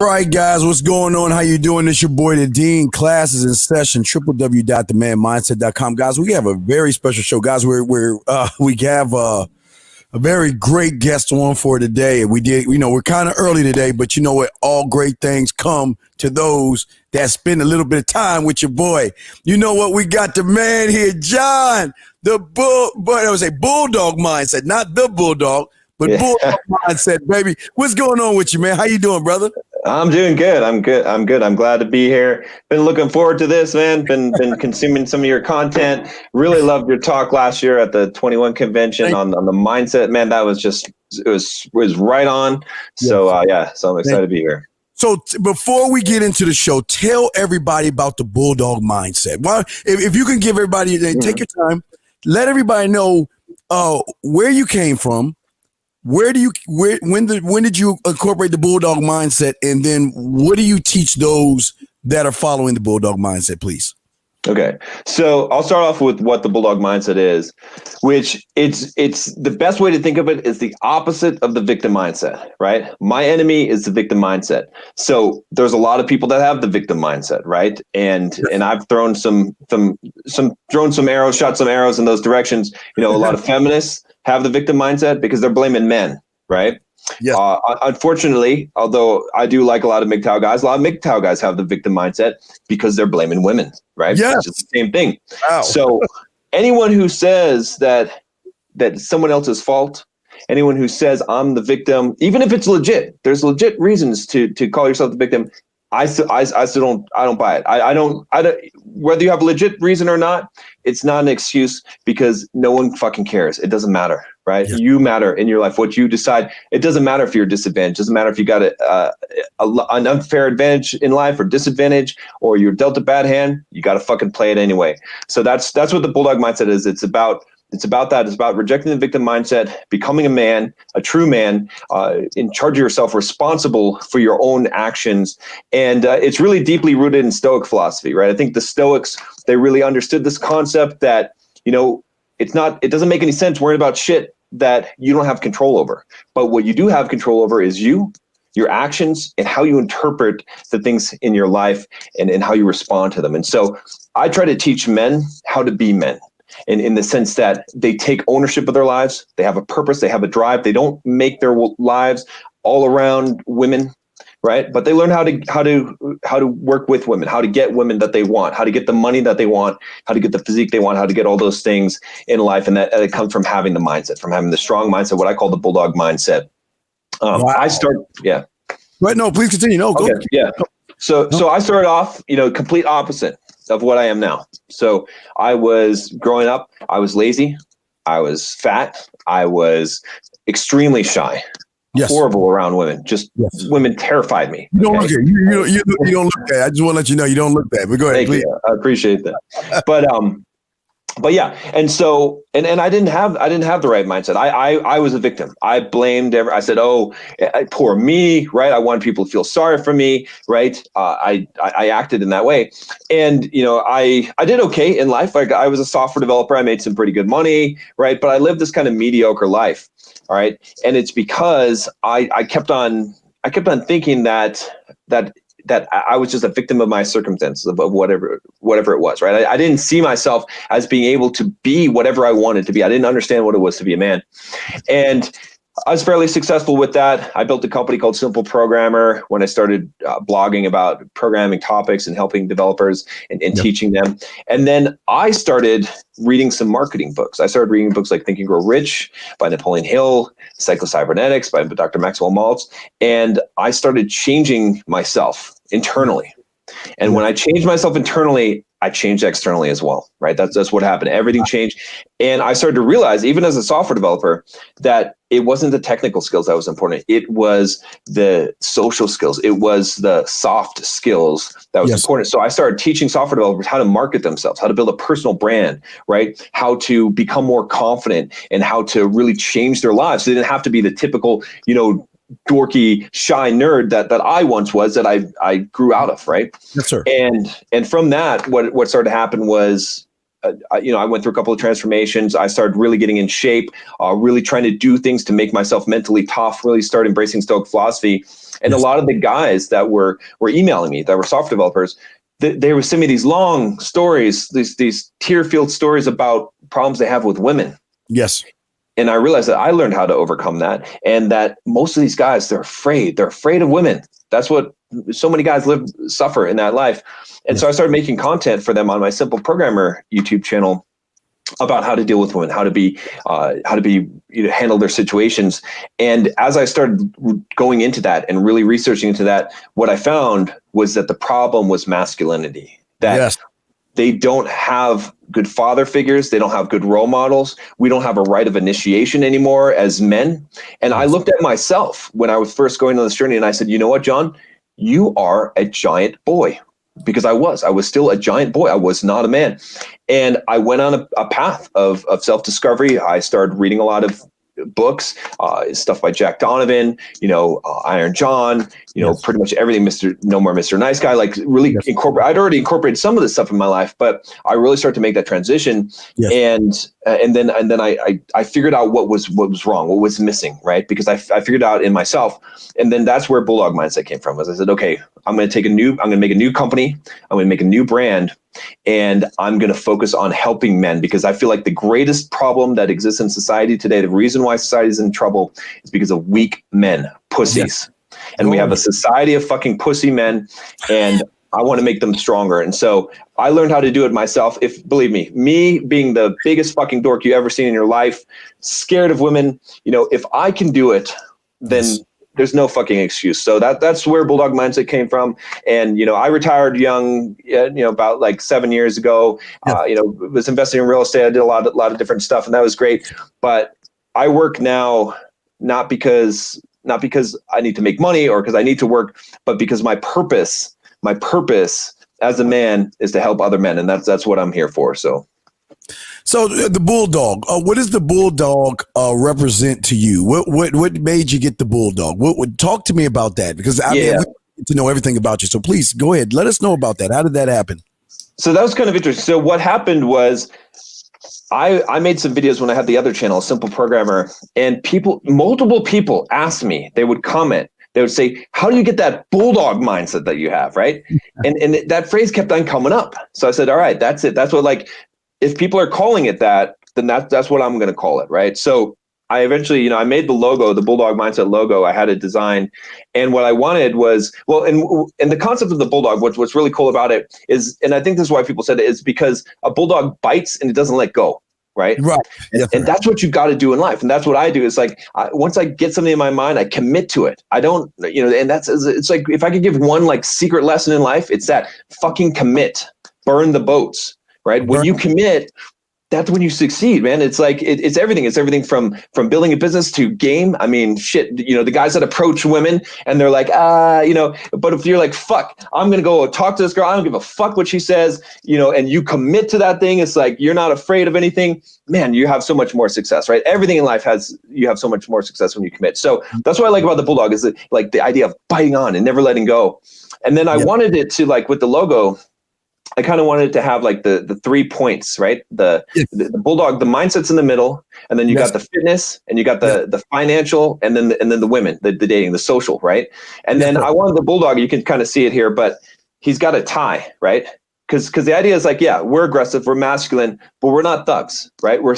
All right, guys, what's going on? How you doing? It's your boy, the Dean. Classes in session, www.themanmindset.com. Guys, we have a very special show. Guys, we have a very great guest on for today. We did, we're kind of early today, but you know what? All great things come to those that spend a little bit of time with your boy. You know what? We got the man here, John, Bulldog Mindset, not the Bulldog, but Bulldog Mindset, baby. What's going on with you, man? How you doing, brother? I'm doing good. I'm good. I'm glad to be here. Been looking forward to this, man. Been consuming some of your content. Really loved your talk last year at the 21 convention on the mindset, man. That was just, it was right on. So, so I'm excited to be here. So before we get into the show, tell everybody about the Bulldog Mindset. Well, if you can give everybody, take your time, let everybody know where you came from. When did you incorporate the Bulldog Mindset, and then what do you teach those that are following the Bulldog Mindset, please? Okay, so I'll start off with what the Bulldog Mindset is, which it's the best way to think of it is the opposite of the victim mindset, right? My enemy is the victim mindset. So there's a lot of people that have the victim mindset, right? And I've thrown some arrows, shot some arrows in those directions. A lot of feminists have the victim mindset because they're blaming men, right? Yeah. Unfortunately, although I do like a lot of MGTOW guys, a lot of MGTOW guys have the victim mindset because they're blaming women, right? Yeah. It's the same thing. Wow. So anyone who says that someone else's fault, anyone who says I'm the victim, even if it's legit, there's legit reasons to call yourself the victim. I still don't buy it. I don't, whether you have a legit reason or not, it's not an excuse because no one fucking cares. It doesn't matter, right? Yeah. You matter in your life, what you decide. It doesn't matter if you're disadvantaged. It doesn't matter if you got an unfair advantage in life or disadvantage, or you're dealt a bad hand, you got to fucking play it anyway. So that's what the Bulldog Mindset is. It's about that. It's about rejecting the victim mindset, becoming a man, a true man, in charge of yourself, responsible for your own actions. And it's really deeply rooted in Stoic philosophy, right? I think the Stoics, they really understood this concept that, it doesn't make any sense worrying about shit that you don't have control over. But what you do have control over is you, your actions, and how you interpret the things in your life and how you respond to them. And so I try to teach men how to be men. In the sense that they take ownership of their lives, they have a purpose, they have a drive, they don't make their lives all around women, right? But they learn how to work with women, how to get women that they want, how to get the money that they want, how to get the physique they want, how to get all those things in life, and that it comes from having the mindset, from having the strong mindset, what I call the Bulldog Mindset. Wow. Right, no, please continue. No, go. Okay, yeah. So I started off, complete opposite of what I am now. So I was growing up, I was lazy, I was fat, I was extremely shy, horrible around women. Women terrified me. You don't look it. You don't look that. I just want to let you know you don't look that. But go ahead, please. You. I appreciate that. But yeah, and so and I didn't have the right mindset. I was a victim. I blamed I said, poor me, right? I wanted people to feel sorry for me, right? I acted in that way, and I did okay in life. Like I was a software developer. I made some pretty good money, right? But I lived this kind of mediocre life, all right. And it's because I kept on thinking that I was just a victim of my circumstances, of whatever it was, right? I didn't see myself as being able to be whatever I wanted to be. I didn't understand what it was to be a man. And I was fairly successful with that. I built a company called Simple Programmer when I started blogging about programming topics and helping developers and teaching them. And then I started reading some marketing books. I started reading books like Think and Grow Rich by Napoleon Hill, Psycho-Cybernetics by Dr. Maxwell Maltz. And I started changing myself internally. And when I changed myself internally, I changed externally as well, right? That's what happened. Everything changed. And I started to realize, even as a software developer, that it wasn't the technical skills that was important. It was the social skills. It was the soft skills that was important. So I started teaching software developers how to market themselves, how to build a personal brand, right? How to become more confident and how to really change their lives. So they didn't have to be the typical, dorky, shy nerd that I once was, that I grew out of, right? Yes, sir. And from that, what started to happen was I went through a couple of transformations. I started really getting in shape, really trying to do things to make myself mentally tough, really start embracing Stoic philosophy. And a lot of the guys that were emailing me, that were software developers, they were sending me these long stories, these tear-filled stories about problems they have with women. Yes. And I realized that I learned how to overcome that, and that most of these guys, they're afraid of women. That's what so many guys suffer in that life. And so I started making content for them on my Simple Programmer YouTube channel about how to deal with women, how to be, handle their situations. And as I started going into that and really researching into that, what I found was that the problem was masculinity. That they don't have good father figures. They don't have good role models. We don't have a rite of initiation anymore as men. And I looked at myself when I was first going on this journey, and I said, you know what, John, you are a giant boy. Because I was still a giant boy. I was not a man. And I went on a path of self-discovery. I started reading a lot of books, stuff by Jack Donovan, Iron John, pretty much everything, No More Mr. Nice Guy, like really I'd already incorporated some of this stuff in my life, but I really started to make that transition. And then I figured out what was wrong, what was missing, right? Because I figured out in myself. And then that's where Bulldog Mindset came from. As I said, okay, I'm going to make a new company. I'm going to make a new brand. And I'm going to focus on helping men, because I feel like the greatest problem that exists in society today, the reason why society is in trouble, is because of weak men, pussies. And we have a society of fucking pussy men, and I want to make them stronger. And so I learned how to do it myself. Believe me being the biggest fucking dork you ever seen in your life, scared of women, if I can do it, then there's no fucking excuse. So that's where Bulldog Mindset came from. And, I retired young, about like 7 years ago, was investing in real estate. I did a lot of different stuff, and that was great. But I work now, not because I need to make money or because I need to work, but because my purpose as a man is to help other men. And that's what I'm here for. So the Bulldog, what does the Bulldog represent to you? What made you get the Bulldog? Talk to me about that, because I mean, we need to know everything about you. So please go ahead. Let us know about that. How did that happen? So that was kind of interesting. So what happened was I made some videos when I had the other channel, Simple Programmer, and multiple people asked me, they would comment, they would say, how do you get that Bulldog mindset that you have, right? and that phrase kept on coming up. So I said, all right, that's it. That's what, like, if people are calling it that, then that's what I'm going to call it, right? So I eventually, I made the logo, the Bulldog Mindset logo. I had it designed, and what I wanted was, and the concept of the bulldog, what's really cool about it is, and I think this is why people said it, is because a bulldog bites and it doesn't let go, right? Right. And that's what you got to do in life, and that's what I do. It's like once I get something in my mind, I commit to it. I don't, and it's like, if I could give one like secret lesson in life, it's that fucking commit, burn the boats. Right. When you commit, that's when you succeed, man. It's like, it's everything. It's everything from building a business to game. I mean, shit, the guys that approach women and they're like, but if you're like, fuck, I'm going to go talk to this girl. I don't give a fuck what she says, and you commit to that thing. It's like, you're not afraid of anything, man, you have so much more success, right? Everything in life you have so much more success when you commit. So that's what I like about the Bulldog, is that, like, the idea of biting on and never letting go. And then I wanted it to, like, with the logo, I kind of wanted to have like the 3 points, right? The Bulldog, the mindset's in the middle, and then you got the fitness, and you got the financial, and then the women, the dating, the social, right? And then I wanted the Bulldog, you can kind of see it here, but he's got a tie, right? Because the idea is like, yeah, we're aggressive, we're masculine, but we're not thugs, right? We're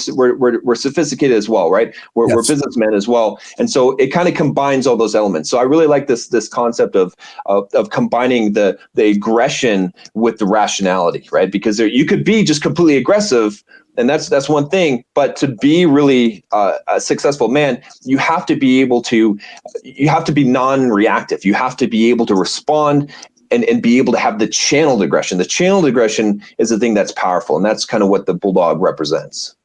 sophisticated as well, right? We're businessmen as well, and so it kind of combines all those elements. So I really like this concept of combining the aggression with the rationality, right? Because you could be just completely aggressive, and that's one thing, but to be really a successful man, you have to be non-reactive. You have to be able to respond and be able to have the channeled aggression. The channeled aggression is the thing that's powerful, and that's kind of what the Bulldog represents.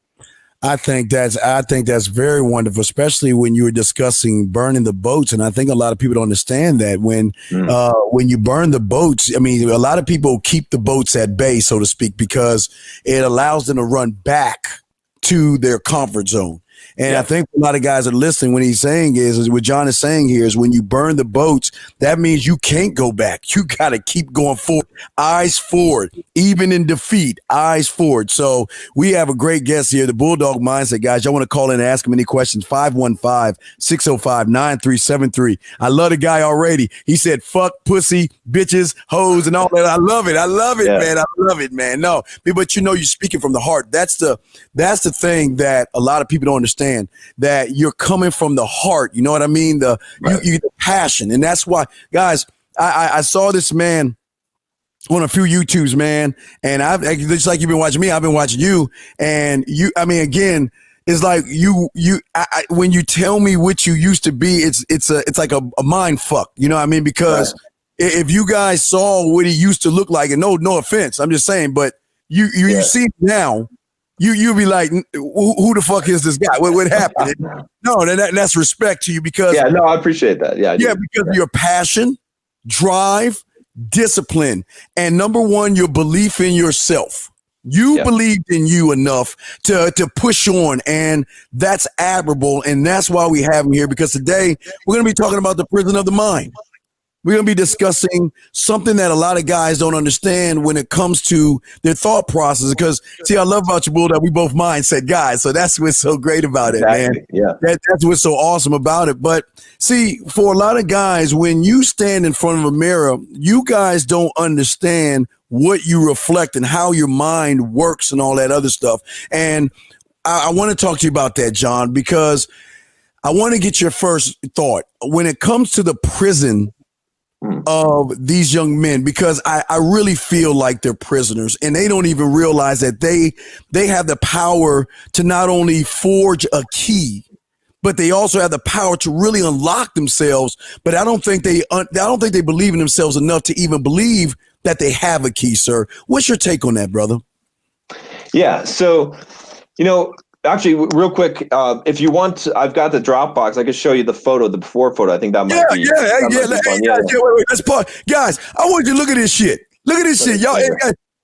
I think that's very wonderful, especially when you were discussing burning the boats. And I think a lot of people don't understand that when you burn the boats, I mean, a lot of people keep the boats at bay, so to speak, because it allows them to run back to their comfort zone. And I think a lot of guys are listening when he's saying is what John is saying here is when you burn the boats, that means you can't go back. You got to keep going forward, eyes forward, even in defeat, eyes forward. So we have a great guest here, the Bulldog Mindset, guys. Y'all want to call in and ask him any questions, 515-605-9373. I love the guy already. He said, fuck, pussy, bitches, hoes, and all that. I love it. I love it, man. I love it, man. No, but you're speaking from the heart. That's the thing that a lot of people don't understand, that you're coming from the heart. You know what I mean? The passion. And that's why, guys, I saw this man on a few YouTubes, man. And I've just like you've been watching me, I've been watching you. And again, it's like when you tell me what you used to be, it's like a mind fuck. You know what I mean? Because if you guys saw what he used to look like, and no offense, I'm just saying, but you see now, you'll be like, who the fuck is this guy? What happened? No, that's respect to you because I appreciate that. Because of your passion, drive, discipline, and number one, your belief in yourself. You believed in you enough to push on, and that's admirable, and that's why we have him here, because today we're going to be talking about the prison of the mind. We're going to be discussing something that a lot of guys don't understand when it comes to their thought process. Because, see, I love about you, Bulldog, we both mindset guys. So that's what's so great about it, man. Yeah. That's what's so awesome about it. But, see, for a lot of guys, when you stand in front of a mirror, you guys don't understand what you reflect and how your mind works and all that other stuff. And I want to talk to you about that, John, because I want to get your first thought. When it comes to the prison of these young men, because I really feel like they're prisoners and they don't even realize that they have the power to not only forge a key, but they also have the power to really unlock themselves. But I don't think they believe in themselves enough to even believe that they have a key, sir. What's your take on that, brother? Yeah. So, actually, real quick, if you want, I've got the Dropbox. I can show you the before photo. I think that might be. Wait. Let's pause, guys. I want you to look at this shit. Look at this shit, y'all.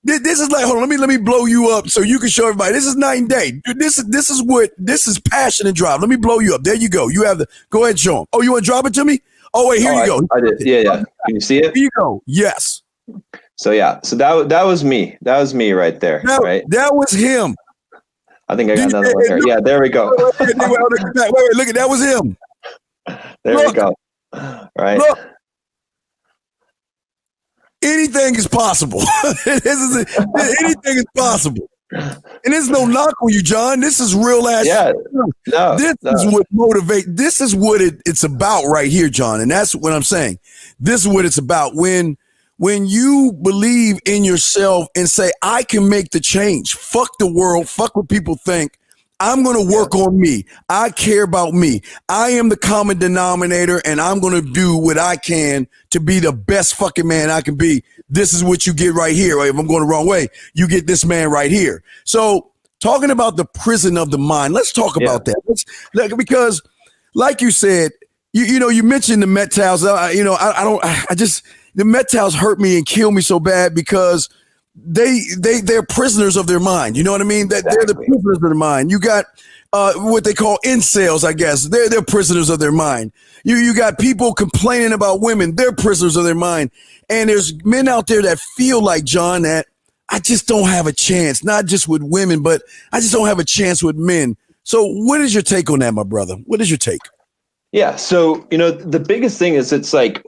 This is like, hold on. Let me blow you up so you can show everybody. This is night and day. This is passion and drive. Let me blow you up. There you go. You have go ahead, and show them. Oh, you want to drop it to me? Oh, wait, here you go. I did. Yeah. Can you see it? Here you go. Yes. So that was me. That was me right there. Right. That was him. I think I got another one here. Yeah, there we go. Wait, look at that was him. There we go. Right. Look. Anything is possible. Anything is possible. And there's no knock on you, John. This is real ass. Yeah. This is what motivates. This is what it's about right here, John. And that's what I'm saying. This is what it's about. When you believe in yourself and say, I can make the change, fuck the world, fuck what people think. I'm going to work on me. I care about me. I am the common denominator, and I'm going to do what I can to be the best fucking man I can be. This is what you get right here. Right? If I'm going the wrong way, you get this man right here. So talking about the prison of the mind, let's talk about that. Because like you said, you mentioned the Metals. The Metals hurt me and kill me so bad because they're prisoners of their mind. You know what I mean? That they're the prisoners of their mind. You got what they call incels, I guess. They're prisoners of their mind. You got people complaining about women. They're prisoners of their mind. And there's men out there that feel like, John, that I just don't have a chance, not just with women, but I just don't have a chance with men. So what is your take on that, my brother? What is your take? Yeah. So, the biggest thing is it's like,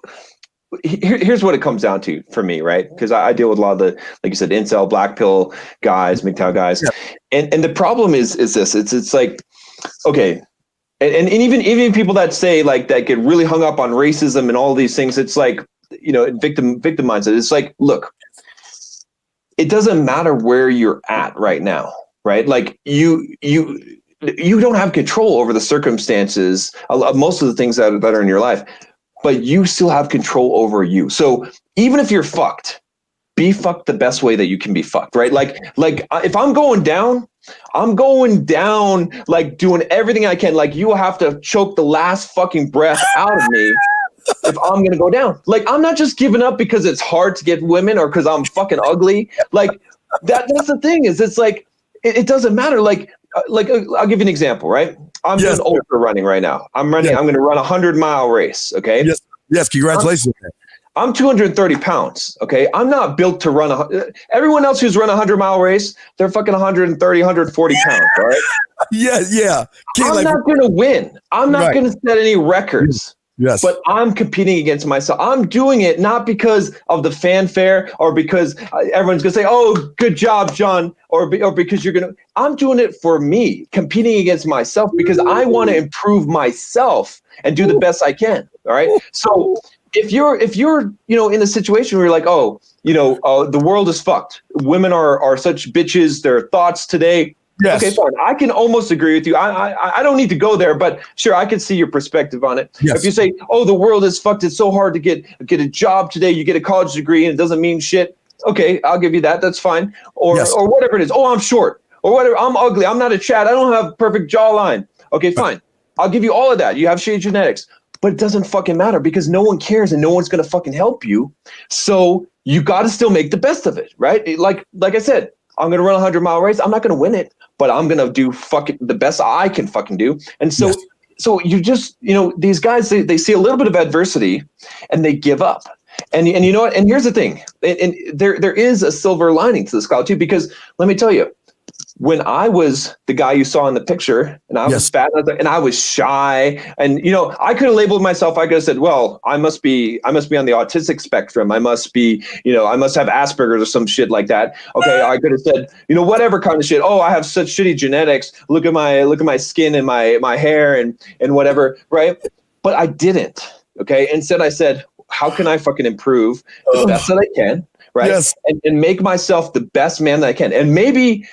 here's what it comes down to for me, right? Because I deal with a lot of the, like you said, incel, black pill guys, MGTOW guys. Yeah. And the problem is this, it's like, okay. And even people that say like, that get really hung up on racism and all these things, it's like, victim mindset. It's like, look, it doesn't matter where you're at right now, right? Like you don't have control over the circumstances, most of the things that are in your life, but you still have control over you. So even if you're fucked, be fucked the best way that you can be fucked, right? Like if I'm going down, like doing everything I can. Like you have to choke the last fucking breath out of me if I'm going to go down. Like I'm not just giving up because it's hard to get women or because I'm fucking ugly. Like that's the thing is it's like, it doesn't matter. Like I'll give you an example, right? I'm doing ultra running right now. I'm running. I'm going to run a 100-mile race. Okay. Yes. Congratulations. I'm 230 pounds. Okay. I'm not built to run everyone else who's run a 100-mile race, they're fucking 130, 140 pounds. All right. Yeah. I'm not going to win. I'm not going to set any records. Yes. But I'm competing against myself. I'm doing it not because of the fanfare or because everyone's going to say, oh, good job, John, or because you're going to. I'm doing it for me, competing against myself because I want to improve myself and do the best I can. All right. So if you're in a situation where you're like, the world is fucked. Women are such bitches. Their thoughts today. Yes. Okay, fine. I can almost agree with you. I don't need to go there, but sure, I can see your perspective on it. Yes. If you say, oh, the world is fucked, it's so hard to get a job today, you get a college degree and it doesn't mean shit. Okay, I'll give you that. That's fine. Or whatever it is. Oh, I'm short. Or whatever. I'm ugly. I'm not a Chad. I don't have perfect jawline. Okay, fine. I'll give you all of that. You have shitty genetics. But it doesn't fucking matter because no one cares and no one's going to fucking help you. So you got to still make the best of it, right? Like I said, I'm going to run a 100-mile race. I'm not going to win it, but I'm going to do fucking the best I can fucking do. And so, so you just, these guys, they see a little bit of adversity and they give up. And you know what? And here's the thing. And there is a silver lining to this, Kyle, too, because let me tell you, when I was the guy you saw in the picture and I was fat and I was shy and, I could have labeled myself. I could have said, well, I must be on the autistic spectrum. I must be, I must have Asperger's or some shit like that. Okay. I could have said, whatever kind of shit. Oh, I have such shitty genetics. Look at my skin and my hair and whatever. Right. But I didn't. Okay. Instead I said, how can I fucking improve the best that I can? Right. Yes. And make myself the best man that I can. And maybe,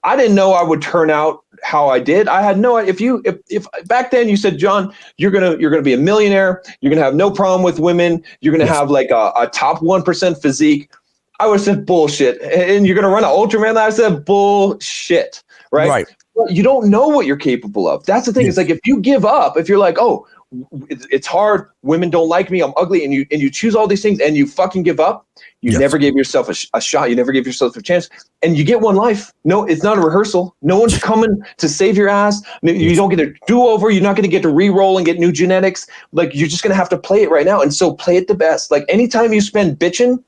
I didn't know I would turn out how I did. I had no idea. If back then you said, John, you're gonna be a millionaire, you're gonna have no problem with women, you're gonna have like a top 1% physique, I would have said bullshit. And you're gonna run an Ultraman, I said bullshit. Right. Well, you don't know what you're capable of. That's the thing. It's like if you give up, if you're like, oh, it's hard, women don't like me, I'm ugly, and you choose all these things and you fucking give up. You never gave yourself a shot. You never gave yourself a chance. And you get one life. No, it's not a rehearsal. No one's coming to save your ass. You don't get a do-over. You're not going to get to re-roll and get new genetics. Like, you're just going to have to play it right now. And so play it the best. Like, anytime you spend bitching,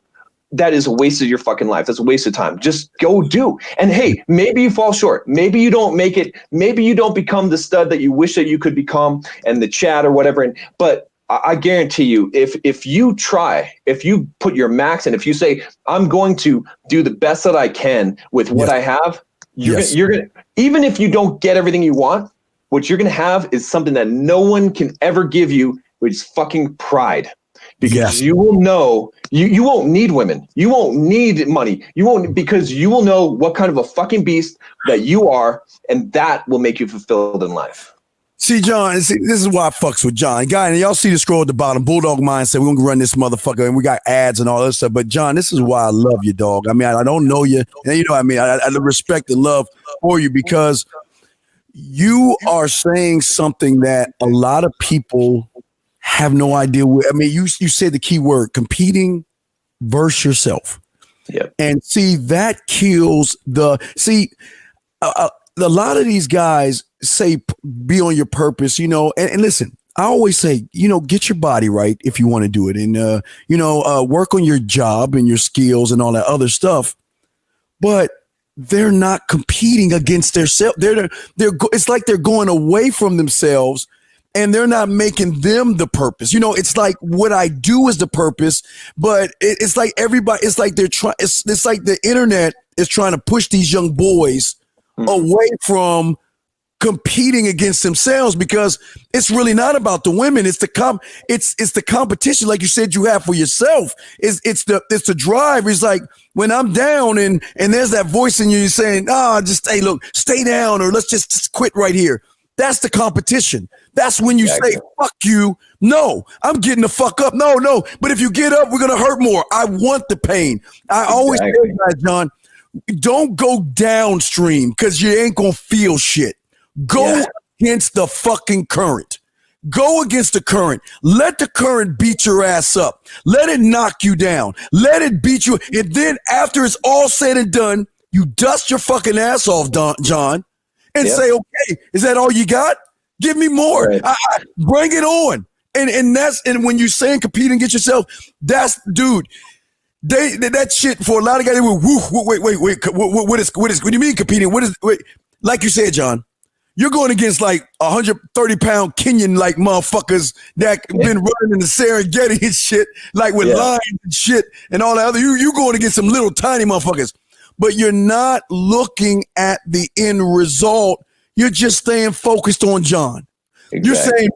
that is a waste of your fucking life. That's a waste of time. Just go do. And hey, maybe you fall short. Maybe you don't make it. Maybe you don't become the stud that you wish that you could become and the Chad or whatever. But I guarantee you, if you try, if you put your max and if you say, I'm going to do the best that I can with what I have, you're gonna, even if you don't get everything you want, what you're going to have is something that no one can ever give you, which is fucking pride. Because you will know, you won't need women. You won't need money. Because you will know what kind of a fucking beast that you are, and that will make you fulfilled in life. See, John, this is why I fucks with John. Guy, and y'all see the scroll at the bottom, Bulldog Mindset. We're going to run this motherfucker, and we got ads and all that stuff. But, John, this is why I love you, dog. I mean, I don't know you. And you know what I mean? I respect and love for you because you are saying something that a lot of people have no idea. I mean, you said the key word, competing versus yourself. Yeah. And see, that kills a lot of these guys say be on your purpose, and listen, I always say, get your body right if you want to do it. And, work on your job and your skills and all that other stuff. But they're not competing against themselves. It's like they're going away from themselves and they're not making them the purpose. It's like what I do is the purpose, but it's like everybody, it's like they're trying, it's like the internet is trying to push these young boys away from competing against themselves because it's really not about the women. It's the competition, like you said, you have for yourself. It's the drive. It's like when I'm down and there's that voice in you saying, hey, look, stay down, or let's just quit right here. That's the competition. That's when you say, fuck you. No, I'm getting the fuck up. No. But if you get up, we're going to hurt more. I want the pain. I always say that, John. Don't go downstream because you ain't going to feel shit. Go against the fucking current. Go against the current. Let the current beat your ass up. Let it knock you down. Let it beat you. And then after it's all said and done, you dust your fucking ass off, John, and say, okay, is that all you got? Give me more. Right. Bring it on. And when you're saying compete and get yourself, that's, dude, that shit for a lot of guys, they were, wait, what do you mean competing? Like you said, John, you're going against like 130-pound Kenyan like motherfuckers that been running in the Serengeti and shit, like with lions and shit and all that other. You going against some little tiny motherfuckers, but you're not looking at the end result. You're just staying focused on John. Exactly. You're saying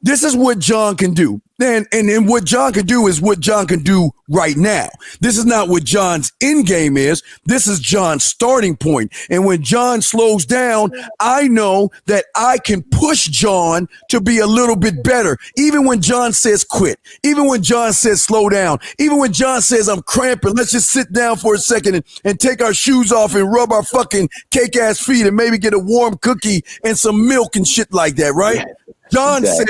this is what John can do. And what John can do is what John can do right now. This is not what John's end game is. This is John's starting point. And when John slows down, I know that I can push John to be a little bit better. Even when John says quit, even when John says slow down, even when John says I'm cramping, let's just sit down for a second and take our shoes off and rub our fucking cake ass feet and maybe get a warm cookie and some milk and shit like that, right? John said,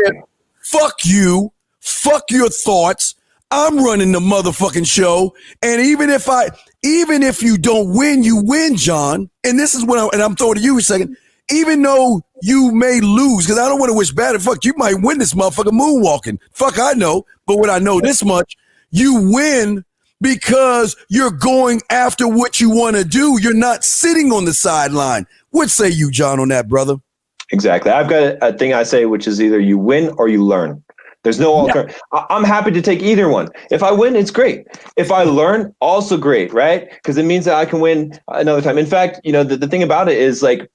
fuck you. Fuck your thoughts. I'm running the motherfucking show. And even if you don't win, you win, John. And this is what I'm throwing to you a second. Even though you may lose, because I don't want to wish bad. Fuck, you might win this motherfucker moonwalking. Fuck, I know. But what I know this much, you win because you're going after what you want to do. You're not sitting on the sideline. What say you, John, on that, brother? Exactly. I've got a thing I say, which is either you win or you learn. There's no alternative. I'm happy to take either one. If I win, it's great. If I learn, also great, right? Because it means that I can win another time. In fact, the thing about it is like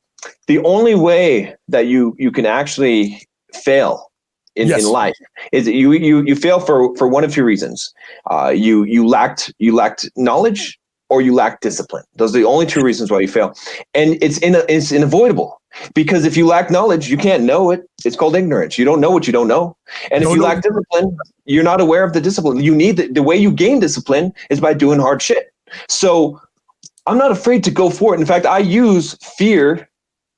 the only way that you can actually fail in life is that you fail for one of two reasons. You lacked knowledge or you lack discipline. Those are the only two reasons why you fail. And it's unavoidable. Because if you lack knowledge, you can't know it. It's called ignorance. You don't know what you don't know. And if you lack discipline, you're not aware of the discipline. You need the way you gain discipline is by doing hard shit. So I'm not afraid to go for it. In fact, I use fear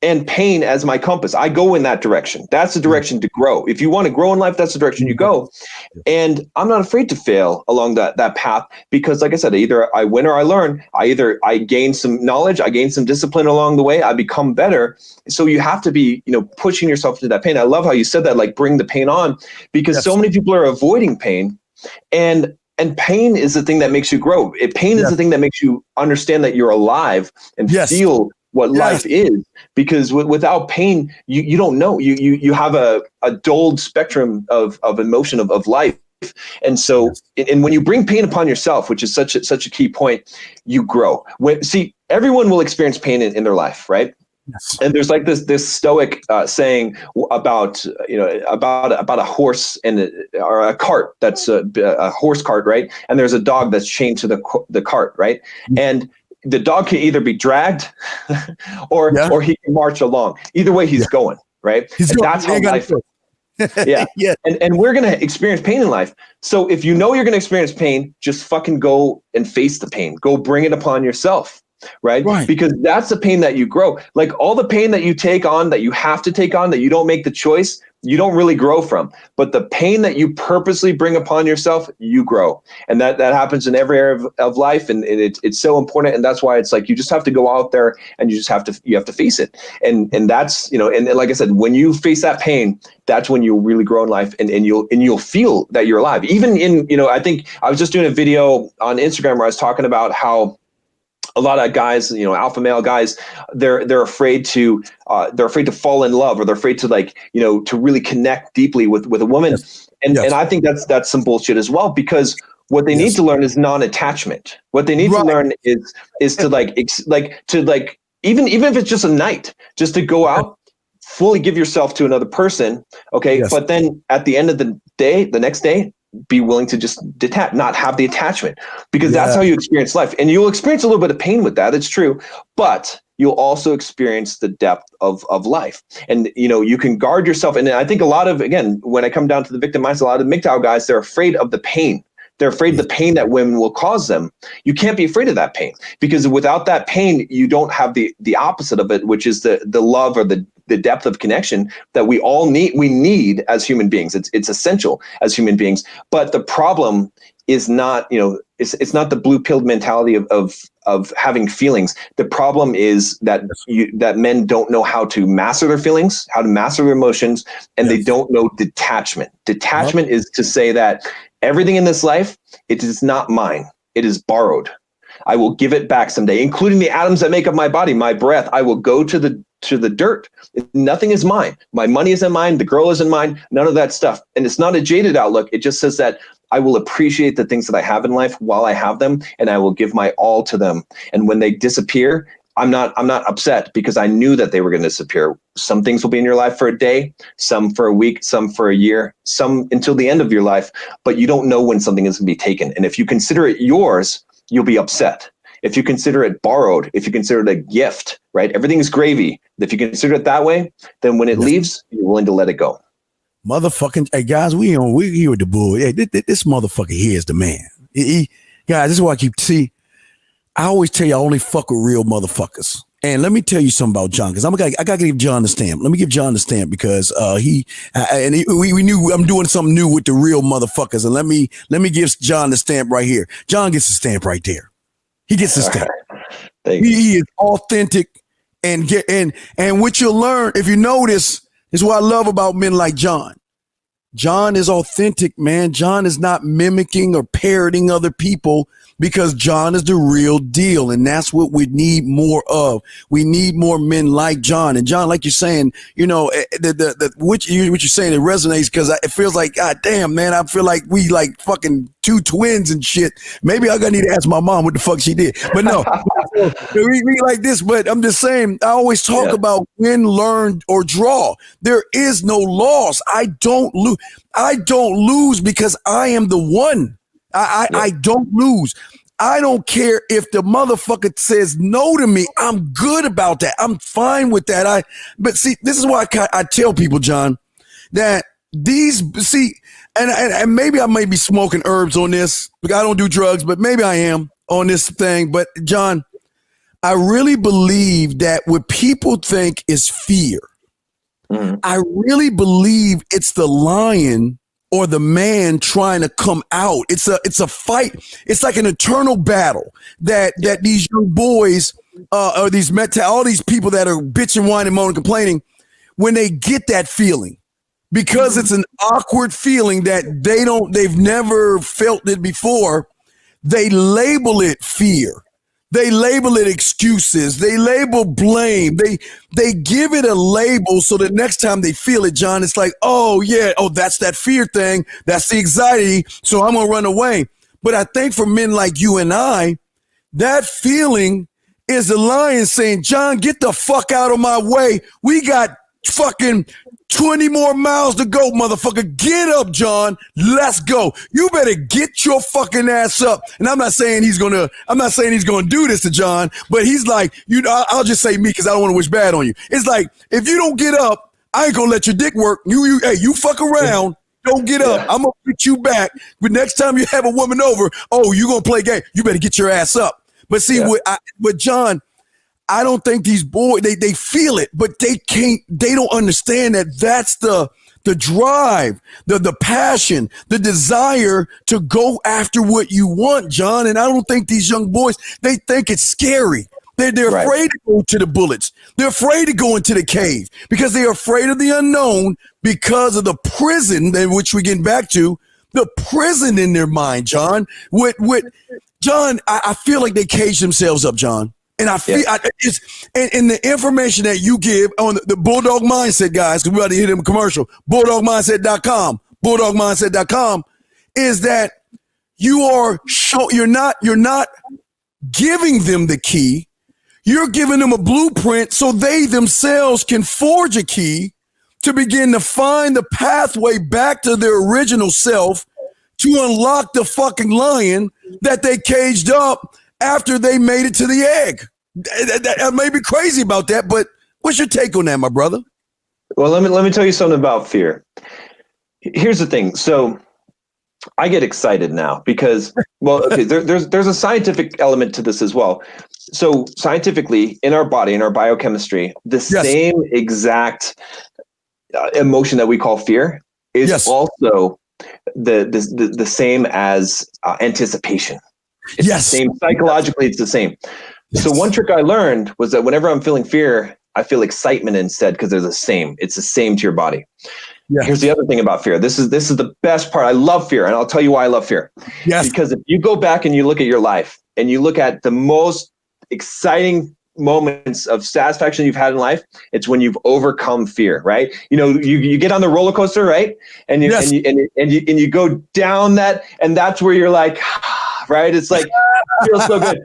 and pain as my compass. I go in that direction. That's the direction to grow. If you want to grow in life, that's the direction you go. And I'm not afraid to fail along that path because, like I said, either I win or I learn. I gain some knowledge, I gain some discipline along the way, I become better. So you have to be, pushing yourself into that pain. I love how you said that, like bring the pain on, because so many people are avoiding pain, and pain is the thing that makes you grow. Pain is the thing that makes you understand that you're alive and feel what life is, because without pain, you don't know. You have a dulled spectrum of emotion of life. And so, and when you bring pain upon yourself, which is such a key point, you grow. Everyone will experience pain in their life, right? Yes. And there's like this stoic saying about a horse or a cart that's a horse cart, right? And there's a dog that's chained to the cart, right? Mm-hmm. And the dog can either be dragged or he can march along. Either way, he's going, right? That's how life is. And we're going to experience pain in life. So if you know you're going to experience pain, just fucking go and face the pain. Go bring it upon yourself, right? Because that's the pain that you grow. Like all the pain that you take on, that you have to take on, that you don't make the choice, you don't really grow from. But the pain that you purposely bring upon yourself, you grow. And that happens in every area of life. And it's so important. And that's why it's like, you just have to go out there and you have to face it. And that's, and like I said, when you face that pain, that's when you'll really grow in life, and you'll feel that you're alive. Even in, I think I was just doing a video on Instagram where I was talking about how a lot of guys, alpha male guys, they're afraid to fall in love, or they're afraid to to really connect deeply with a woman. And I think that's some bullshit as well, because what they need to learn is non-attachment. What they need to learn is to even if it's just a night, just to go out, fully give yourself to another person. Okay. But then at the end of the day, the next day, be willing to just detach, not have the attachment, because that's how you experience life. And you'll experience a little bit of pain with that. It's true. But you'll also experience the depth of life. And, you can guard yourself. And I think a lot of, again, when I come down to the victim mindset, a lot of MGTOW guys, they're afraid of the pain. They're afraid of the pain that women will cause them. You can't be afraid of that pain, because without that pain, you don't have the opposite of it, which is the love or the depth of connection that we all need. We need as human beings. It's essential as human beings. But the problem is not, it's not the blue pilled mentality of having feelings. The problem is that that men don't know how to master their feelings, how to master their emotions, and they don't know detachment. Detachment is to say that everything in this life, it is not mine. It is borrowed. I will give it back someday, including the atoms that make up my body, my breath. I will go to the dirt. Nothing is mine. My money isn't mine. The girl isn't mine. None of that stuff. And it's not a jaded outlook. It just says that I will appreciate the things that I have in life while I have them, and I will give my all to them. And when they disappear, I'm not upset, because I knew that they were going to disappear. Some things will be in your life for a day, some for a week, some for a year, some until the end of your life, but you don't know when something is going to be taken. And if you consider it yours, you'll be upset. If you consider it borrowed, if you consider it a gift, right? Everything is gravy. If you consider it that way, then when it leaves, you're willing to let it go. Motherfucking, hey guys, we here with the bull. Hey, this motherfucker here is the man. Guys, this is why I always tell you, I only fuck with real motherfuckers. And let me tell you something about John, because I gotta give John the stamp. Let me give John the stamp, because we knew I'm doing something new with the real motherfuckers. And let me give John the stamp right here. John gets the stamp right there. He gets the stamp. He is authentic, and what you'll learn, if you notice, is what I love about men like John. John is authentic, man. John is not mimicking or parroting other people, because John is the real deal. And that's what we need more of. We need more men like John. And John, like you're saying, what you're saying, it resonates, because it feels like, God damn, man, I feel like we like fucking two twins and shit. Maybe I'm gonna need to ask my mom what the fuck she did. But no, we like this. But I'm just saying, I always talk about win, learn, or draw. There is no loss. I don't lose because I am the one. I don't lose. I don't care if the motherfucker says no to me. I'm good about that. I'm fine with that. But see, this is why I tell people, John, that and maybe I may be smoking herbs on this, because I don't do drugs, but maybe I am on this thing. But John, I really believe that what people think is fear, I really believe it's the lion or the man trying to come out. It's a fight. It's like an eternal battle that these young boys or these all these people that are bitching, whining, moaning, complaining, when they get that feeling, because it's an awkward feeling that they've never felt it before, they label it fear. They label it excuses. They label blame. They give it a label, so the next time they feel it, John, it's like, oh yeah, that's that fear thing. That's the anxiety. So I'm gonna run away. But I think for men like you and I, that feeling is the lion saying, John, get the fuck out of my way. We got fucking 20 more miles to go, motherfucker. Get up, John. Let's go. You better get your fucking ass up. And I'm not saying he's gonna do this to John, but he's like, I'll just say me, because I don't want to wish bad on you. It's like, if you don't get up, I ain't gonna let your dick work. You fuck around. Don't get up. I'm gonna put you back. But next time you have a woman over, you gonna play game. You better get your ass up. But see, with John, I don't think these boys, they feel it, but they don't understand that that's the drive, the passion, the desire to go after what you want, John. And I don't think these young boys, they think it's scary. They're afraid to go to the bullets. They're afraid to go into the cave, because they're afraid of the unknown, because of the prison, which we get back to, the prison in their mind, John. John, I feel like they cage themselves up, John. And I feel and the information that you give on the Bulldog Mindset, guys, because we about to hit him a commercial, bulldogmindset.com, bulldogmindset.com, is that you're not giving them the key. You're giving them a blueprint so they themselves can forge a key to begin to find the pathway back to their original self, to unlock the fucking lion that they caged up after they made it to the egg. I may be crazy about that, but what's your take on that, my brother? Well, let me tell you something about fear. Here's the thing. So I get excited now because, there's a scientific element to this as well. So scientifically, in our body, in our biochemistry, the same exact emotion that we call fear is also the same as anticipation. It's Yes. the same psychologically. It's the same. Yes. So one trick I learned was that whenever I'm feeling fear, I feel excitement instead, because they're the same. It's the same to your body. Yes. Here's the other thing about fear. This is the best part. I love fear, and I'll tell you why I love fear. Yes. Because if you go back and you look at your life and you look at the most exciting moments of satisfaction you've had in life, it's when you've overcome fear, right? You know, you get on the roller coaster, right? And you yes. and you go down that, and that's where you're like, right? It's like, it feels so good.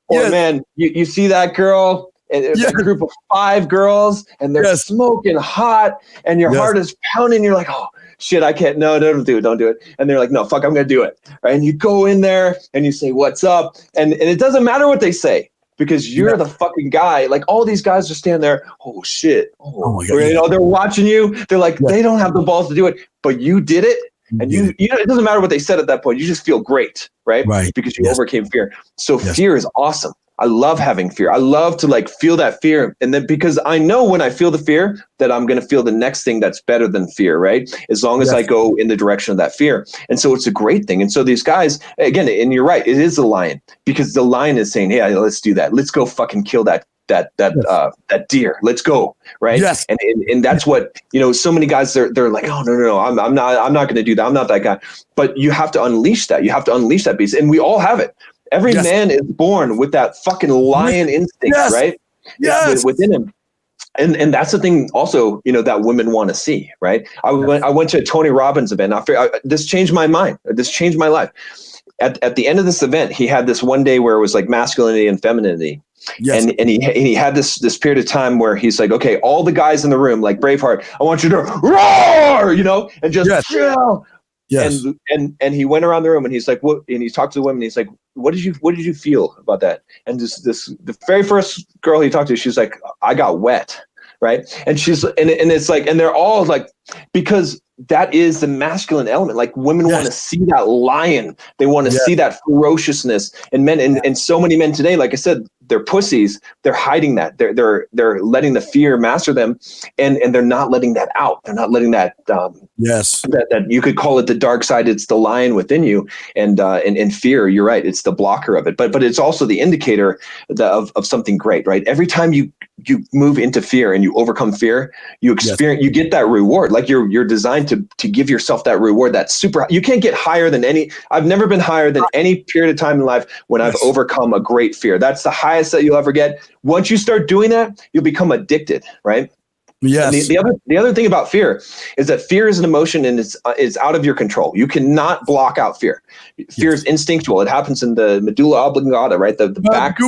Or yes. Man, you see that girl, and it's a group of 5 girls, and they're smoking hot, and your heart is pounding. You're like, oh shit, I can't. No, don't do it. And they're like, no, fuck, I'm gonna do it. Right? And you go in there and you say, what's up? And it doesn't matter what they say, because you're the fucking guy. Like, all these guys are standing there. Oh shit. Oh my God. You know, they're watching you. They're like, they don't have the balls to do it, but you did it. And you know, it doesn't matter what they said at that point. You just feel great, right? Because you overcame fear. So fear is awesome. I love having fear. I love to like feel that fear. And then, because I know when I feel the fear that I'm going to feel the next thing that's better than fear, right? As long as I go in the direction of that fear. And so it's a great thing. And so these guys, again, and you're right, it is the lion, because the lion is saying, hey, let's do that. Let's go fucking kill that deer. Let's go. Right. Yes. And that's what, you know, so many guys, they're like, oh, no, I'm not going to do that. I'm not that guy. But you have to unleash that. You have to unleash that beast. And we all have it. Every man is born with that fucking lion instinct, right? Yes. Within him. And that's the thing also, you know, that women want to see, right? I went to a Tony Robbins event. This changed my mind. This changed my life. At the end of this event, he had this one day where it was like masculinity and femininity. Yes. And he had this period of time where he's like, okay, all the guys in the room, like Braveheart, I want you to roar, you know, and just Yes. And he went around the room and he's like, what? And he talked to the women. And he's like, what did you feel about that? And the very first girl he talked to, she's like, I got wet. Right. And it's like, and they're all like, because that is the masculine element. Like, women want to see that lion. They want to see that ferociousness. And men, and so many men today, like I said, they're pussies. They're hiding that. They're letting the fear master them, and they're not letting that out. They're not letting that. That you could call it the dark side. It's the lion within you, and fear. You're right. It's the blocker of it, but it's also the indicator of something great. Right. Every time you move into fear and you overcome fear, you experience. You get that reward. Like you're designed to give yourself that reward. That's super. You can't get higher than any. I've never been higher than any period of time in life when I've overcome a great fear. That's the highest that you'll ever get. Once you start doing that, you'll become addicted, right? Yes. The other thing about fear is that fear is an emotion, and it's out of your control. You cannot block out fear. Fear is instinctual. It happens in the medulla oblongata, right? The back.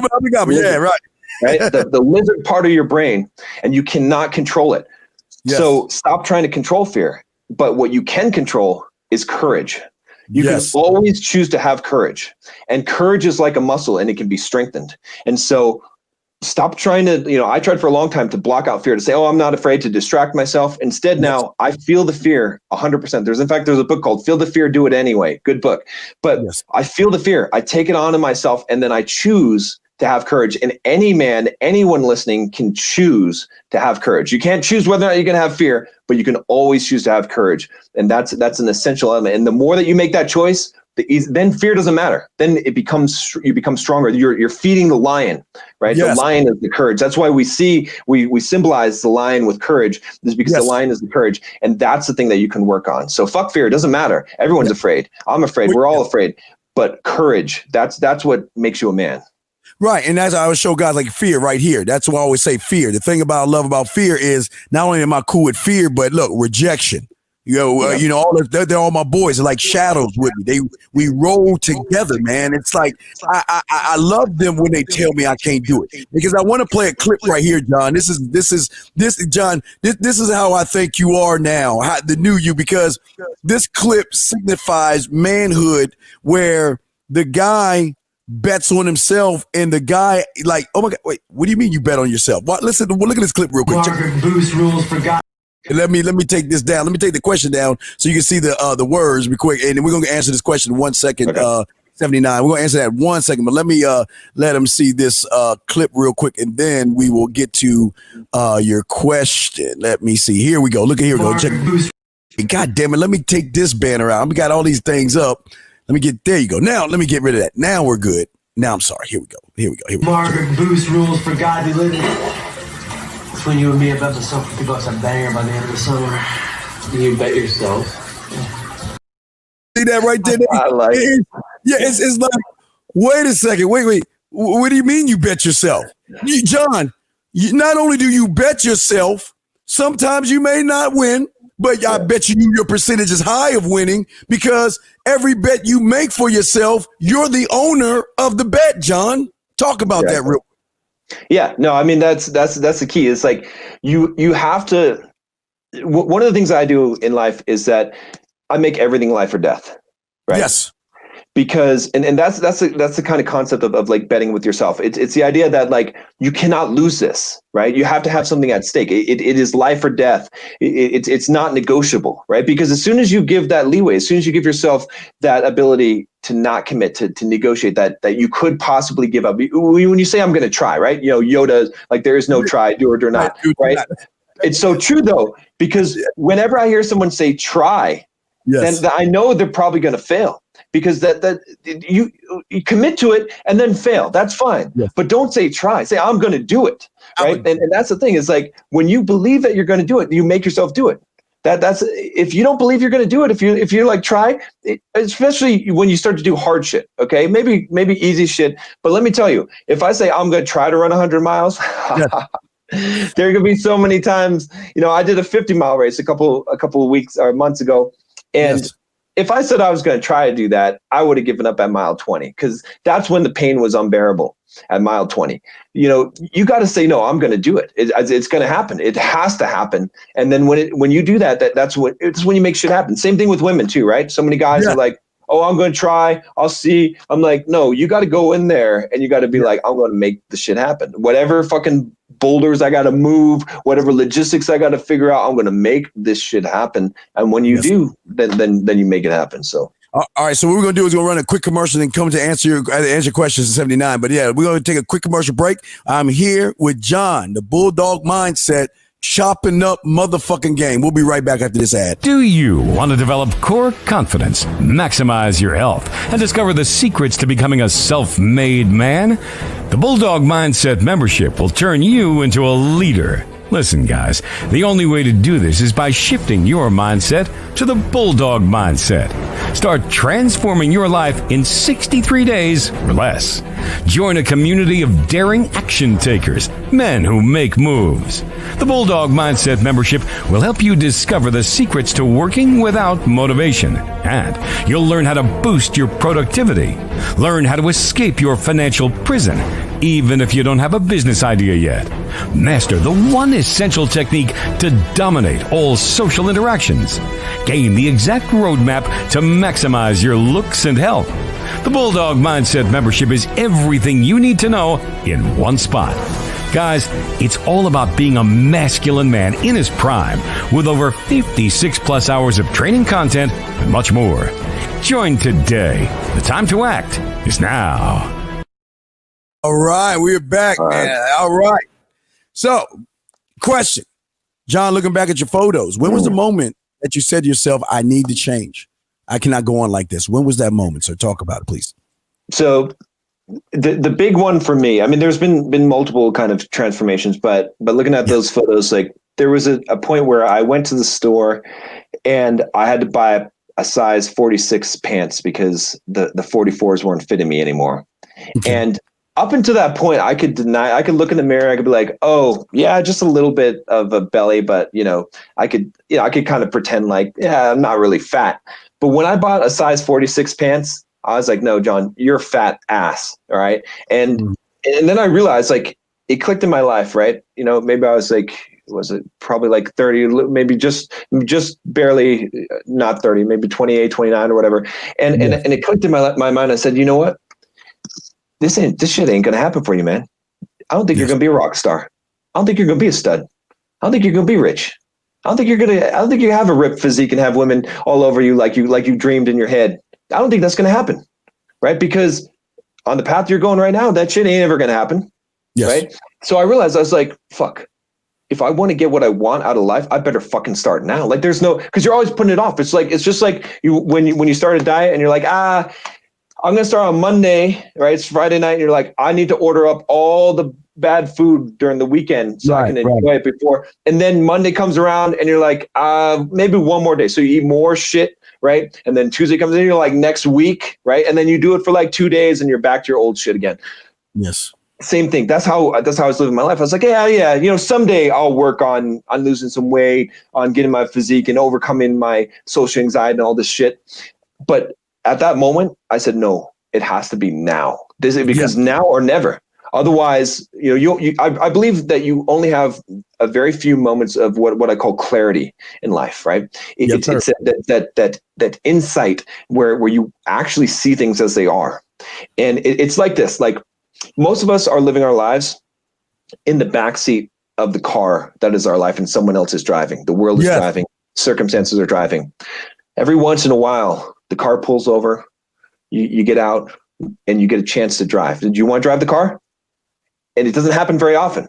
Right. The lizard part of your brain, and you cannot control it. Yes. So stop trying to control fear. But what you can control is courage. You can always choose to have courage, and courage is like a muscle, and it can be strengthened. And so stop trying to, you know, I tried for a long time to block out fear, to say, oh, I'm not afraid, to distract myself. Instead, now I feel the fear 100%. There's a book called Feel the Fear, Do It Anyway. Good book. But I feel the fear. I take it onto myself, and then I choose to have courage. And anyone listening can choose to have courage. You can't choose whether or not you're going to have fear, but you can always choose to have courage. And that's an essential element. And the more that you make that choice, then fear doesn't matter. Then you become stronger. You're feeding the lion, right? Yes. The lion is the courage. That's why we symbolize the lion with courage, is because the lion is the courage. And that's the thing that you can work on. So fuck fear. It doesn't matter. Everyone's afraid. I'm afraid. We're all afraid. But courage, that's what makes you a man. Right. And that's how I always show guys like fear right here. That's why I always say fear. The thing I love about fear is not only am I cool with fear, but look, rejection. You know, they're all my boys. They're like shadows with me. We roll together, man. It's like I love them when they tell me I can't do it, because I want to play a clip right here, John. This is how I think you are now, the new you, because this clip signifies manhood, where the guy bets on himself, and the guy like, oh my God, wait, what do you mean you bet on yourself? What? Listen, look at this clip real quick. Boost rules for God. Let me take this down. Let me take the question down so you can see the words real quick, and then we're gonna answer this question in 1 second. Okay. 79. We're gonna answer that in 1 second, but let me let him see this clip real quick, and then we will get to your question. Let me see. Here we go. Look at here we go. Check. God damn it, let me take this banner out. We got all these things up. Let me get, there you go. Now, let me get rid of that. Now we're good. Now I'm sorry. Here we go. Margaret Boost rules for godly living. Between you and me, I bet myself $50 a banger by the end of the summer. You bet yourself. See that right there? I like it. Yeah, it's like, wait a second. Wait. What do you mean you bet yourself? John, not only do you bet yourself, sometimes you may not win, but I bet your percentage is high of winning because every bet you make for yourself, you're the owner of the bet, John. Talk about that real quick. Yeah, no, I mean, that's the key. It's like you have to, one of the things I do in life is that I make everything life or death, right? Yes. Because and that's the kind of concept of like betting with yourself. It's the idea that like you cannot lose this, right? You have to have something at stake. It is life or death. It's not negotiable, right? Because as soon as you give that leeway, as soon as you give yourself that ability to not commit, to negotiate that you could possibly give up. When you say I'm going to try, right? You know, Yoda, like there is no try, do it or not, right? It's so true though, because whenever I hear someone say try, then I know they're probably going to fail. Because that you commit to it and then fail. That's fine. Yes. But don't say try. Say I'm going to do it. Right. And that's the thing. Is like when you believe that you're going to do it, you make yourself do it. That's if you don't believe you're going to do it. If you're like try, especially when you start to do hard shit. Okay, maybe easy shit. But let me tell you, if I say I'm going to try to run 100 miles. Yes. There could be so many times. You know, I did a 50-mile race a couple of weeks or months ago, and. Yes. If I said I was going to try to do that, I would have given up at mile 20 because that's when the pain was unbearable at mile 20. You know, you got to say, no, I'm going to do it. It's going to happen. It has to happen. And then when you do that's when you make shit happen. Same thing with women too, right? So many guys are like, oh, I'm going to try. I'll see. I'm like, no, you got to go in there and you got to be like, I'm going to make the shit happen. Whatever fucking boulders I got to move, whatever logistics I got to figure out, I'm going to make this shit happen. And when you do, then you make it happen. So. All right. So what we're going to do is we're going to run a quick commercial and come to answer your questions in 79. But yeah, we're going to take a quick commercial break. I'm here with John, the Bulldog Mindset, chopping up motherfucking game. We'll be right back after this ad. Do you want to develop core confidence, maximize your health, and discover the secrets to becoming a self-made man? The Bulldog Mindset membership will turn you into a leader. Listen, guys, the only way to do this is by shifting your mindset to the Bulldog Mindset. Start transforming your life in 63 days or less. Join a community of daring action takers, men who make moves. The Bulldog Mindset membership will help you discover the secrets to working without motivation, and you'll learn how to boost your productivity. Learn how to escape your financial prison, even if you don't have a business idea yet. Master the one essential technique to dominate all social interactions. Gain the exact roadmap to maximize your looks and health. The Bulldog Mindset membership is everything you need to know in one spot. Guys, it's all about being a masculine man in his prime with over 56 plus hours of training content and much more. Join today. The time to act is now. All right, we're back, man. All right. So, question. John, looking back at your photos, when was the moment that you said to yourself, I need to change? I cannot go on like this. When was that moment? So talk about it, please. So the big one for me, I mean, there's been multiple kind of transformations, but looking at those photos, like there was a point where I went to the store and I had to buy a size 46 pants because the 44s weren't fitting me anymore. Okay. And up until that point, I could look in the mirror. I could be like, oh yeah, just a little bit of a belly, but I could kind of pretend like, yeah, I'm not really fat. But when I bought a size 46 pants, I was like, no, John, you're fat ass. All right. And then I realized like it clicked in my life, right? Maybe I was like, was it probably like 30, maybe just barely not 30, maybe 28, 29 or whatever. And it clicked in my mind. I said, you know what? This shit ain't going to happen for you, man. I don't think you're going to be a rock star. I don't think you're going to be a stud. I don't think you're going to be rich. I don't think you have a ripped physique and have women all over you like you dreamed in your head. I don't think that's going to happen, right? Because on the path you're going right now, that shit ain't ever going to happen, right? So I realized, I was like, fuck. if I want to get what I want out of life, I better fucking start now. Like there's no, because you're always putting it off. It's just like when you start a diet and you're like, I'm going to start on Monday, right? It's Friday night. And you're like, I need to order up all the bad food during the weekend so I can enjoy it before. And then Monday comes around and you're like, maybe one more day. So you eat more shit, right? And then Tuesday comes in, you're like, next week, right? And then you do it for like 2 days and you're back to your old shit again. Yes. Same thing. That's how I was living my life. I was like, yeah, someday I'll work on losing some weight, on getting my physique and overcoming my social anxiety and all this shit. But at that moment, I said, no, it has to be now. Because now or never. Otherwise, I believe that you only have a very few moments of what I call clarity in life, right? It's that insight where you actually see things as they are. And it's like this, like most of us are living our lives in the backseat of the car that is our life, and someone else is driving. The world is driving. Circumstances are driving. Every once in a while, the car pulls over, you get out, and you get a chance to drive. Did you want to drive the car? And it doesn't happen very often.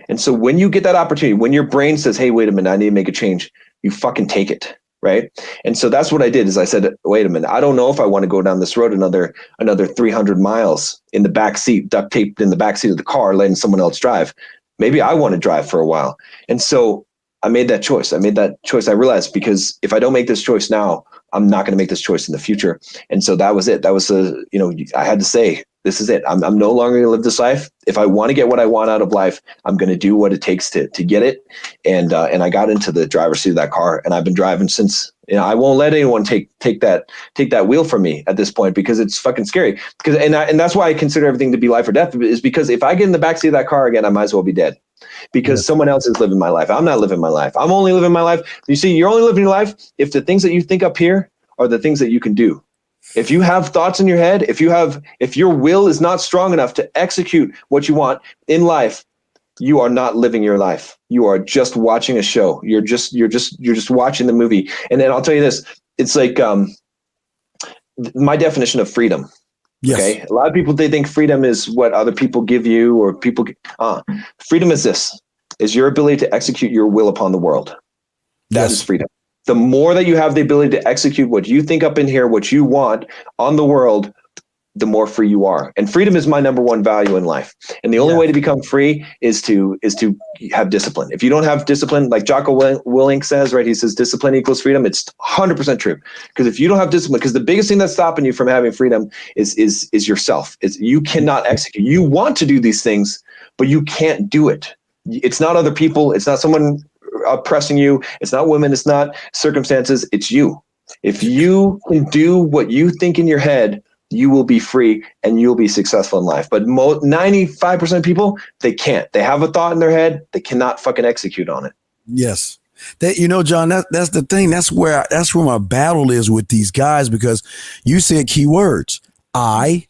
And so when you get that opportunity, when your brain says, hey, wait a minute, I need to make a change, you fucking take it, right? And so that's what I did is I said, wait a minute, I don't know if I want to go down this road another 300 miles in the back seat, duct taped in the back seat of the car, letting someone else drive. Maybe I want to drive for a while. And so I made that choice. I realized because if I don't make this choice now, I'm not going to make this choice in the future. And so that was it. That was I had to say, this is it. I'm no longer going to live this life. If I want to get what I want out of life, I'm going to do what it takes to get it. And I got into the driver's seat of that car, and I've been driving since. I won't let anyone take that wheel from me at this point because it's fucking scary. And that's why I consider everything to be life or death, is because if I get in the backseat of that car again, I might as well be dead. Because someone else is living my life. I'm not living my life. I'm only living my life. You see, you're only living your life if the things that you think up here are the things that you can do. If you have thoughts in your head, if your will is not strong enough to execute what you want in life, you are not living your life. You are just watching a show. You're just watching the movie. And then I'll tell you this, it's like my definition of freedom. Yes. Okay. A lot of people, they think freedom is what other people give you or freedom is your ability to execute your will upon the world. That is freedom. The more that you have the ability to execute what you think up in here, what you want on the world, the more free you are. And freedom is my number one value in life. And the only way to become free is to have discipline. If you don't have discipline, like Jocko Willink says, right? He says discipline equals freedom. It's 100% true. Because if you don't have discipline, because the biggest thing that's stopping you from having freedom is yourself. You cannot execute. You want to do these things, but you can't do it. It's not other people. It's not someone oppressing you. It's not women. It's not circumstances. It's you. If you can do what you think in your head, you will be free and you'll be successful in life. But 95% of people, they can't. They have a thought in their head. They cannot fucking execute on it. Yes. John, that's the thing. That's where my battle is with these guys, because you said key words. I,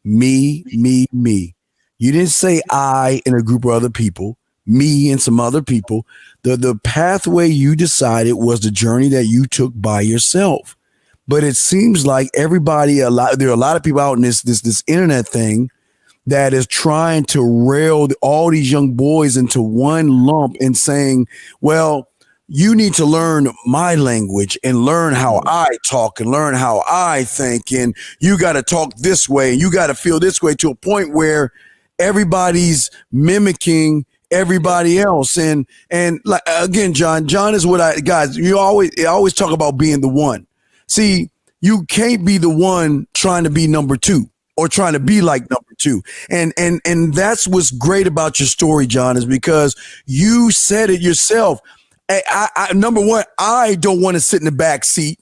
me. You didn't say I in a group of other people, me and some other people. The pathway you decided was the journey that you took by yourself. But it seems like there are a lot of people out in this internet thing that is trying to rail all these young boys into one lump and saying, well, you need to learn my language and learn how I talk and learn how I think. And you got to talk this way and you got to feel this way, to a point where everybody's mimicking everybody else. And like, again, John is what guys, I always talk about being the one. See, you can't be the one trying to be number two or trying to be like number two. And that's what's great about your story, John, is because you said it yourself. I number one, I don't want to sit in the back seat.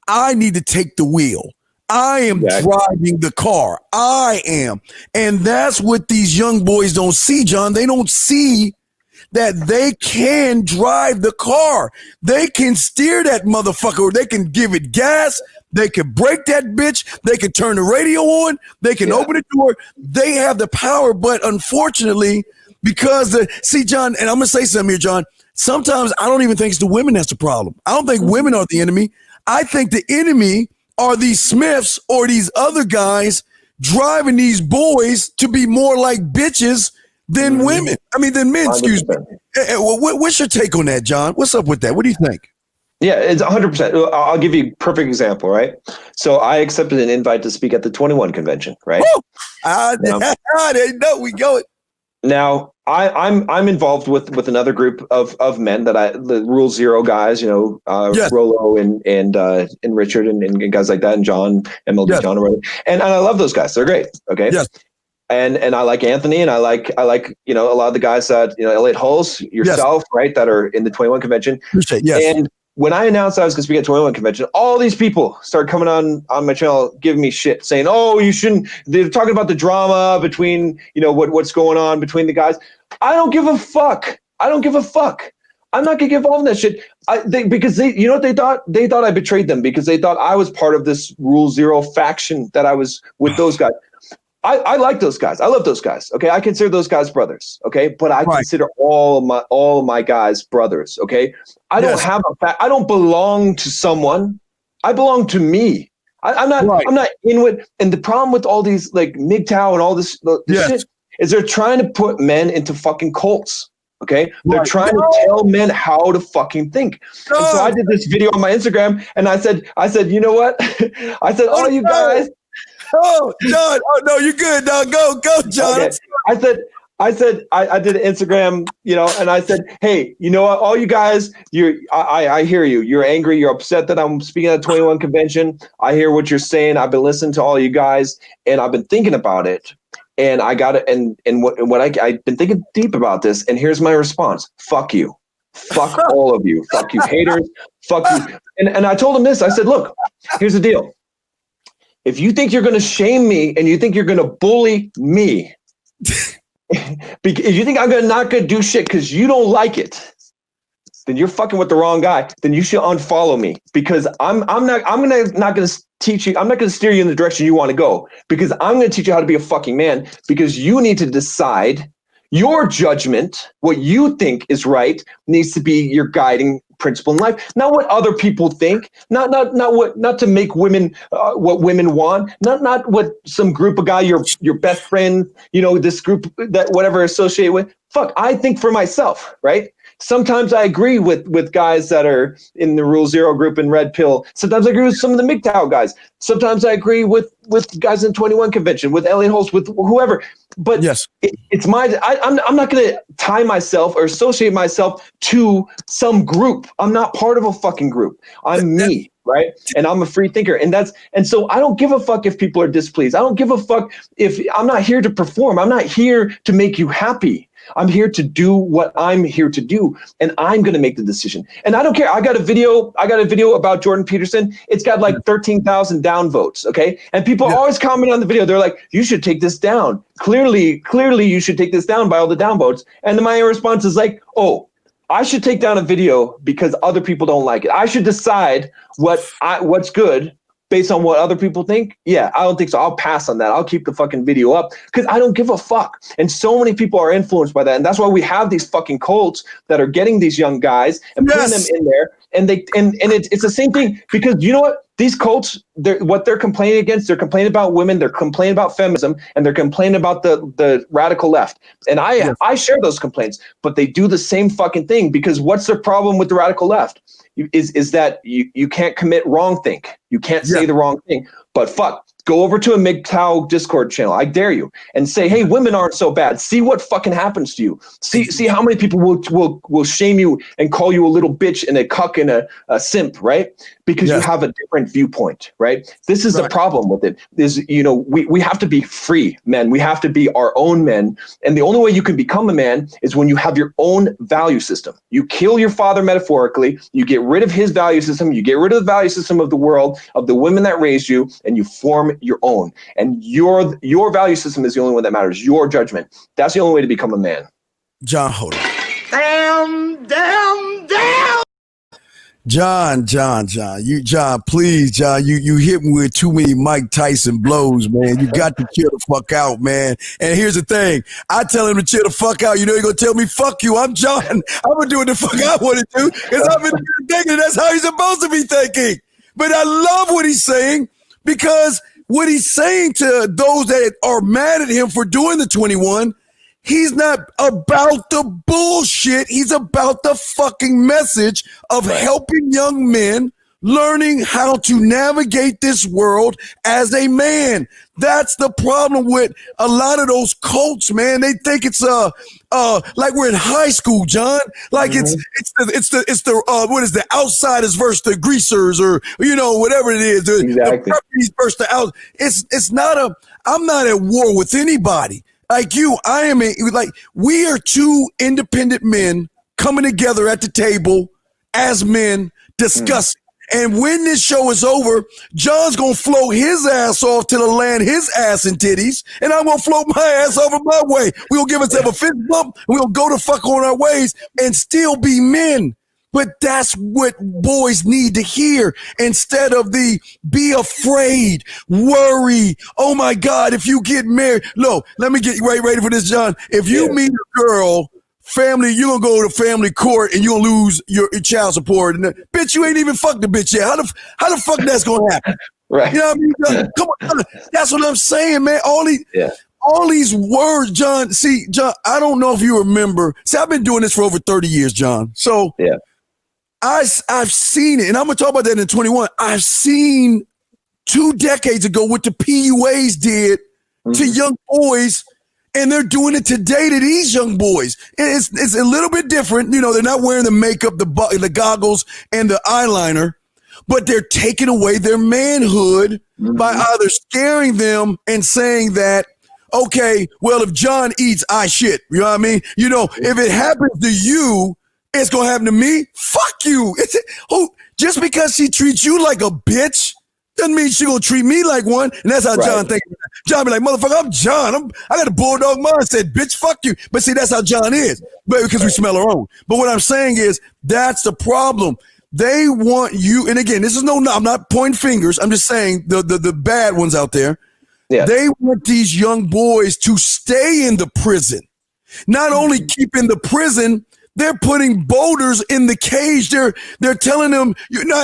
I need to take the wheel. I am driving the car. I am. And that's what these young boys don't see, John. They don't see that they can drive the car. They can steer that motherfucker. They can give it gas. They can brake that bitch. They can turn the radio on. They can open the door. They have the power. But unfortunately, because see, John, and I'm going to say something here, John. Sometimes I don't even think it's the women that's the problem. I don't think women are the enemy. I think the enemy are these Smiths or these other guys driving these boys to be more like bitches than women. I mean, than men, excuse me. 100%. What's your take on that, John? What's up with that? What do you think? Yeah, it's 100%. I'll give you a perfect example, right? So I accepted an invite to speak at the 21 convention, right? There you go. We go. Now I'm involved with another group of men the Rule Zero guys, Yes. Rolo and Richard and guys like that, and John, MLD Yes. John, and I love those guys. They're great. Okay. Yes. And I like Anthony, and I like a lot of the guys that Elliot Hulse, yourself, right, that are in the 21 convention. Appreciate. Yes. And when I announced I was going to speak at 21 convention, all these people started coming on my channel, giving me shit, saying, "Oh, you shouldn't." They're talking about the drama between, what's going on between the guys. I don't give a fuck. I don't give a fuck. I'm not gonna get involved in that shit. Because they, what they thought? They thought I betrayed them because they thought I was part of this Rule Zero faction, that I was with those guys. I like those guys. I love those guys. Okay, I consider those guys brothers. Okay, but I consider all of my guys brothers. Okay, I don't have I don't belong to someone. I belong to me. I'm not in with. And the problem with all these like MGTOW and all this shit is they're trying to put men into fucking cults. Okay, they're trying to tell men how to fucking think. And so I did this video on my Instagram, and I said, you know what? I said, all you guys. Oh, John. Oh, no, you're good, dog. Go, John. Okay. I did an Instagram, and I said, hey, you know what? All you guys, I hear you. You're angry. You're upset that I'm speaking at the 21 convention. I hear what you're saying. I've been listening to all you guys, and I've been thinking about it. And I got it. And what I've been thinking deep about this. And here's my response. Fuck you. Fuck all of you. Fuck you haters. Fuck you. And I told him this. I said, look, here's the deal. If you think you're going to shame me and you think you're going to bully me, because you think I'm not going to do shit because you don't like it, then you're fucking with the wrong guy. Then you should unfollow me, because I'm not going to teach you. I'm not going to steer you in the direction you want to go, because I'm going to teach you how to be a fucking man, because you need to decide. Your judgment, what you think is right, needs to be your guiding principle in life. Not what other people think. Not to make women what women want. Not what some group of guy, your best friend, this group that whatever associate with. Fuck, I think for myself, right? Sometimes I agree with guys that are in the Rule Zero group in Red Pill. Sometimes I agree with some of the MGTOW guys. Sometimes I agree with guys in 21 convention, with Elliot Hulse, with whoever. But it's I'm not going to tie myself or associate myself to some group. I'm not part of a fucking group. I'm me, right? And I'm a free thinker. And so I don't give a fuck if people are displeased. I don't give a fuck if I'm not here to perform. I'm not here to make you happy. I'm here to do what I'm here to do, and I'm going to make the decision. And I don't care. I got a video about Jordan Peterson. It's got like 13,000 downvotes. Okay. And people always comment on the video. They're like, you should take this down. Clearly you should take this down by all the downvotes. And then my response is like, oh, I should take down a video because other people don't like it. I should decide what's good based on what other people think. Yeah, I don't think so. I'll pass on that. I'll keep the fucking video up because I don't give a fuck. And so many people are influenced by that. And that's why we have these fucking cults that are getting these young guys and putting them in there. And it's the same thing, because you know what? These cults, what they're complaining against, they're complaining about women, they're complaining about feminism, and they're complaining about the radical left. And I share those complaints, but they do the same fucking thing, because what's the problem with the radical left? Is that you can't commit wrongthink. You can't say the wrong thing. But fuck, go over to a MGTOW Discord channel. I dare you, and say, hey, women aren't so bad. See what fucking happens to you. See how many people will shame you and call you a little bitch and a cuck and a simp, right? Because you have a different viewpoint, right? This is the problem with it. Is we have to be free men. We have to be our own men. And the only way you can become a man is when you have your own value system. You kill your father metaphorically. You get rid of his value system. You get rid of the value system of the world, of the women that raised you, and you form your own. And your value system is the only one that matters. Your judgment. That's the only way to become a man. John, hold on. Damn. John, please, John, you hit me with too many Mike Tyson blows, man. You got to chill the fuck out, man. And here's the thing. I tell him to chill the fuck out. You're going to tell me, fuck you. I'm John. I'm going to do what the fuck I want to do, because I've been thinking that's how he's supposed to be thinking. But I love what he's saying, because what he's saying to those that are mad at him for doing the 21, He's not about the bullshit. He's about the fucking message of helping young men learning how to navigate this world as a man. That's the problem with a lot of those cults, man. They think it's like we're in high school, John. Like it's the what is the outsiders versus the greasers, or whatever it is. Exactly. The preppies versus the out. It's not I'm not at war with anybody. Like you, I am we are two independent men coming together at the table as men discussing. And when this show is over, John's going to float his ass off to the land, his ass and titties, and I'm going to float my ass over my way. We'll give ourselves a fist bump, and we'll go the fuck on our ways and still be men. But that's what boys need to hear instead of the be afraid, worry. Oh my God, if you get married. No, let me get ready for this, John. If you meet a girl, family, you're going to go to family court and you'll lose your child support. And bitch, you ain't even fucked the bitch yet. How the fuck that's going to happen? Right. You know what I mean? Come on. That's what I'm saying, man. All these words, John. See, John, I don't know if you remember. See, I've been doing this for over 30 years, John. So I've seen it, and I'm going to talk about that in 21. I've seen 2 decades ago what the PUAs did to young boys, and they're doing it today to these young boys. It's a little bit different. They're not wearing the makeup, the goggles, and the eyeliner, but they're taking away their manhood by either scaring them and saying that, okay, well, if John eats, I shit. You know what I mean? If it happens to you, it's going to happen to me. Fuck you. Just because she treats you like a bitch doesn't mean she going to treat me like one. And that's how John thinks. John be like, motherfucker, I'm John. I got a bulldog mindset, bitch. Fuck you. But see, that's how John is. But because we smell our own. But what I'm saying is that's the problem. They want you. And again, I'm not pointing fingers. I'm just saying the bad ones out there. Yeah. They want these young boys to stay in the prison. Not only keep in the prison, they're putting boulders in the cage. They're telling them,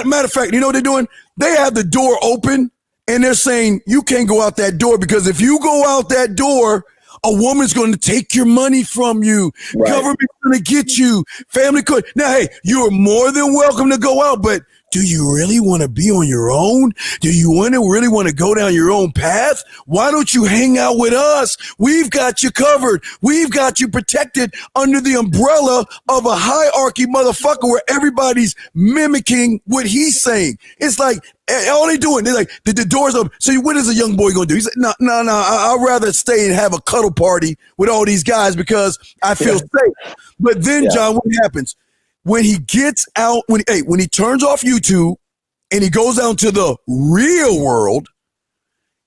matter of fact, you know what they're doing? They have the door open and they're saying, you can't go out that door because if you go out that door, a woman's going to take your money from you. Right. Government's going to get you. Family court. Now, hey, you're more than welcome to go out, but do you really want to be on your own? Do you really want to go down your own path? Why don't you hang out with us? We've got you covered. We've got you protected under the umbrella of a hierarchy motherfucker where everybody's mimicking what he's saying. It's like all they doing, they're like, the door's open. So what is a young boy going to do? He's like, no, I'd rather stay and have a cuddle party with all these guys because I feel safe. But then, John, what happens? When he gets out, when he turns off YouTube and he goes out to the real world,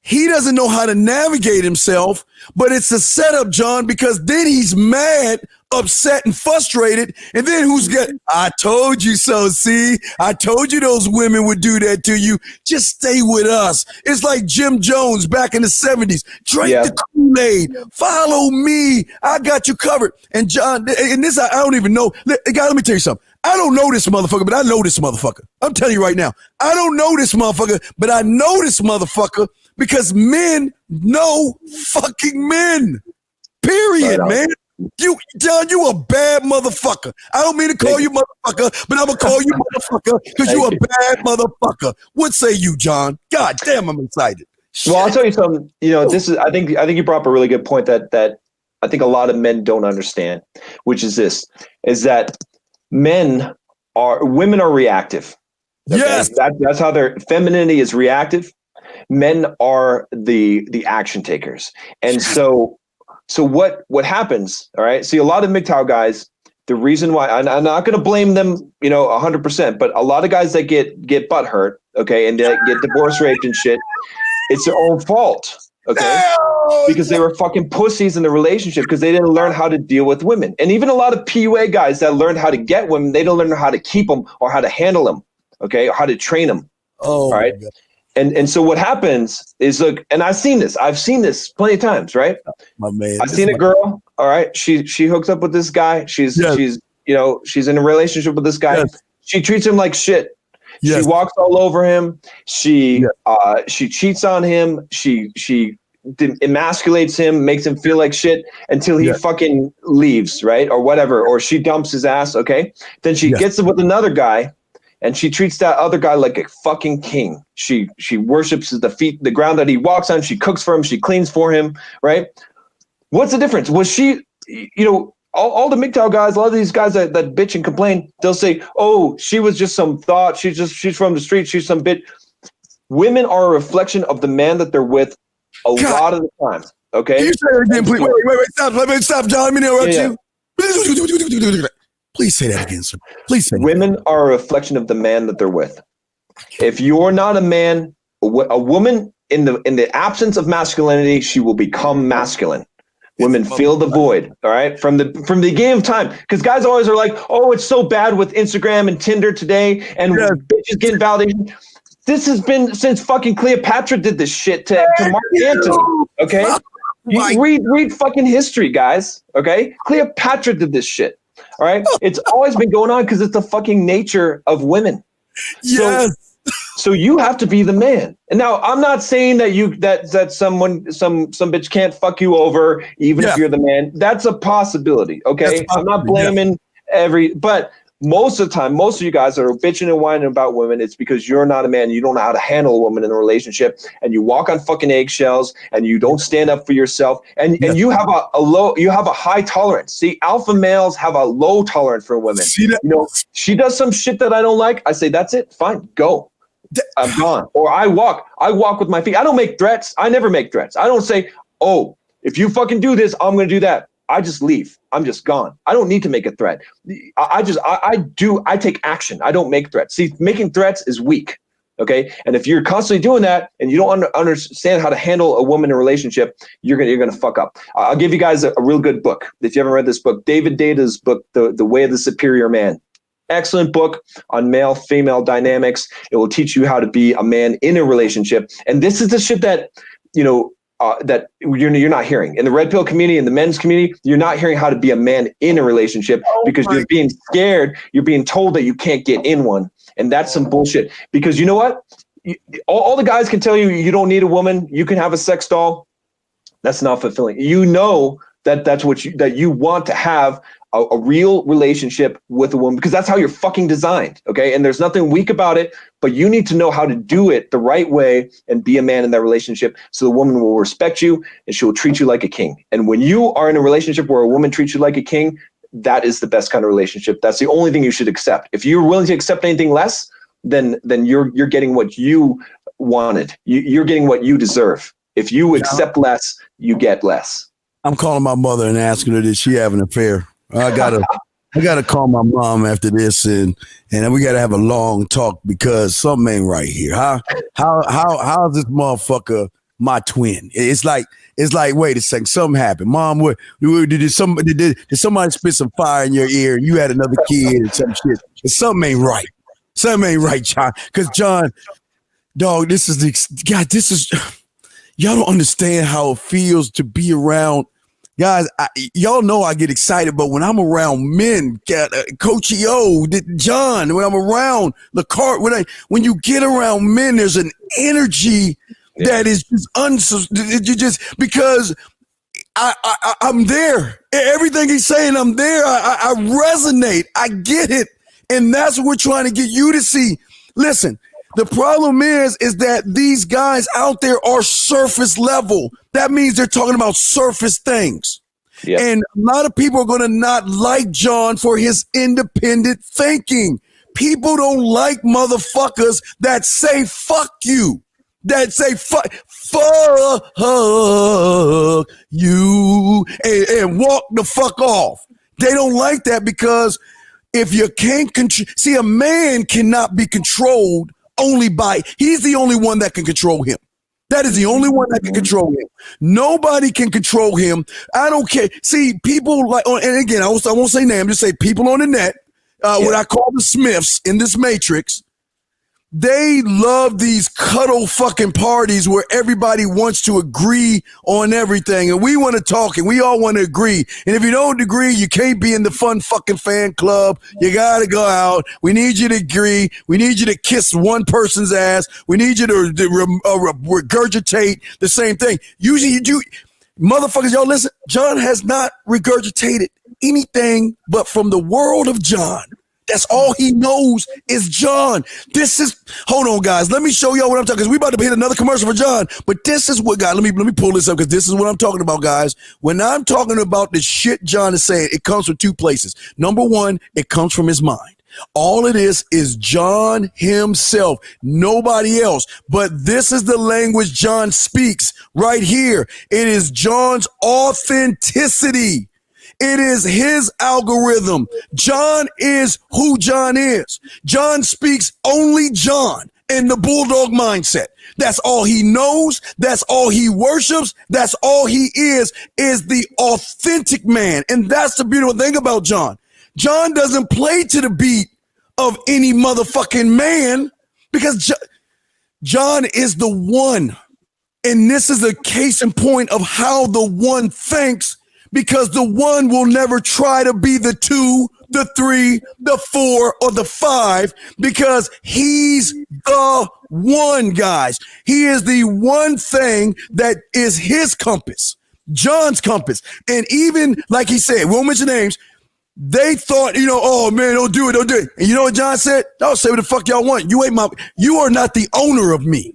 he doesn't know how to navigate himself, but it's a setup, John, because then he's mad, upset, and frustrated. And then I told you so, see? I told you those women would do that to you. Just stay with us. It's like Jim Jones back in the 70s. Drink the Kool-Aid. Follow me. I got you covered. And John, and this, I don't even know. God, let me tell you something. I don't know this motherfucker, but I know this motherfucker. I'm telling you right now. I don't know this motherfucker, but I know this motherfucker because men know fucking men. Period, man. John, you a bad motherfucker. I don't mean to call you motherfucker, but I'm going to call you motherfucker because you a bad motherfucker. What say you, John? God damn, I'm excited. Well, I'll tell you something. This is, I think you brought up a really good point that I think a lot of men don't understand, which is that women are reactive. Okay? Yes. That's how their femininity is reactive. Men are the action takers. And so what happens, all right? See, a lot of MGTOW guys, the reason why, I'm not going to blame them, 100%, but a lot of guys that get butt hurt, okay, and they get divorce raped and shit, it's their own fault, okay? Because they were fucking pussies in the relationship because they didn't learn how to deal with women. And even a lot of PUA guys that learned how to get women, they don't learn how to keep them or how to handle them, okay, or how to train them, all right? And so what happens is, look, and I've seen this plenty of times, right? My man, I've seen a girl, all right, she hooks up with this guy. She's in a relationship with this guy. Yes. She treats him like shit. Yes. She walks all over him. She cheats on him. She emasculates him, makes him feel like shit until he fucking leaves, right? Or whatever, or she dumps his ass, okay? Then she gets with another guy and she treats that other guy like a fucking king. She worships the ground that he walks on. She cooks for him. She cleans for him, right? What's the difference? Was she, all the MGTOW guys, a lot of these guys that bitch and complain, they'll say, oh, she was just some thought. She's from the street. She's some bitch. Women are a reflection of the man that they're with a lot of the time. Okay. Can you say that again, please? Wait, stop, John. Let me interrupt you. Please say that again, sir. Please say that. Women are a reflection of the man that they're with. If you're not a man, a woman in the absence of masculinity, she will become masculine. Women fill the void, all right, from the beginning of time. Because guys always are like, oh, it's so bad with Instagram and Tinder today, and bitches getting validation. This has been since fucking Cleopatra did this shit to Mark Antony, okay? You read fucking history, guys, okay? Cleopatra did this shit, all right? It's always been going on because it's the fucking nature of women. Yes. So you have to be the man. And now I'm not saying that that some bitch can't fuck you over even if you're the man. That's a possibility. Okay. I'm not blaming but most of the time, most of you guys that are bitching and whining about women, it's because you're not a man. You don't know how to handle a woman in a relationship, and you walk on fucking eggshells, and you don't stand up for yourself, and you have a high tolerance. See, alpha males have a low tolerance for women. She does some shit that I don't like. I say, that's it. Fine, go. I'm gone. Or I walk with my feet. I don't make threats. I never make threats. I don't say, oh, if you fucking do this, I'm going to do that. I just leave. I'm just gone. I don't need to make a threat. I take action. I don't make threats. See, making threats is weak. Okay. And if you're constantly doing that and you don't understand how to handle a woman in a relationship, you're going to fuck up. I'll give you guys a real good book. If you haven't read this book, David Deda's book, The Way of the Superior Man. Excellent book on male-female dynamics. It will teach you how to be a man in a relationship. And this is the shit that, that you're not hearing. In the red pill community, in the men's community, you're not hearing how to be a man in a relationship because you're being scared. You're being told that you can't get in one. And that's some bullshit. Because you know what? All the guys can tell you you don't need a woman. You can have a sex doll. That's not fulfilling. You know that's what you want to have a real relationship with a woman, because that's how you're fucking designed. Okay. And there's nothing weak about it, but you need to know how to do it the right way and be a man in that relationship. So the woman will respect you and she will treat you like a king. And when you are in a relationship where a woman treats you like a king, that is the best kind of relationship. That's the only thing you should accept. If you're willing to accept anything less, then you're getting what you wanted. You're getting what you deserve. If you accept less, you get less. I'm calling my mother and asking her, did she have an affair? I gotta call my mom after this, and we gotta have a long talk because something ain't right here. How's this motherfucker my twin? It's like wait a second, something happened. Mom, what did somebody spit some fire in your ear and you had another kid and some shit? Something ain't right. Something ain't right, John. Because John, dog, this is y'all don't understand how it feels to be around. Guys, y'all know I get excited, but when I'm around men, Coach E.O., John, when I'm around when you get around men, there's an energy that is just because I'm there. Everything he's saying, I'm there. I resonate. I get it. And that's what we're trying to get you to see. Listen, the problem is that these guys out there are surface level. That means they're talking about surface things. Yep. And a lot of people are going to not like John for his independent thinking. People don't like motherfuckers that say fuck you, that say fuck you and walk the fuck off. They don't like that because if you can't see, a man cannot be controlled he's the only one that can control him. That is the only one that can control him. Nobody can control him. I don't care. See, people like, and again, I won't say name, just say people on the net, what I call the Smiths in this matrix. They love these cuddle fucking parties where everybody wants to agree on everything. And we want to talk and we all want to agree. And if you don't agree, you can't be in the fun fucking fan club. You got to go out. We need you to agree. We need you to kiss one person's ass. We need you to regurgitate the same thing. Usually you do. Motherfuckers, y'all listen. John has not regurgitated anything but from the world of John. That's all he knows is John. Hold on, guys. Let me show y'all what I'm talking, because we about to hit another commercial for John. But this is what, guys, let me pull this up, because this is what I'm talking about, guys. When I'm talking about the shit John is saying, it comes from two places. Number one, it comes from his mind. All it is John himself, nobody else. But this is the language John speaks right here. It is John's authenticity. It is his algorithm. John is who John is. John speaks only John in the Bulldog Mindset. That's all he knows. That's all he worships. That's all he is the authentic man. And that's the beautiful thing about John. John doesn't play to the beat of any motherfucking man, because John is the one. And this is a case in point of how the one thinks, because the one will never try to be the 2, the 3, the 4, or the 5, because he's the one, guys. He is the one thing that is his compass, John's compass. And even like he said, we won't mention names, they thought, oh man, don't do it. And you know what John said? Y'all say what the fuck y'all want. You are not the owner of me.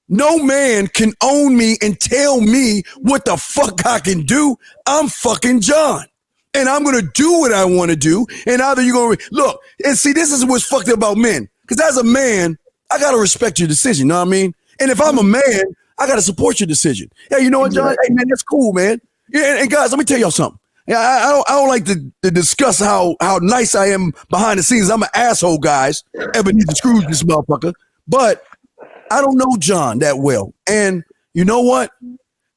No man can own me and tell me what the fuck I can do. I'm fucking John. And I'm going to do what I want to do. And either you're going to look and see, this is what's fucked up about men. Because as a man, I got to respect your decision. You know what I mean? And if I'm a man, I got to support your decision. Hey, you know what, John? Hey, man, that's cool, man. Yeah, and guys, let me tell y'all something. Yeah, I don't like to discuss how nice I am behind the scenes. I'm an asshole, guys. Ebenezer Scrooge, this motherfucker. But I don't know John that well. And you know what?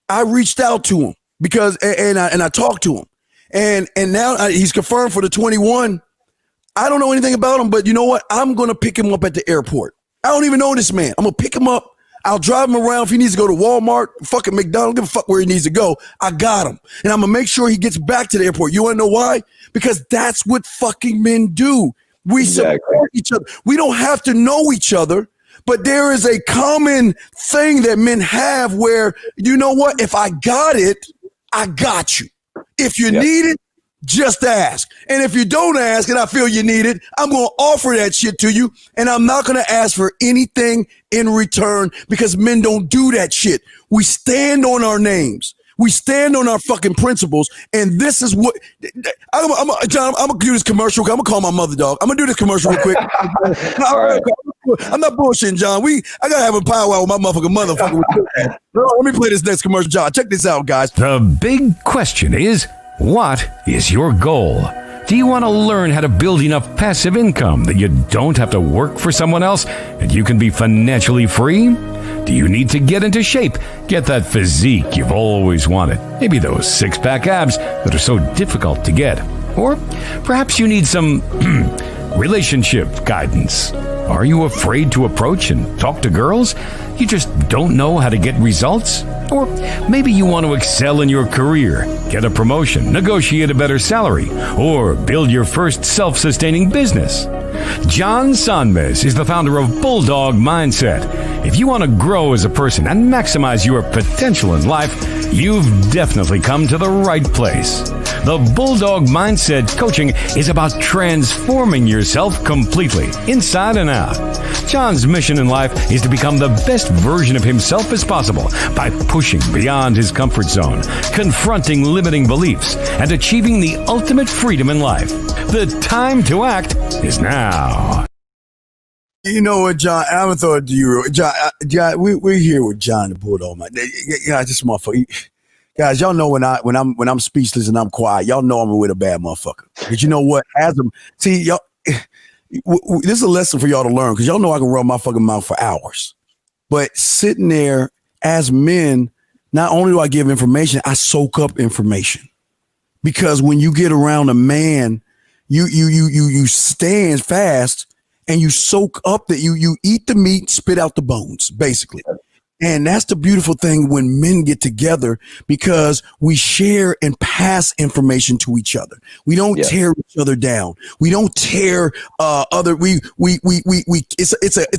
I reached out to him because, and I talked to him. And now he's confirmed for the 21. I don't know anything about him, but you know what? I'm going to pick him up at the airport. I don't even know this man. I'm going to pick him up. I'll drive him around. If he needs to go to Walmart, fucking McDonald's, give a fuck where he needs to go. I got him. And I'm going to make sure he gets back to the airport. You want to know why? Because that's what fucking men do. We support each other. We don't have to know each other, but there is a common thing that men have where, you know what? If I got it, I got you. If you need it, just ask. And if you don't ask and I feel you need it, I'm going to offer that shit to you. And I'm not going to ask for anything in return, because men don't do that shit. We stand on our names. We stand on our fucking principles. And this is what John, I'm going to do this commercial. I'm going to call my mother, dog. I'm going to do this commercial real quick. I'm not bullshitting, John. I got to have a powwow with my motherfucker. Let me play this next commercial, John. Check this out, guys. The big question is, what is your goal? Do you want to learn how to build enough passive income that you don't have to work for someone else and you can be financially free? Do you need to get into shape, get that physique you've always wanted? Maybe those six-pack abs that are so difficult to get. Or perhaps you need some relationship guidance. Are you afraid to approach and talk to girls? You just don't know how to get results? Or maybe you want to excel in your career, get a promotion, negotiate a better salary, or build your first self-sustaining business. John Sonmez is the founder of Bulldog Mindset. If you want to grow as a person and maximize your potential in life, you've definitely come to the right place. The Bulldog Mindset coaching is about transforming yourself completely, inside and out. John's mission in life is to become the best version of himself as possible by pushing beyond his comfort zone, confronting limiting beliefs, and achieving the ultimate freedom in life. The time to act is now. You know what, John? I haven't thought to you, John. We're here with John the Bulldog, man. Yeah, this motherfucker. Guys, y'all know when I'm speechless and I'm quiet, y'all know I'm with a bad motherfucker. But you know what? Y'all, this is a lesson for y'all to learn, because y'all know I can run my fucking mouth for hours. But sitting there as men, not only do I give information, I soak up information. Because when you get around a man, you stand fast and you soak up that you eat the meat, spit out the bones, basically. And that's the beautiful thing when men get together, because we share and pass information to each other. We don't tear each other down. We don't tear it's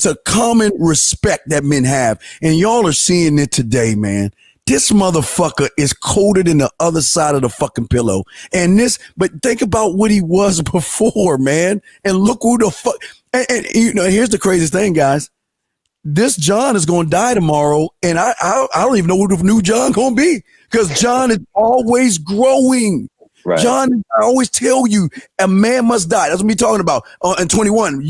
a common respect that men have. And y'all are seeing it today, man. This motherfucker is colder than the other side of the fucking pillow. But think about what he was before, man. And look who the fuck. And here's the craziest thing, guys. This John is going to die tomorrow, and I don't even know who the new John going to be, because John is always growing. Right. John, I always tell you, a man must die. That's what we're talking about. In 21,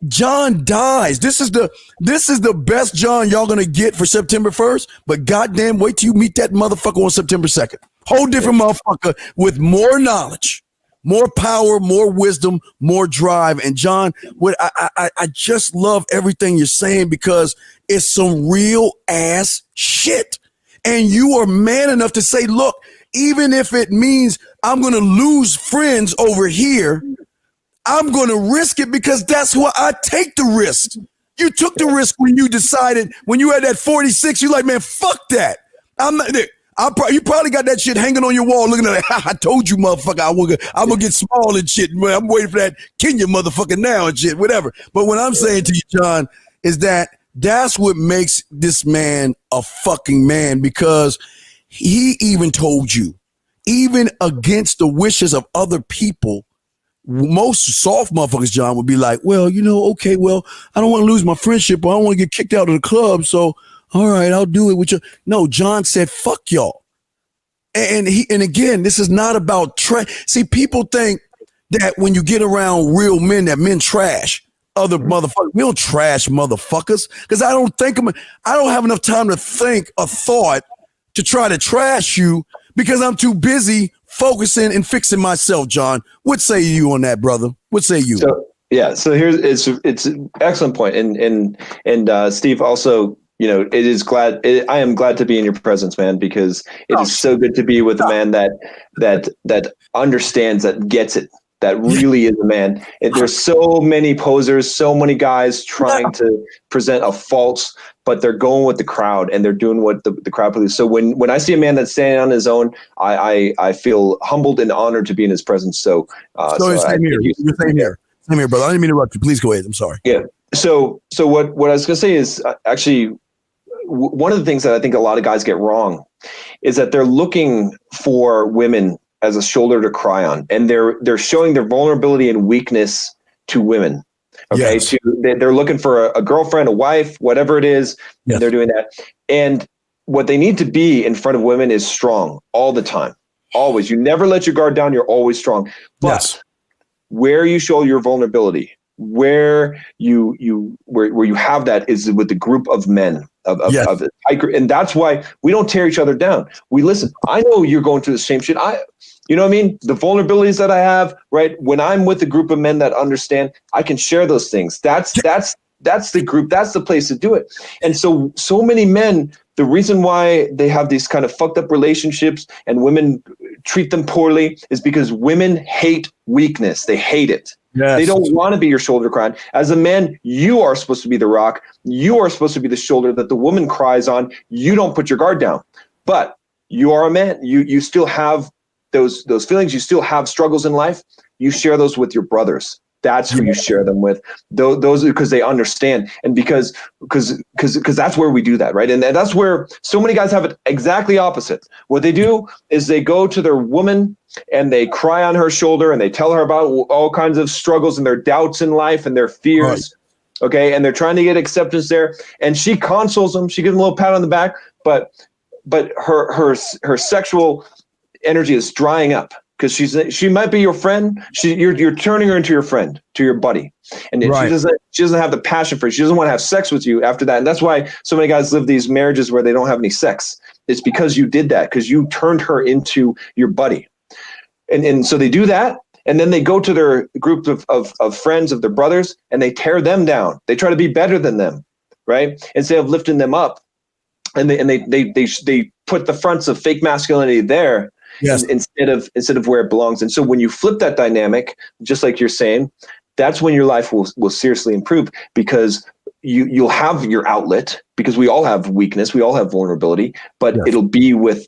John dies. This is the best John y'all gonna get for September 1st. But goddamn, wait till you meet that motherfucker on September 2nd. Whole different motherfucker with more knowledge, more power, more wisdom, more drive. And John, I just love everything you're saying, because it's some real ass shit. And you are man enough to say, look, even if it means I'm going to lose friends over here, I'm going to risk it, because that's why I take the risk. You took the risk when you decided, when you had that 46, you're like, man, fuck that. You probably got that shit hanging on your wall looking at it. I told you, motherfucker, I'm going to get small and shit. Man, I'm waiting for that Kenya motherfucker now and shit, whatever. But what I'm saying to you, John, is that's what makes this man a fucking man, because he even told you, even against the wishes of other people, most soft motherfuckers, John, would be like, well, okay, well, I don't want to lose my friendship, or I don't want to get kicked out of the club, so all right, I'll do it with you. No, John said, fuck y'all. And again, this is not about see, people think that when you get around real men, that men trash other motherfuckers. We don't trash motherfuckers, because I don't have enough time to think a thought to try to trash you, because I'm too busy focusing and fixing myself. John, what say you on that, brother? What say you? So here's it's an excellent point. And Steve, also, I am glad to be in your presence, man, because it is so good to be with a man that understands, that gets it, that really is a man. And there's so many posers, so many guys trying to present a false, but they're going with the crowd, and they're doing what the crowd believes. So when I see a man that's standing on his own, I feel humbled and honored to be in his presence. Same here, brother. I didn't mean to interrupt you. Please go ahead. I'm sorry. Yeah. So what I was going to say is, actually, one of the things that I think a lot of guys get wrong is that they're looking for women as a shoulder to cry on, and they're showing their vulnerability and weakness to women. Okay. Yes. They're looking for a girlfriend, a wife, whatever it is. Yes. And they're doing that. And what they need to be in front of women is strong all the time. Always. You never let your guard down. You're always strong. But where you show your vulnerability, where you have that, is with the group of men. And that's why we don't tear each other down. We listen. I know you're going through the same shit. You know what I mean? The vulnerabilities that I have, right? When I'm with a group of men that understand, I can share those things. That's the group. That's the place to do it. And so many men, the reason why they have these kind of fucked up relationships and women treat them poorly is because women hate weakness. They hate it. Yes. They don't want to be your shoulder crying. As a man, you are supposed to be the rock. You are supposed to be the shoulder that the woman cries on. You don't put your guard down. But you are a man. You still have those feelings. You still have struggles in life. You share those with your brothers. That's who you share them with. Those because they understand, and because that's where we do that, right? And that's where so many guys have it exactly opposite. What they do is they go to their woman and they cry on her shoulder and they tell her about all kinds of struggles and their doubts in life and their fears. Right. Okay, and they're trying to get acceptance there, and she consoles them. She gives them a little pat on the back, but her sexual energy is drying up. Because she might be your friend. You're turning her into your friend, to your buddy, and right. she doesn't have the passion for it. She doesn't want to have sex with you after that. And that's why so many guys live these marriages where they don't have any sex. It's because you did that, because you turned her into your buddy, and so they do that, and then they go to their group of friends, of their brothers, and they tear them down. They try to be better than them, right? Instead of lifting them up, and they put the fronts of fake masculinity there. Yes. Instead of where it belongs. And so when you flip that dynamic, just like you're saying, that's when your life will seriously improve, because you'll have your outlet, because we all have weakness, we all have vulnerability, but it'll be with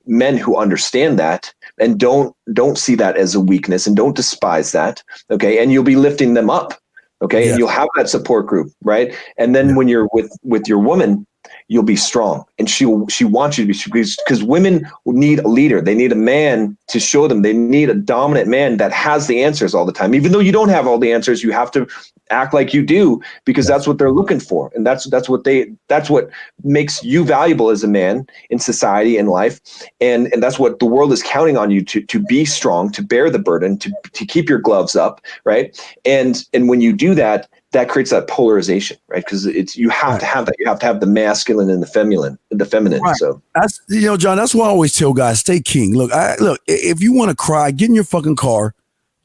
men who understand that and don't see that as a weakness and don't despise that. Okay. And you'll be lifting them up. Okay. And you'll have that support group. Right. And then when you're with your woman, you'll be strong, and she wants you to be, because women need a leader. They need a man to show them. They need a dominant man that has the answers all the time. Even though you don't have all the answers, you have to act like you do, because that's what they're looking for. And that's what makes you valuable as a man in society and life. And that's what the world is counting on you to be strong, to bear the burden, to keep your gloves up. Right. And when you do that, that creates that polarization, right? Because you have to have that. You have to have the masculine and the feminine. Right. So that's, John, that's why I always tell guys, stay king. Look, if you want to cry, get in your fucking car,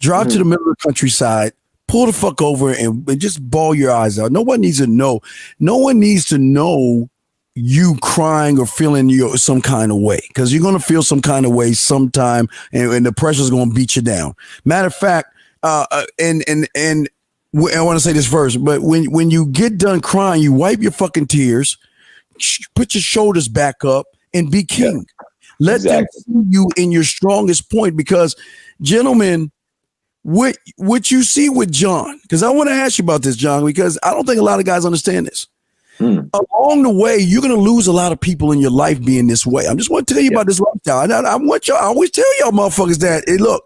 drive to the middle of the countryside, pull the fuck over and just bawl your eyes out. No one needs to know. No one needs to know you crying or feeling some kind of way, because you're going to feel some kind of way sometime, and the pressure's going to beat you down. Matter of fact, I want to say this first, but when you get done crying, you wipe your fucking tears, put your shoulders back up, and be king. Let them see you in your strongest point, because, gentlemen, what you see with John, because I want to ask you about this, John, because I don't think a lot of guys understand this. Along the way, you're going to lose a lot of people in your life being this way. I just want to tell you about this lifestyle. I always tell y'all motherfuckers that, hey, look,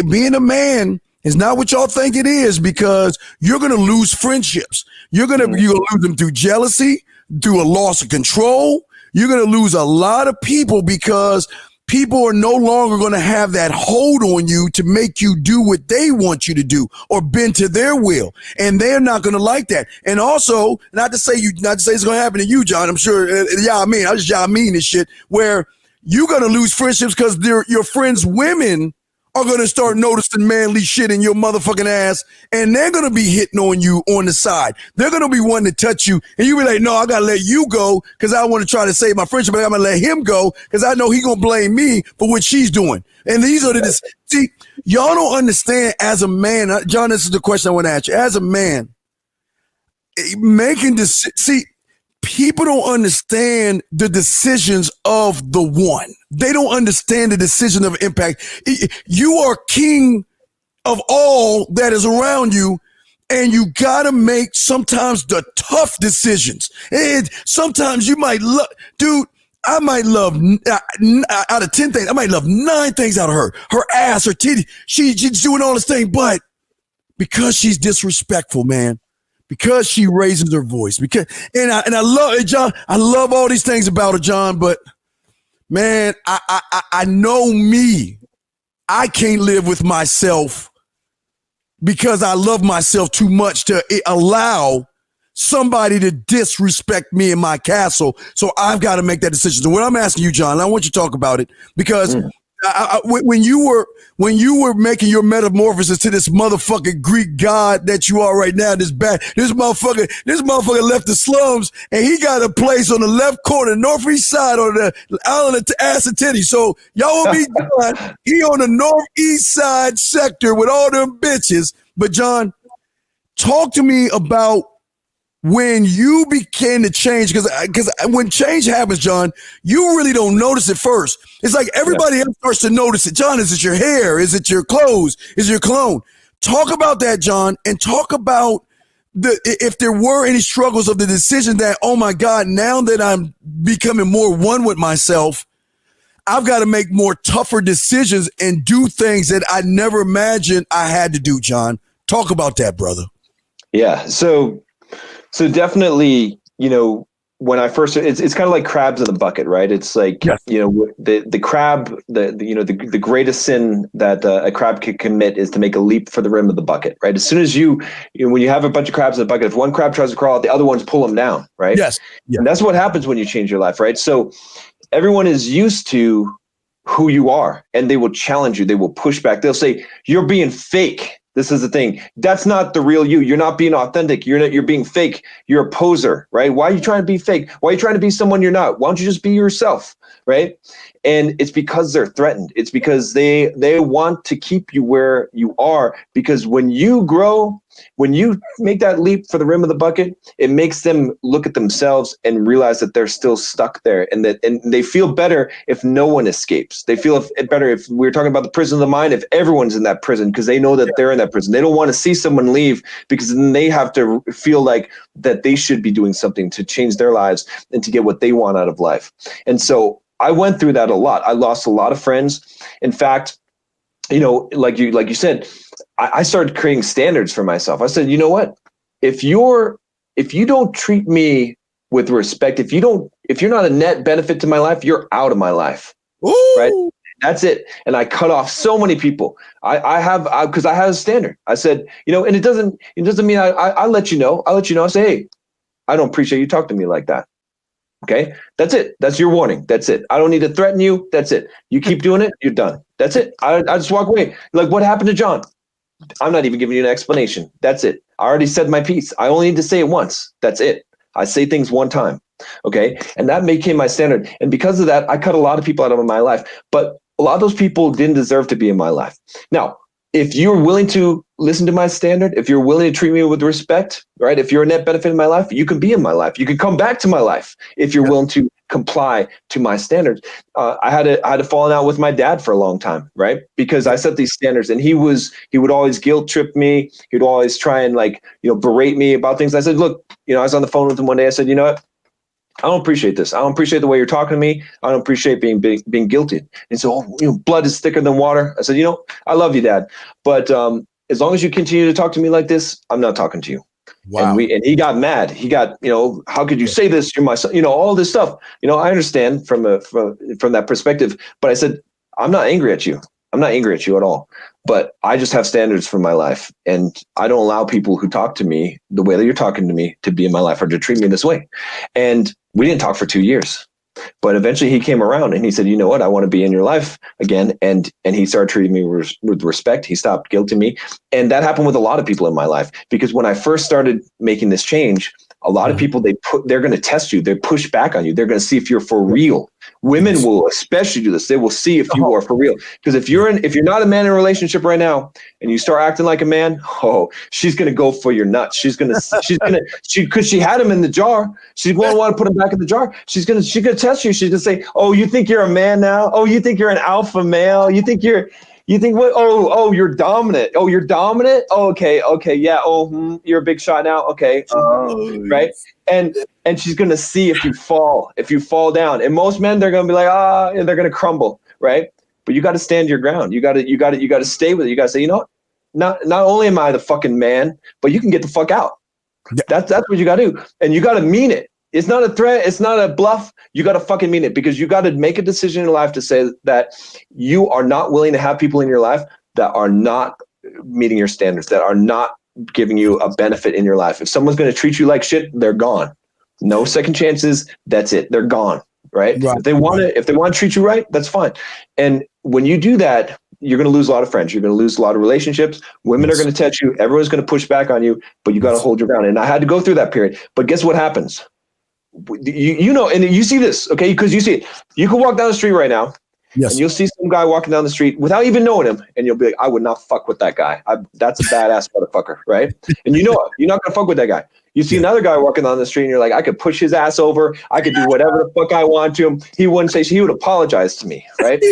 being a man is not what y'all think it is, because you're going to lose friendships. You're going to lose them through jealousy, through a loss of control. You're going to lose a lot of people, because people are no longer going to have that hold on you to make you do what they want you to do or bend to their will. And they're not going to like that. And also, not to say it's going to happen to you, John. I'm sure, I just mean this shit, where you're going to lose friendships because your friends' women are going to start noticing manly shit in your motherfucking ass, and they're going to be hitting on you on the side. They're going to be wanting to touch you, and you be like, no, I got to let you go because I want to try to save my friendship, but I'm going to let him go because I know he going to blame me for what she's doing. And these are see, y'all don't understand as a man, John, this is the question I want to ask you. As a man, people don't understand the decisions of the one. They don't understand the decision of impact. You are king of all that is around you, and you got to make sometimes the tough decisions. And sometimes you might love, dude, I might love out of 10 things, I might love 9 things out of her. Her ass, her titty, she's doing all this thing, but because she's disrespectful, man. Because she raises her voice, and I love it, John. I love all these things about her, John. But man, I know me. I can't live with myself because I love myself too much to allow somebody to disrespect me in my castle. So I've got to make that decision. So what I'm asking you, John, I want you to talk about it, because when you were making your metamorphosis to this motherfucking Greek god that you are right now, this motherfucker left the slums and he got a place on the left corner, northeast side on the island of Ass and Titty. So y'all will be John, he on the northeast side sector with all them bitches. But John, talk to me about when you began to change, because when change happens, John, you really don't notice it first. It's like everybody else starts to notice it. John, is it your hair? Is it your clothes? Is it your cologne? Talk about that, John, and talk about if there were any struggles of the decision that, oh my God, now that I'm becoming more one with myself, I've got to make more tougher decisions and do things that I never imagined I had to do, John. Talk about that, brother. Yeah. So definitely, when I first, it's kind of like crabs in the bucket, right? It's like, the crab, the greatest sin that a crab can commit is to make a leap for the rim of the bucket, right? As soon as when you have a bunch of crabs in the bucket, if one crab tries to crawl out, the other ones pull them down, right? Yes. Yeah. And that's what happens when you change your life, right? So everyone is used to who you are, and they will challenge you. They will push back. They'll say, you're being fake. This is the thing. That's not the real you. You're not being authentic. You're being fake. You're a poser, right? Why are you trying to be fake? Why are you trying to be someone you're not? Why don't you just be yourself, right? And it's because they're threatened. It's because they want to keep you where you are, because when you grow, when you make that leap for the rim of the bucket, it makes them look at themselves and realize that they're still stuck there, and they feel better if no one escapes. They feel better if we're talking about the prison of the mind, if everyone's in that prison, because they know that they're in that prison. They don't want to see someone leave, because then they have to feel like that they should be doing something to change their lives and to get what they want out of life. And so I went through that a lot. I lost a lot of friends. In fact, like you said, I started creating standards for myself. I said, you know what? If you don't treat me with respect, if you're not a net benefit to my life, you're out of my life. Ooh. Right? That's it. And I cut off so many people. Because I had a standard. I said, and it doesn't mean I let you know. I say, hey, I don't appreciate you talking to me like that. Okay, that's it. That's your warning. That's it. I don't need to threaten you. That's it. You keep doing it, you're done. That's it. I just walk away. Like, what happened to John? I'm not even giving you an explanation. That's it. I already said my piece. I only need to say it once. That's it. I say things one time. Okay, and that became my standard. And because of that, I cut a lot of people out of my life. But a lot of those people didn't deserve to be in my life. Now, if you're willing to listen to my standard, if you're willing to treat me with respect, right? If you're a net benefit in my life, you can be in my life. You can come back to my life if you're willing to comply to my standards. I had a falling out with my dad for a long time, right? Because I set these standards, and he would always guilt trip me. He'd always try and berate me about things. I said, look, I was on the phone with him one day. I said, you know what? I don't appreciate this. I don't appreciate the way you're talking to me. I don't appreciate being guilted. And so, blood is thicker than water. I said, I love you, Dad, but as long as you continue to talk to me like this, I'm not talking to you. Wow. And he got mad. He got, how could you say this? You're my son. All this stuff. I understand from that perspective. But I said, I'm not angry at you. I'm not angry at you at all. But I just have standards for my life, and I don't allow people who talk to me the way that you're talking to me to be in my life or to treat me this way. And we didn't talk for 2 years, but eventually he came around and he said, you know what, I want to be in your life again. And he started treating me with respect. He stopped guilting me. And that happened with a lot of people in my life, because when I first started making this change, a lot of people, they're going to test you. They push back on you. They're going to see if you're for real. Women will especially do this. They will see if you are for real. Because if you're not a man in a relationship right now and you start acting like a man, she's going to go for your nuts. Because she had him in the jar. She won't want to put him back in the jar. She's going to test you. She's going to say, oh, you think you're a man now? Oh, you think you're an alpha male? You think what? Oh, you're dominant. Oh, you're dominant. Oh, okay, yeah. Oh, you're a big shot now. Okay, right. And she's gonna see if you fall down. And most men, they're gonna be like, and they're gonna crumble, right? But you got to stand your ground. You got to stay with it. You got to say, not only am I the fucking man, but you can get the fuck out. That's what you got to do, and you got to mean it. It's not a threat. It's not a bluff. You got to fucking mean it, because you got to make a decision in your life to say that you are not willing to have people in your life that are not meeting your standards, that are not giving you a benefit in your life. If someone's going to treat you like shit, they're gone. No second chances. That's it. They're gone. Right? If they want to treat you right, that's fine. And when you do that, you're going to lose a lot of friends. You're going to lose a lot of relationships. Women are going to touch you. Everyone's going to push back on you, but you got to hold your ground. And I had to go through that period. But guess what happens? And you see this, okay? Because you see it. You can walk down the street right now, and you'll see some guy walking down the street without even knowing him, and you'll be like, I would not fuck with that guy. That's a badass motherfucker, right? And you're not gonna fuck with that guy. You see another guy walking down the street, and you're like, I could push his ass over. I could do whatever the fuck I want to him. He wouldn't say shit. He would apologize to me, right?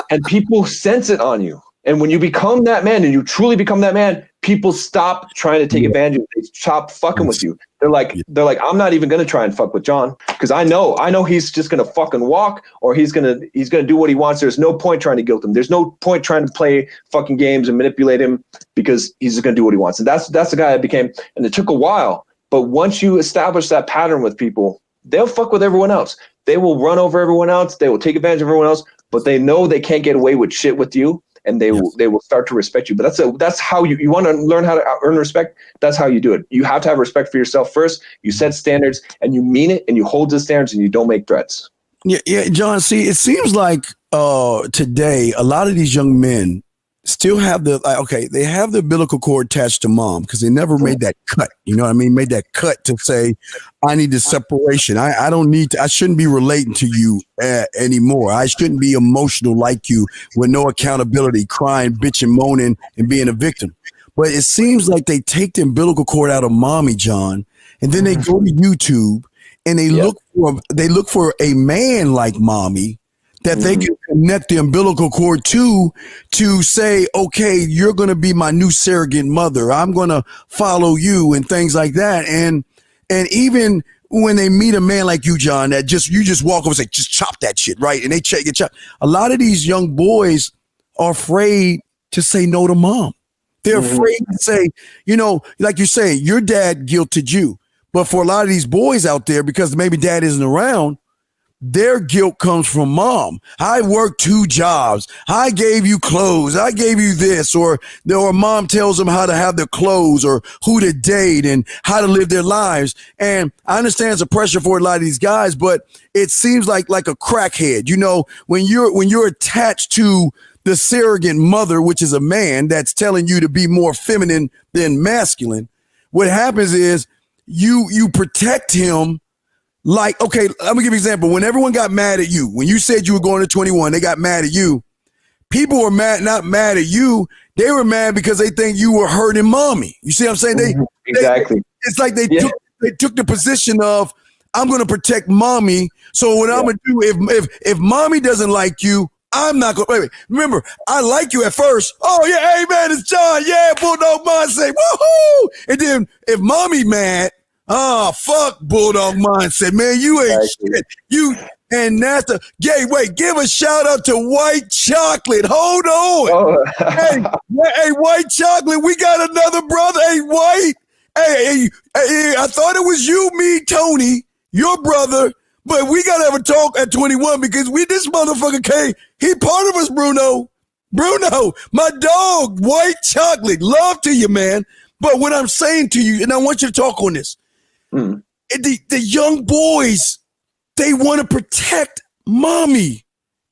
And people sense it on you. And when you become that man, and you truly become that man, people stop trying to take advantage of you. They stop fucking with you. They're like, I'm not even gonna try and fuck with John, because I know he's just gonna fucking walk, or he's gonna do what he wants. There's no point trying to guilt him. There's no point trying to play fucking games and manipulate him, because he's just gonna do what he wants. And that's the guy I became. And it took a while, but once you establish that pattern with people, they'll fuck with everyone else. They will run over everyone else. They will take advantage of everyone else, but they know they can't get away with shit with you. And they will start to respect you. But that's how you want to learn how to earn respect. That's how you do it. You have to have respect for yourself first. You set standards, and you mean it, and you hold the standards, and you don't make threats. Yeah, John. See, it seems like today a lot of these young men still have they have the umbilical cord attached to mom because they never made that cut. You know what I mean? Made that cut to say, I need the separation. I don't need to, I shouldn't be relating to you anymore. I shouldn't be emotional like you with no accountability, crying, bitching, moaning, and being a victim. But it seems like they take the umbilical cord out of mommy, John, and then they go to YouTube and they look for a man like mommy that they can connect the umbilical cord to say, okay, you're going to be my new surrogate mother. I'm going to follow you and things like that. And even when they meet a man like you, John, that you just walk over and say, just chop that shit, right? And they get chopped. A lot of these young boys are afraid to say no to mom. They're afraid to say, you know, like you say, your dad guilted you. But for a lot of these boys out there, because maybe dad isn't around, their guilt comes from mom. I worked 2 jobs. I gave you clothes. I gave you this, or mom tells them how to have their clothes or who to date and how to live their lives. And I understand it's a pressure for a lot of these guys, but it seems like a crackhead. You know, when you're attached to the surrogate mother, which is a man that's telling you to be more feminine than masculine, what happens is you protect him. Like, okay, I'm gonna give you an example. When everyone got mad at you, when you said you were going to 21, they got mad at you. People were not mad at you. They were mad because they think you were hurting mommy. You see what I'm saying? Exactly. It's like they took the position of, I'm going to protect mommy. So what I'm going to do, if mommy doesn't like you, I'm not going to, wait. Remember, I like you at first. Oh yeah, hey man, it's John. Yeah, Bulldog Mindset. Woohoo! And then if mommy mad, oh, fuck Bulldog Mindset, man. You ain't shit. You, and that's the, wait, give a shout out to White Chocolate. Hold on. Oh. hey, White Chocolate, we got another brother. Hey, White. Hey, I thought it was you, me, Tony, your brother, but we got to have a talk at 21 because this motherfucker came. He part of us, Bruno. Bruno, my dog, White Chocolate. Love to you, man. But what I'm saying to you, and I want you to talk on this, the young boys, they want to protect mommy,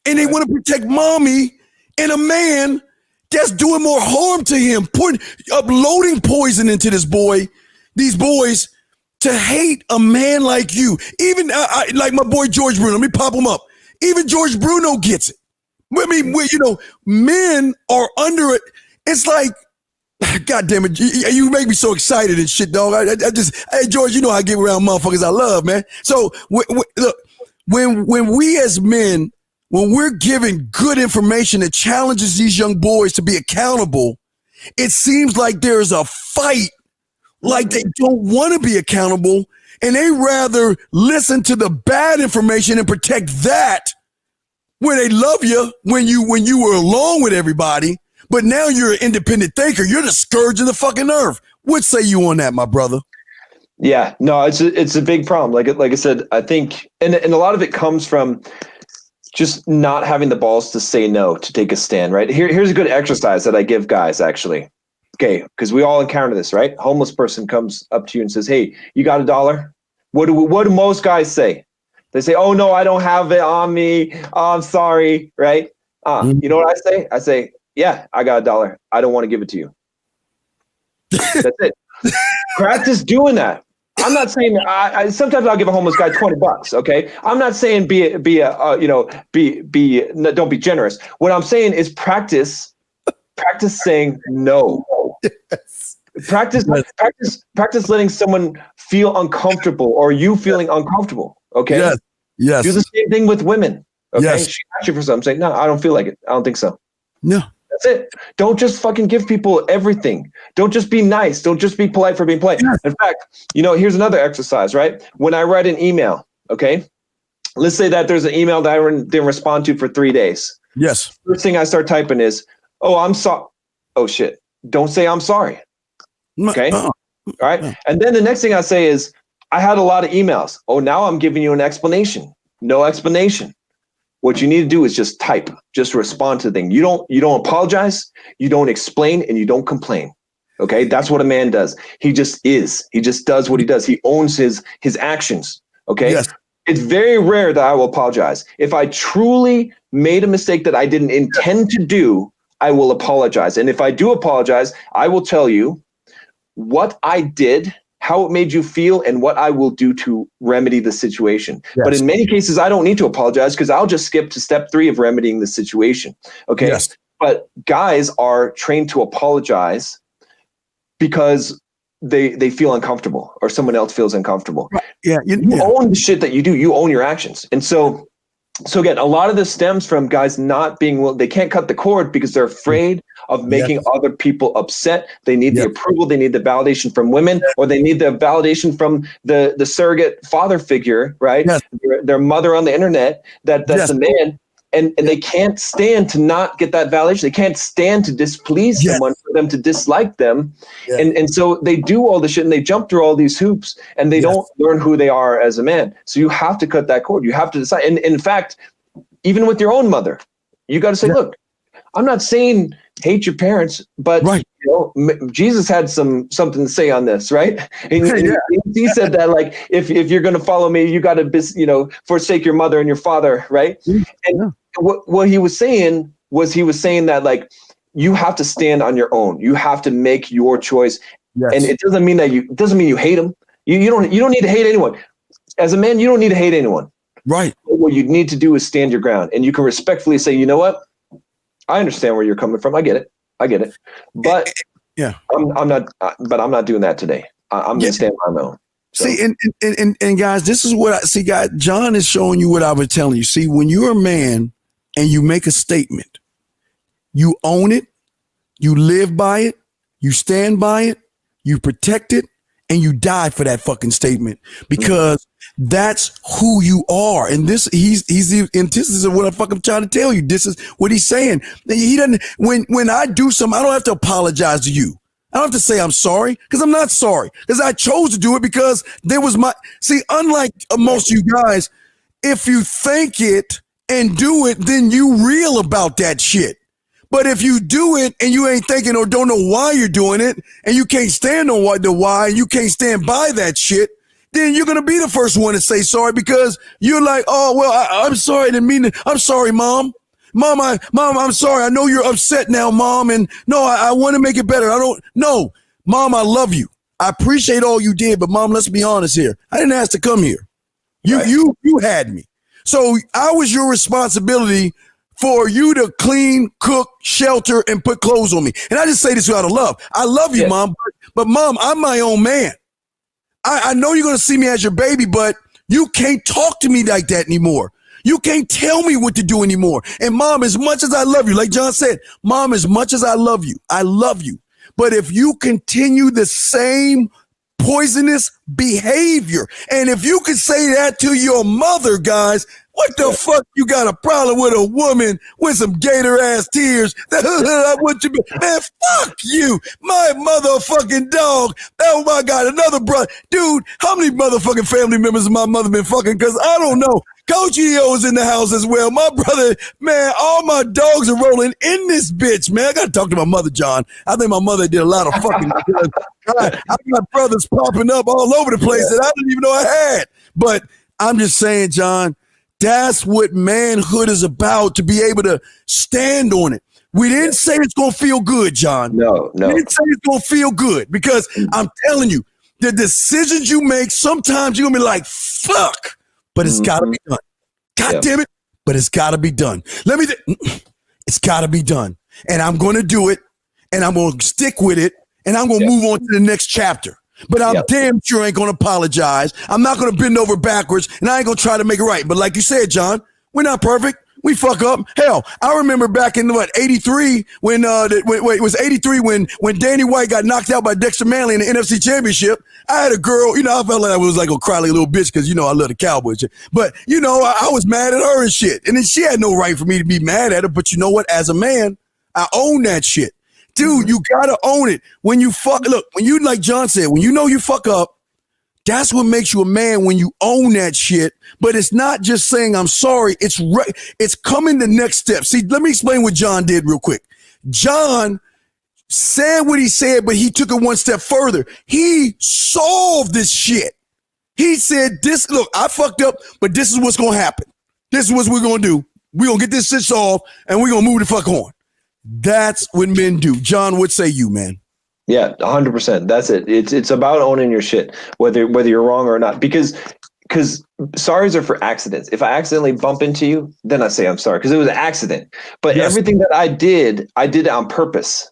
and they want to protect mommy and a man that's doing more harm to him, uploading poison into these boys to hate a man like you. Even like my boy George Bruno, let me pop him up. Even George Bruno gets it. I mean, men are under it. It's like, God damn it, you make me so excited and shit, dog. I just, hey, George, you know I get around motherfuckers I love, man. So, look, when we as men, when we're giving good information that challenges these young boys to be accountable, it seems like there's a fight, like they don't want to be accountable, and they rather listen to the bad information and protect that when they love you, when you were alone with everybody. But now you're an independent thinker. You're the scourge of the fucking earth. What say you on that, my brother? Yeah, no, it's a big problem. Like I said, I think, and a lot of it comes from just not having the balls to say no, to take a stand, right? Here's a good exercise that I give guys, actually. Okay, because we all encounter this, right? Homeless person comes up to you and says, hey, you got $1? What do most guys say? They say, oh, no, I don't have it on me. Oh, I'm sorry, right? You know what I say? I say, yeah, I got $1. I don't want to give it to you. That's it. Practice doing that. I'm not saying sometimes I'll give a homeless guy $20. Okay, I'm not saying don't be generous. What I'm saying is practice saying no. Yes. Practice letting someone feel uncomfortable or you feeling uncomfortable. Okay. Yes. Do the same thing with women. Okay. Yes. She asks you for something. Say, no, I don't feel like it. I don't think so. No. That's it. Don't just fucking give people everything. Don't just be nice. Don't just be polite for being polite. Yes. In fact, here's another exercise, right? When I write an email, okay, let's say that there's an email that I didn't respond to for 3 days. Yes. First thing I start typing is, oh, I'm sorry. Oh, shit. Don't say I'm sorry. Okay. All right. And then the next thing I say is, I had a lot of emails. Oh, now I'm giving you an explanation. No explanation. What you need to do is just type, just respond to the thing. You don't apologize, you don't explain, and you don't complain. Okay, that's what a man does. He just is. He just does what he does. He owns his actions. Okay. Yes. It's very rare that I will apologize. If I truly made a mistake that I didn't intend to do, I will apologize. And if I do apologize, I will tell you what I did, how it made you feel, and what I will do to remedy the situation. Yes. But in many cases, I don't need to apologize because I'll just skip to step 3 of remedying the situation. Okay. Yes. But guys are trained to apologize because they feel uncomfortable or someone else feels uncomfortable. Right. Yeah. You own the shit that you do. You own your actions. And so again, a lot of this stems from guys not being willing. They can't cut the cord because they're afraid of making other people upset. They need the approval. They need the validation from women, or they need the validation from the surrogate father figure, right? Yes. Their mother on the internet that's a man. And they can't stand to not get that validation. They can't stand to displease someone, for them to dislike them. And so they do all this shit and they jump through all these hoops and they don't learn who they are as a man. So you have to cut that cord. You have to decide. And in fact, even with your own mother, you got to say, look, I'm not saying hate your parents, but you know, Jesus had something to say on this, right? And he said that, like, if you're going to follow me, you got to, forsake your mother and your father, right? And what he was saying that, like, you have to stand on your own. You have to make your choice, and it doesn't mean you hate them. You don't need to hate anyone. As a man, you don't need to hate anyone. Right. What you need to do is stand your ground, and you can respectfully say, you know what? I understand where you're coming from. I get it. But I'm not doing that today. I'm going to stand on my own. So. See, and guys, this is what I see, guys. John is showing you what I was telling you. See, when you're a man and you make a statement, you own it, you live by it, you stand by it, you protect it, and you die for that fucking statement, because that's who you are. And this is what I'm fucking trying to tell you. This is what he's saying. He doesn't, when I do something, I don't have to apologize to you. I don't have to say I'm sorry, because I'm not sorry, because I chose to do it because there was unlike most of you guys, if you think it and do it, then you real about that shit. But if you do it and you ain't thinking or don't know why you're doing it, and you can't stand on the why, and you can't stand by that shit, then you're going to be the first one to say sorry, because you're like, oh, well, I'm sorry. I didn't mean it. I'm sorry, Mom. Mom, I'm sorry. I know you're upset now, Mom. And no, I want to make it better. No, Mom, I love you. I appreciate all you did. But Mom, let's be honest here. I didn't ask to come here. You had me. So I was your responsibility for you to clean, cook, shelter, and put clothes on me. And I just say this out of love. I love you, Mom. But Mom, I'm my own man. I know you're going to see me as your baby, but you can't talk to me like that anymore. You can't tell me what to do anymore. And Mom, as much as I love you, like John said, Mom, as much as I love you. But if you continue the same poisonous behavior, and if you can say that to your mother, guys, what the fuck you got a problem with a woman with some gator ass tears? What you man, fuck you, my motherfucking dog. Oh my God, another brother. Dude, how many motherfucking family members of my mother been fucking? Because I don't know. Coach EO is in the house as well. My brother, man, all my dogs are rolling in this bitch, man. I got to talk to my mother, John. I think my mother did a lot of fucking I got brothers popping up all over the place that I didn't even know I had. But I'm just saying, John, that's what manhood is about, to be able to stand on it. We didn't say it's going to feel good, John. No. We didn't say it's going to feel good, because I'm telling you, the decisions you make, sometimes you're going to be like, fuck, but it's got to be done. God damn it, but it's got to be done. It's got to be done. And I'm going to do it, and I'm going to stick with it, and I'm going to move on to the next chapter. But I'm damn sure ain't going to apologize. I'm not going to bend over backwards, and I ain't going to try to make it right. But like you said, John, we're not perfect. We fuck up. Hell, I remember back in 83 when it was 83 when Danny White got knocked out by Dexter Manley in the NFC Championship. I had a girl, I felt like I was like a cry like a little bitch, because I love the Cowboys. But I was mad at her and shit, and then she had no right for me to be mad at her. But you know what? As a man, I own that shit. Dude, you gotta own it. When you like John said, when you know you fuck up, that's what makes you a man, when you own that shit. But it's not just saying I'm sorry. It's coming the next step. See, let me explain what John did real quick. John said what he said, but he took it one step further. He solved this shit. He said, look, I fucked up, but this is what's going to happen. This is what we're going to do. We're going to get this shit solved, and we're going to move the fuck on. That's what men do. John, what say you, man? Yeah, 100%. That's it. It's about owning your shit, whether you're wrong or not. Because sorries are for accidents. If I accidentally bump into you, then I say I'm sorry because it was an accident. But everything that I did it on purpose.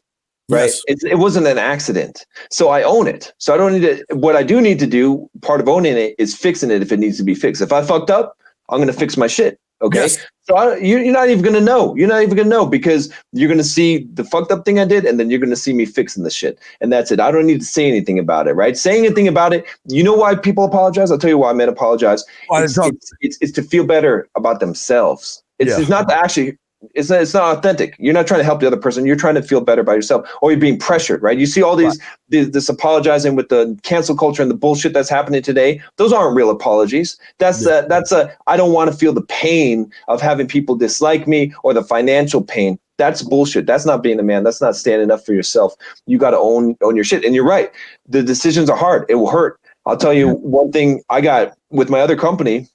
Right. Yes. It wasn't an accident. So I own it. So I don't need to. What I do need to do, part of owning it, is fixing it if it needs to be fixed. If I fucked up, I'm going to fix my shit. Okay. Yes. So you're not even going to know. You're not even going to know because you're going to see the fucked up thing I did. And then you're going to see me fixing the shit. And that's it. I don't need to say anything about it. Right. Saying anything about it. You know why people apologize? I'll tell you why men apologize. It's to feel better about themselves. It's not to actually. It's not authentic. You're not trying to help the other person. You're trying to feel better by yourself, or you're being pressured, right? You see all this apologizing with the cancel culture and the bullshit that's happening today. Those aren't real apologies. That's I don't want to feel the pain of having people dislike me or the financial pain. That's bullshit. That's not being a man. That's not standing up for yourself. You got to own your shit. And you're right. The decisions are hard. It will hurt. I'll tell you one thing I got with my other company,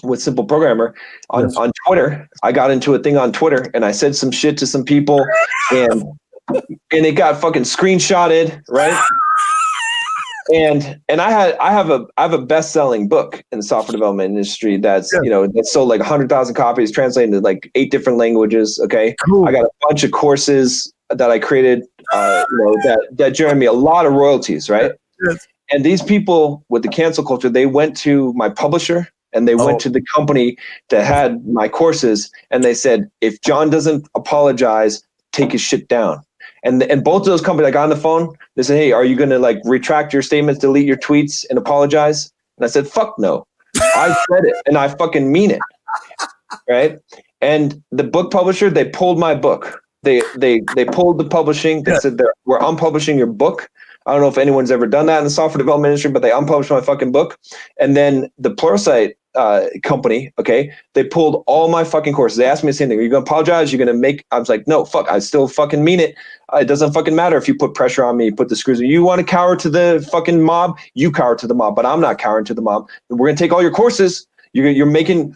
with Simple Programmer on Twitter. I got into a thing on Twitter and I said some shit to some people and it got fucking screenshotted, right? And I have a best-selling book in the software development industry that's that's sold like 100,000 copies, translated into like 8 different languages. Okay. Cool. I got a bunch of courses that I created that generate me a lot of royalties, right? Yes. And these people with the cancel culture, they went to my publisher and they went to the company that had my courses and they said, if John doesn't apologize, take his shit down. And both of those companies, I got on the phone, they said, hey, are you going to like retract your statements, delete your tweets and apologize? And I said, fuck no. I said it and I fucking mean it. Right. And the book publisher, they pulled my book. They pulled the publishing. They said, we're unpublishing your book. I don't know if anyone's ever done that in the software development industry, but they unpublished my fucking book. And then the Pluralsight company, okay, they pulled all my fucking courses. They asked me the same thing. Are you going to apologize? You're going to make, I was like, no, fuck, I still fucking mean it. It doesn't fucking matter if you put pressure on me, put the screws. You want to cower to the fucking mob, you cower to the mob, but I'm not cowering to the mob. We're going to take all your courses. You're making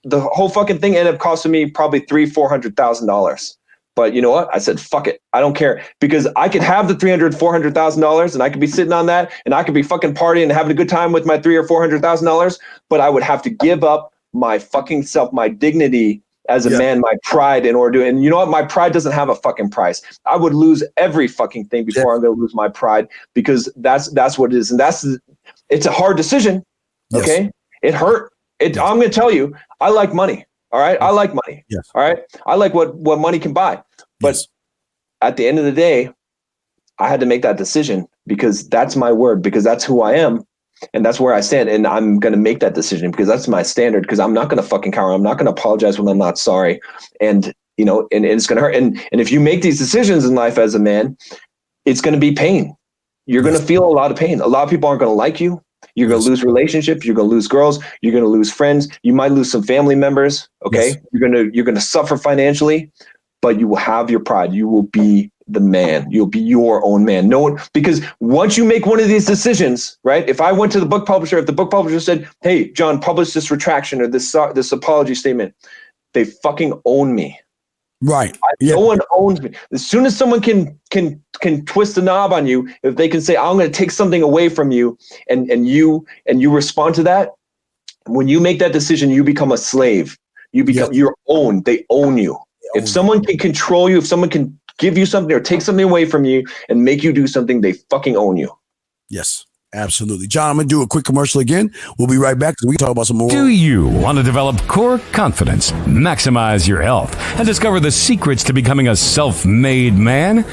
the whole fucking thing ended up costing me probably $300,000-$400,000. But you know what? I said, fuck it. I don't care because I could have the $300,000-$400,000 and I could be sitting on that and I could be fucking partying and having a good time with my $300,000 or $400,000. But I would have to give up my fucking self, my dignity as a man, my pride in order to. And you know what? My pride doesn't have a fucking price. I would lose every fucking thing before I'm going to lose my pride because that's what it is. And it's a hard decision. Okay. It hurt. I'm going to tell you, I like money. All right. I like money. Yes. All right. I like what money can buy. But at the end of the day, I had to make that decision because that's my word, because that's who I am. And that's where I stand. And I'm going to make that decision because that's my standard, because I'm not going to fucking cower. I'm not going to apologize when I'm not sorry. And, and it's going to hurt. And if you make these decisions in life as a man, it's going to be pain. You're going to feel a lot of pain. A lot of people aren't going to like you. You're going to lose relationships. You're going to lose girls. You're going to lose friends. You might lose some family members. Okay. Yes. You're going to suffer financially, but you will have your pride. You will be the man. You'll be your own man. No one, because once you make one of these decisions, right? If I went to the book publisher, if the book publisher said, hey, John, publish this retraction or this apology statement, they fucking own me. Right. No one owns me. As soon as someone can twist a knob on you, if they can say, I'm going to take something away from you and you respond to that, when you make that decision, you become a slave. You become your own. They own you. If someone can control you, if someone can give you something or take something away from you and make you do something, they fucking own you. Yes. Absolutely. John, I'm going to do a quick commercial again. We'll be right back because we can talk about some more. Do you want to develop core confidence, maximize your health, and discover the secrets to becoming a self-made man?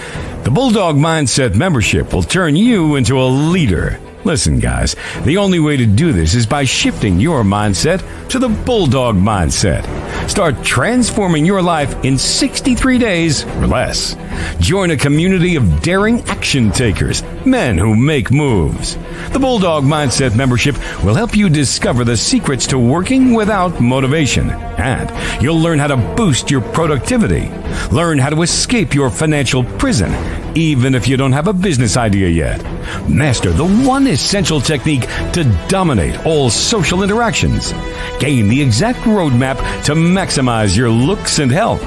The Bulldog Mindset membership will turn you into a leader. Listen, guys, the only way to do this is by shifting your mindset to the Bulldog Mindset. Start transforming your life in 63 days or less. Join a community of daring action takers, men who make moves. The Bulldog Mindset membership will help you discover the secrets to working without motivation, and you'll learn how to boost your productivity. Learn how to escape your financial prison, even if you don't have a business idea yet. Master the one essential technique to dominate all social interactions. Gain the exact roadmap to maximize your looks and health.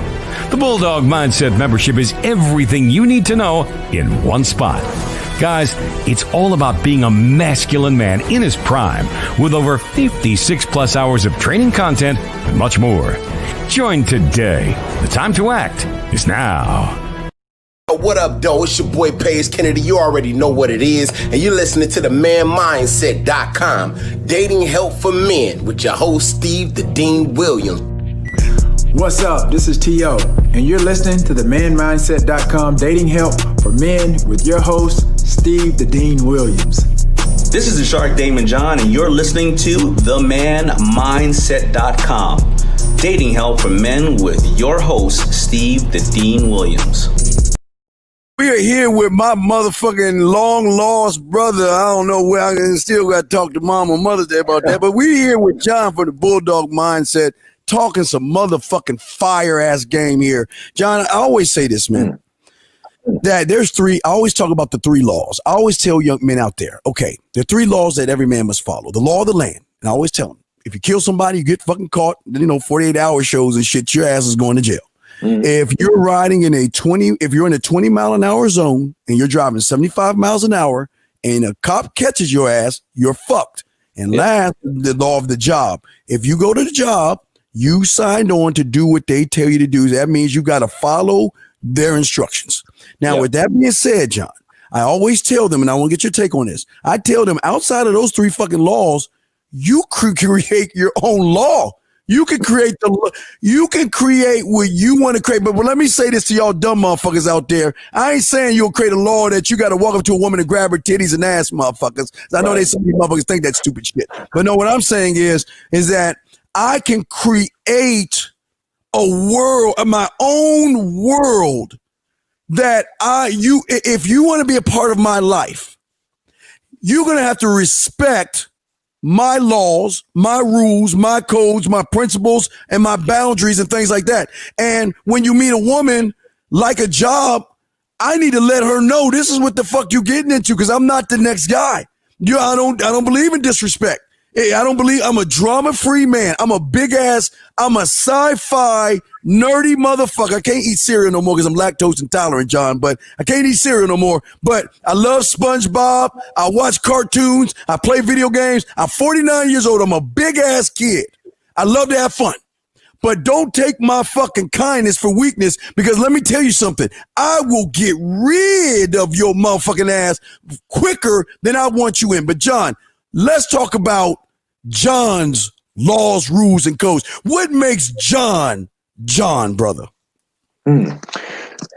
The Bulldog Mindset membership is everything you need to know in one spot. Guys, it's all about being a masculine man in his prime with over 56 plus hours of training content and much more. Join today. The time to act is now. What up, though? It's your boy Paige Kennedy. You already know what it is, and you're listening to the manmindset.com, dating help for men with your host, Steve the Dean Williams. What's up? This is T.O., and you're listening to the manmindset.com, dating help for men with your host, Steve the Dean Williams. This is the Shark Damon John, and you're listening to themanmindset.com, dating help for men with your host, Steve the Dean Williams. We are here with my motherfucking long lost brother. I don't know where I still got to talk to mom or Mother's Day about that, but we're here with John from the Bulldog Mindset, talking some motherfucking fire ass game here. John, I always say this, man, that there's three. I always talk about the three laws. I always tell young men out there, okay, there are three laws that every man must follow. The law of the land. And I always tell them, if you kill somebody, you get fucking caught, 48-hour shows and shit, your ass is going to jail. If you're riding in if you're in a 20 mile an hour zone and you're driving 75 miles an hour and a cop catches your ass, you're fucked. And last, the law of the job. If you go to the job, you signed on to do what they tell you to do. That means you got to follow their instructions. Now, with that being said, John, I always tell them, and I want to get your take on this. I tell them outside of those three fucking laws, you create your own law. You can create what you want to create. But let me say this to y'all dumb motherfuckers out there. I ain't saying you'll create a law that you got to walk up to a woman and grab her titties and ass, motherfuckers. I know some of you motherfuckers think that's stupid shit. But no, what I'm saying is that I can create a world, my own world, that if you want to be a part of my life, you're going to have to respect my laws, my rules, my codes, my principles, and my boundaries and things like that. And when you meet a woman like a job, I need to let her know this is what the fuck you getting into, because I'm not the next guy. I don't believe in disrespect. I'm a drama-free man. I'm a I'm a sci-fi nerdy motherfucker. I can't eat cereal no more because I'm lactose intolerant, John, but I can't eat cereal no more. But I love SpongeBob. I watch cartoons. I play video games. I'm 49 years old. I'm a big-ass kid. I love to have fun. But don't take my fucking kindness for weakness, because let me tell you something. I will get rid of your motherfucking ass quicker than I want you in. But, John, let's talk about John's laws, rules, and codes. What makes John, brother?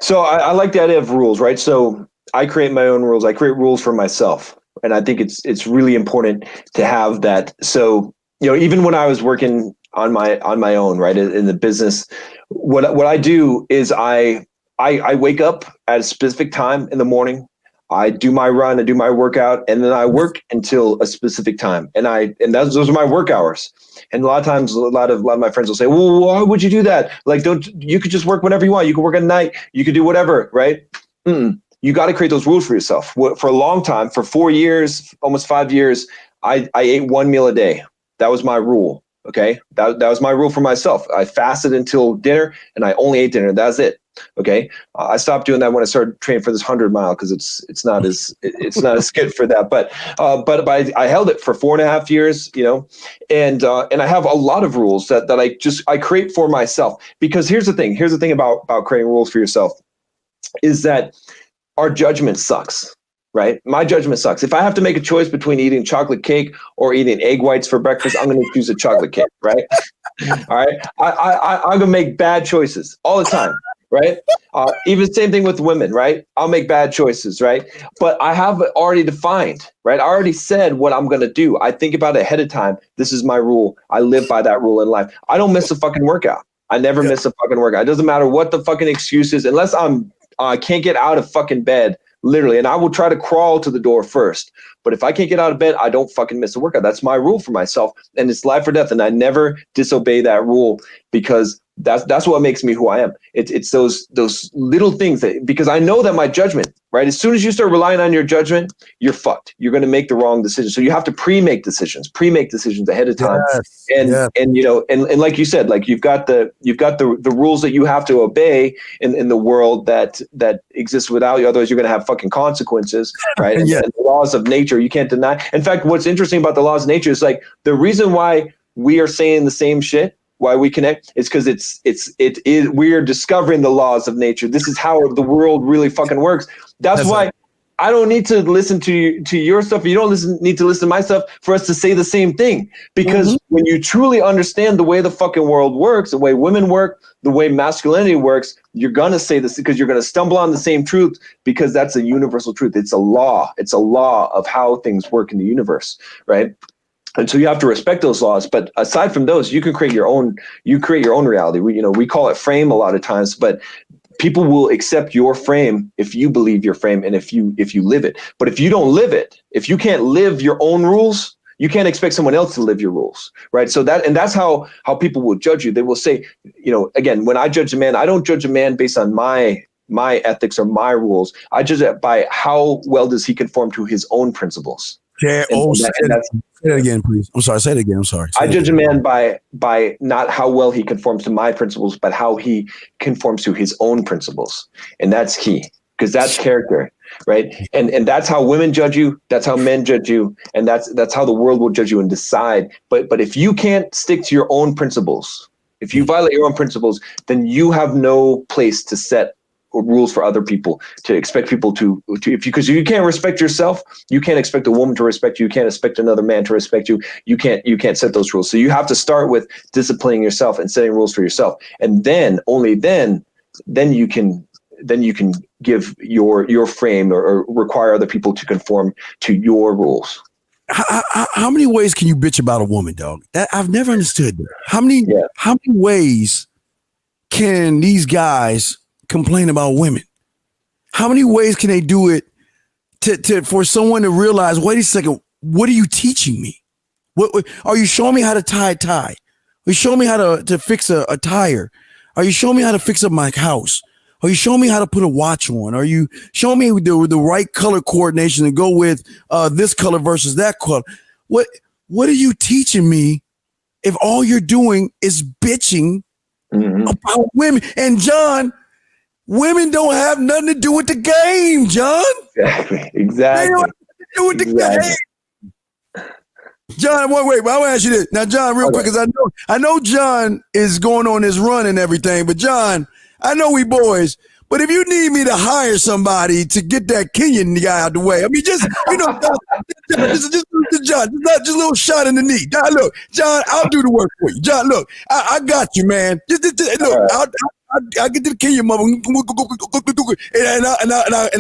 So I like the idea of rules, right? So I create my own rules. I create rules for myself. And I think it's really important to have that. So, even when I was working on my own, right, in the business, what I do is I wake up at a specific time in the morning. I do my run, I do my workout, and then I work until a specific time. And those are my work hours. And a lot of times, a lot of my friends will say, well, why would you do that? Like, you could just work whenever you want. You can work at night. You could do whatever, right? You got to create those rules for yourself. For a long time, for 4 years, almost 5 years, I ate one meal a day. That was my rule. Okay. That was my rule for myself. I fasted until dinner and I only ate dinner. That's it. Okay. I stopped doing that when I started training for this 100-mile, because it's not as good for that. But I held it for 4.5 years, and I have a lot of rules that I create for myself, because here's the thing about creating rules for yourself is that our judgment sucks. Right? My judgment sucks. If I have to make a choice between eating chocolate cake or eating egg whites for breakfast, I'm going to choose a chocolate cake. Right? All right. I'm going to make bad choices all the time. Right? Even same thing with women. Right? I'll make bad choices. Right? But I have it already defined. Right? I already said what I'm going to do. I think about it ahead of time. This is my rule. I live by that rule in life. I don't miss a fucking workout. I never miss a fucking workout. It doesn't matter what the fucking excuse is, unless I can't get out of fucking bed. Literally. And I will try to crawl to the door first. But if I can't get out of bed, I don't fucking miss a workout. That's my rule for myself. And it's life or death. And I never disobey that rule because that's what makes me who I am. It's those little things because I know that my judgment, right? As soon as you start relying on your judgment, you're fucked. You're going to make the wrong decision. So you have to pre-make decisions ahead of time. Yes, and like you said, like you've got the rules that you have to obey in the world that exists without you. Otherwise, you're going to have fucking consequences, right? And the laws of nature you can't deny. In fact, what's interesting about the laws of nature is like the reason why we are saying the same shit, why we connect, is because it is we are discovering the laws of nature. This is how the world really fucking works. That's why I don't need to listen to your stuff. You don't need to listen to my stuff for us to say the same thing. Because when you truly understand the way the fucking world works, the way women work, the way masculinity works, you're gonna say this because you're gonna stumble on the same truth because that's a universal truth. It's a law. It's a law of how things work in the universe, right? And so you have to respect those laws. But aside from those, you can create your own. You create your own reality. We call it frame a lot of times, but people will accept your frame if you believe your frame and if you live it. But if you don't live it, if you can't live your own rules, you can't expect someone else to live your rules, right? So that's how people will judge you. They will say, again, when I judge a man, I don't judge a man based on my ethics or my rules. I judge it by how well does he conform to his own principles. Say it again, please. I'm sorry. Say it again. I'm sorry. I judge a man by not how well he conforms to my principles, but how he conforms to his own principles. And that's key because that's character, right? And that's how women judge you. That's how men judge you. And that's how the world will judge you and decide. But if you can't stick to your own principles, if you violate your own principles, then you have no place to set rules for other people, to expect people to because you can't respect yourself, you can't expect a woman to respect you, you can't expect another man to respect you, you can't set those rules. So you have to start with disciplining yourself and setting rules for yourself, and then only then you can give your frame or require other people to conform to your rules. How many ways can you bitch about a woman, dog? I've never understood that. How many ways can these guys complain about women? How many ways can they do it to for someone to realize, wait a second, what are you teaching me? What are you showing me how to tie a tie? Are you showing me how to fix a tire? Are you showing me how to fix up my house? Are you showing me how to put a watch on? Are you showing me the right color coordination to go with this color versus that color? What are you teaching me if all you're doing is bitching about women? And John, women don't have nothing to do with the game, John. Exactly. They don't have to do with the game. John, wait, but I want to ask you this. Now, John, real quick, because I know John is going on his run and everything, but John, I know we boys, but if you need me to hire somebody to get that Kenyan guy out the way, I mean, just John, just a little shot in the knee. John, look, John, I'll do the work for you. John, look, I got you, man. Just look, I'll get to the Kenyan mother, and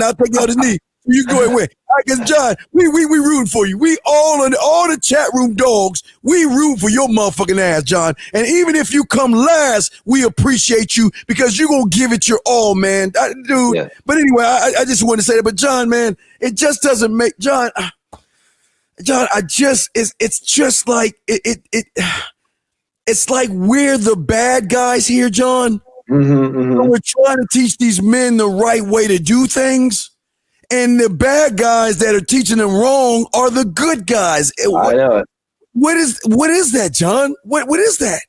I'll take you out his knee. You go and win. I guess, John, we rooting for you. We all the chat room dogs, we root for your motherfucking ass, John. And even if you come last, we appreciate you because you're going to give it your all, man. Dude. Yeah. But anyway, I just want to say that. But John, man, it just doesn't make, John, it's just like, it's like we're the bad guys here, John. So we're trying to teach these men the right way to do things. And the bad guys that are teaching them wrong are the good guys. I know it. What is that, John? What is that?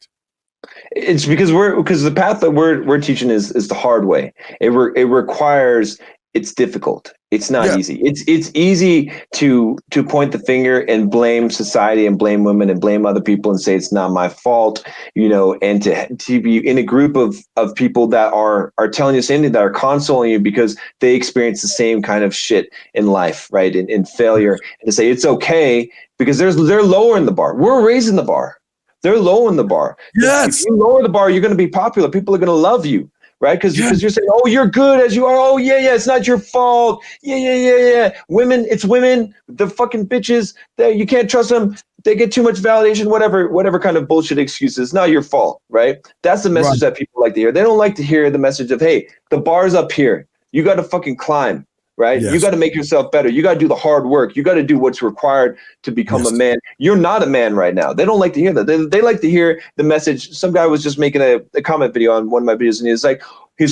It's because the path that we're teaching is the hard way. It requires. It's difficult. It's not easy. It's easy to point the finger and blame society and blame women and blame other people and say it's not my fault, and to be in a group of people that are telling you the same thing, that are consoling you because they experience the same kind of shit in life, right? In failure, and to say it's okay because they're lowering the bar. We're raising the bar. They're lowering the bar. Yes. If you lower the bar, you're going to be popular. People are going to love you. Right? Because you're saying, oh, you're good as you are. Oh, yeah, it's not your fault. Yeah. Women, it's women. The fucking bitches, you can't trust them. They get too much validation, whatever kind of bullshit excuses. It's not your fault, right? That's the message that people like to hear. They don't like to hear the message of, hey, the bar's up here. You got to fucking climb. right? Yes. You got to make yourself better. You got to do the hard work. You got to do what's required to become Yes. a man. You're not a man right now. They don't like to hear that. They like to hear the message. Some guy was just making a comment video on one of my videos, and he's like,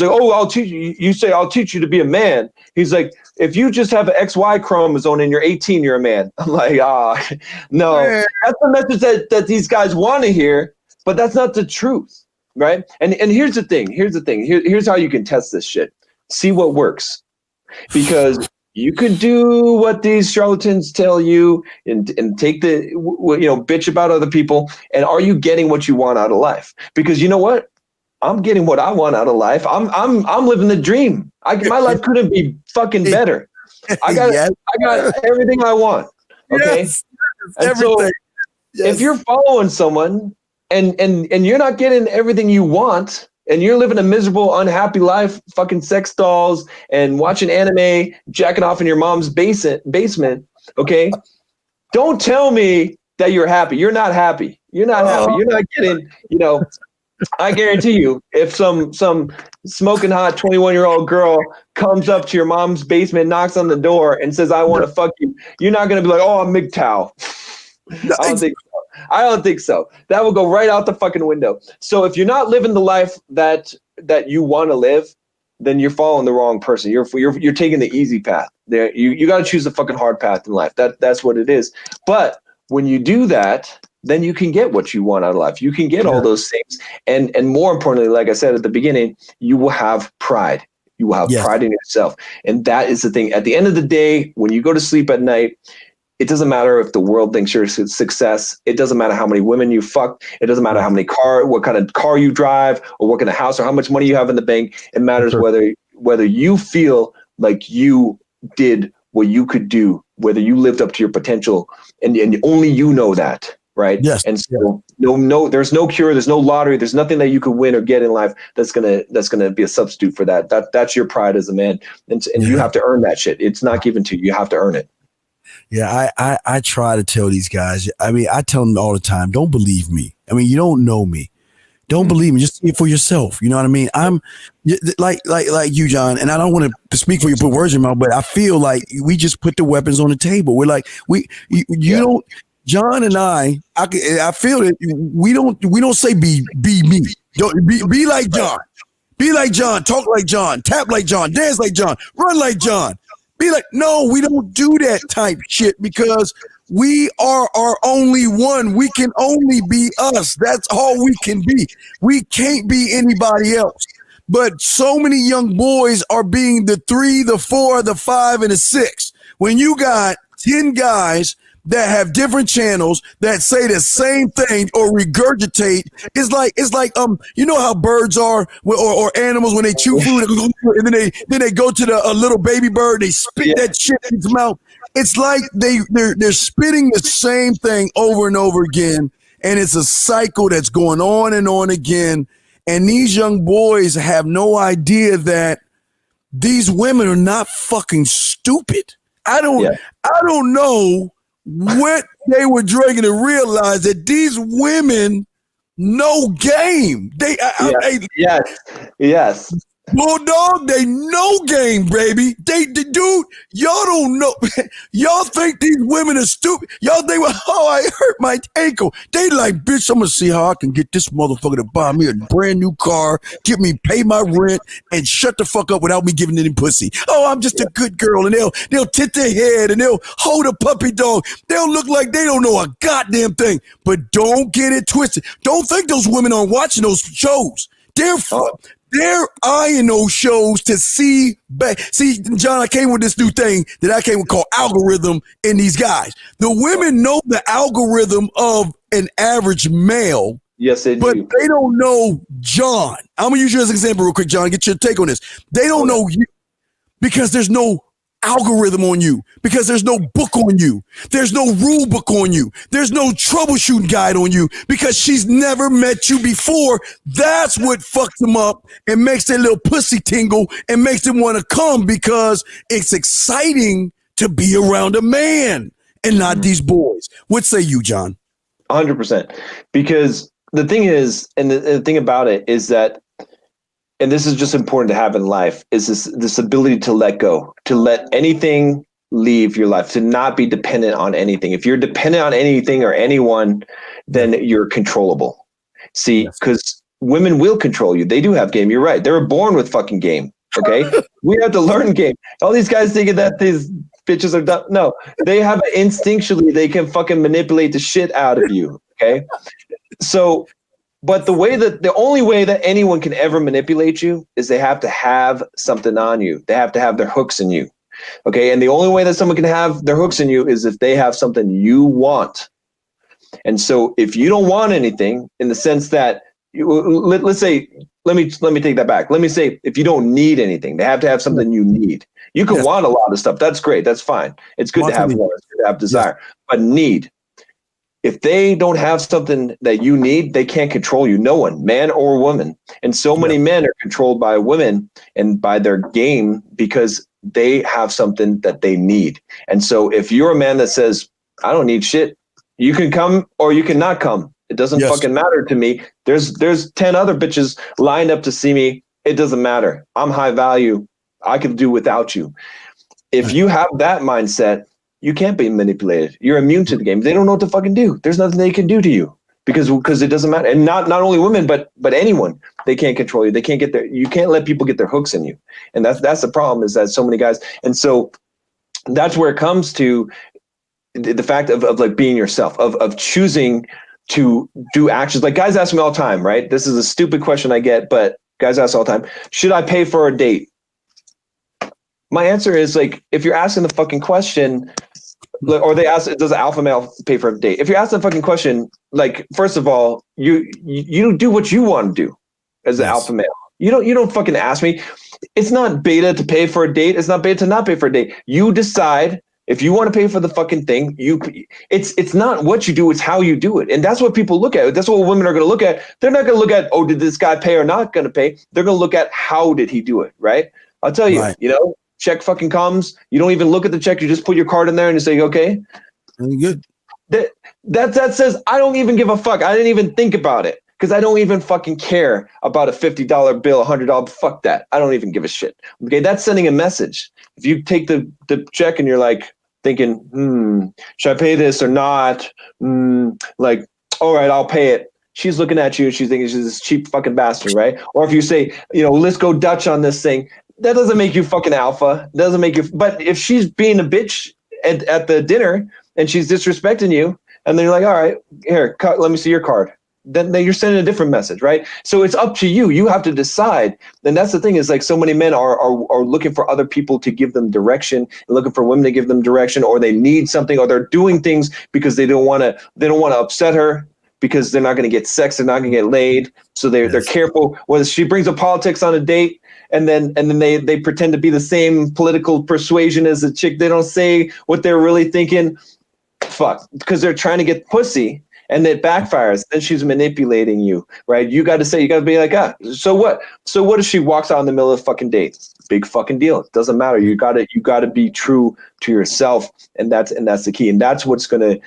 oh, I'll teach you. You say, I'll teach you to be a man. He's like, if you just have an XY chromosome and you're 18, you're a man. I'm like, no. Man. That's the message that these guys want to hear, but that's not the truth, right? And here's the thing. Here's how you can test this shit. See what works. Because you could do what these charlatans tell you and take the, bitch about other people. And are you getting what you want out of life? Because you know what? I'm getting what I want out of life. I'm living the dream. My life couldn't be fucking better. I got everything I want. Okay. Yes, and everything. so if you're following someone and you're not getting everything you want, and you're living a miserable, unhappy life, fucking sex dolls and watching anime, jacking off in your mom's basement, okay? Don't tell me that you're happy. You're not happy. You're not happy. You're not getting, I guarantee you, if some smoking hot 21-year-old girl comes up to your mom's basement, knocks on the door and says, I want to fuck you, you're not going to be like, oh, I'm MGTOW. I don't think so. That will go right out the fucking window. So if you're not living the life that you want to live, then you're following the wrong person. You're taking the easy path. There, you got to choose the fucking hard path in life. That's what it is. But when you do that, then you can get what you want out of life. You can get all those things, and more importantly, like I said at the beginning, you will have pride. You will have pride in yourself, and that is the thing. At the end of the day, when you go to sleep at night, it doesn't matter if the world thinks you're a success. It doesn't matter how many women you fucked. It doesn't matter what kind of car you drive, or what kind of house, or how much money you have in the bank. It matters whether you feel like you did what you could do, whether you lived up to your potential, and only you know that, right? Yes. And so no, there's no cure, there's no lottery, there's nothing that you could win or get in life that's gonna be a substitute for that. That's your pride as a man, and you have to earn that shit. It's not given to you. You have to earn it. Yeah, I try to tell these guys. I mean, I tell them all the time, don't believe me. I mean, you don't know me. Don't believe me. Just see it for yourself. You know what I mean? I'm like you, John, and I don't want to speak for you, put words in my mouth, but I feel like we just put the weapons on the table. We're like, you don't, John and I feel that we don't say be me. Don't be like John. Be like John, talk like John, tap like John, dance like John, run like John. Be like, no, we don't do that type shit because we are our only one. We can only be us. That's all we can be. We can't be anybody else. But so many young boys are being the 3, the 4, the 5, and the 6. When you got 10 guys that have different channels that say the same thing or regurgitate, it's like you know how birds are or animals when they chew food and then they go to the little baby bird, they spit that shit in its mouth. It's like they're spitting the same thing over and over again, and it's a cycle that's going on and on again. And these young boys have no idea that these women are not fucking stupid. I don't know what they were drinking to realize that these women know game. Yes. Bulldog, they know game, baby. They dude, y'all don't know. Y'all think these women are stupid. Y'all think, I hurt my ankle. They like, bitch, I'm gonna see how I can get this motherfucker to buy me a brand new car, pay my rent, and shut the fuck up without me giving any pussy. Oh, I'm just a good girl, and they'll tit their head and they'll hold a puppy dog. They'll look like they don't know a goddamn thing. But don't get it twisted. Don't think those women aren't watching those shows. They're eyeing those shows to see back. See, John, I came with this new thing that I came with called algorithm in these guys. The women know the algorithm of an average male. Yes, they do. But they don't know John. I'm going to use you as an example real quick, John. Get your take on this. They don't know you because there's no algorithm on you, because there's no book on you. There's no rule book on you. There's no troubleshooting guide on you because she's never met you before. That's what fucks them up and makes their little pussy tingle and makes them want to come because it's exciting to be around a man and not these boys. What say you, John? 100%. Because the thing is, and the thing about it is that and this is just important to have in life, is this ability to let go, to let anything leave your life, to not be dependent on anything. If you're dependent on anything or anyone, then you're controllable. See, because women will control you. They do have game. You're right. They were born with fucking game. Okay. We have to learn game. All these guys thinking that these bitches are dumb. No, they have instinctually, they can fucking manipulate the shit out of you. Okay. So, but the only way that anyone can ever manipulate you is they have to have something on you. They have to have their hooks in you. Okay. And the only way that someone can have their hooks in you is if they have something you want. And so if you don't want anything, in the sense that let's say, let me take that back. Let me say, if you don't need anything, they have to have something you need. You can want a lot of stuff. That's great. That's fine. It's good to have want. It's good to have desire. But need. If they don't have something that you need, they can't control you. No one, man or woman. And so many men are controlled by women and by their game because they have something that they need. And so if you're a man that says, I don't need shit, you can come or you can not come. It doesn't fucking matter to me. There's 10 other bitches lined up to see me. It doesn't matter. I'm high value. I can do without you. If you have that mindset, you can't be manipulated. You're immune to the game. They don't know what to fucking do. There's nothing they can do to you because it doesn't matter. And not only women, but anyone. They can't control you. They can't you can't let people get their hooks in you. And that's the problem, is that so many guys. And so that's where it comes to the fact of like being yourself, of choosing to do actions. Like guys ask me all the time, right? This is a stupid question I get, but guys ask all the time, should I pay for a date? My answer is, like, if you're asking the fucking question, or they ask, does an alpha male pay for a date? If you're asking the fucking question, like, first of all, you do what you want to do as an alpha male. You don't fucking ask me. It's not beta to pay for a date. It's not beta to not pay for a date. You decide if you want to pay for the fucking thing. It's not what you do, it's how you do it. And that's what people look at. That's what women are going to look at. They're not going to look at, oh, did this guy pay or not going to pay? They're going to look at, how did he do it, right? I'll tell you, check fucking comes. You don't even look at the check. You just put your card in there and you say, okay. Good. That says, I don't even give a fuck. I didn't even think about it because I don't even fucking care about a $50 bill, $100. Fuck that. I don't even give a shit. Okay, that's sending a message. If you take the check and you're like thinking, should I pay this or not? Like, all right, I'll pay it. She's looking at you and she's thinking she's this cheap fucking bastard, right? Or if you say, let's go Dutch on this thing, that doesn't make you fucking alpha. Doesn't make you. But if she's being a bitch at the dinner and she's disrespecting you, and then you're like, all right, here, let me see your card. Then you're sending a different message, right? So it's up to you. You have to decide. And that's the thing, is like, so many men are looking for other people to give them direction, and looking for women to give them direction, or they need something, or they're doing things because they don't want to upset her, because they're not going to get sex, they're not going to get laid. So they're careful. Whether she brings up politics on a date, and then they pretend to be the same political persuasion as the chick. They don't say what they're really thinking. Fuck, because they're trying to get pussy, and it backfires. Then she's manipulating you, right? You got to be like, so what? So what if she walks out in the middle of the fucking date? Big fucking deal. It doesn't matter. You got to be true to yourself, and that's the key. And that's what's gonna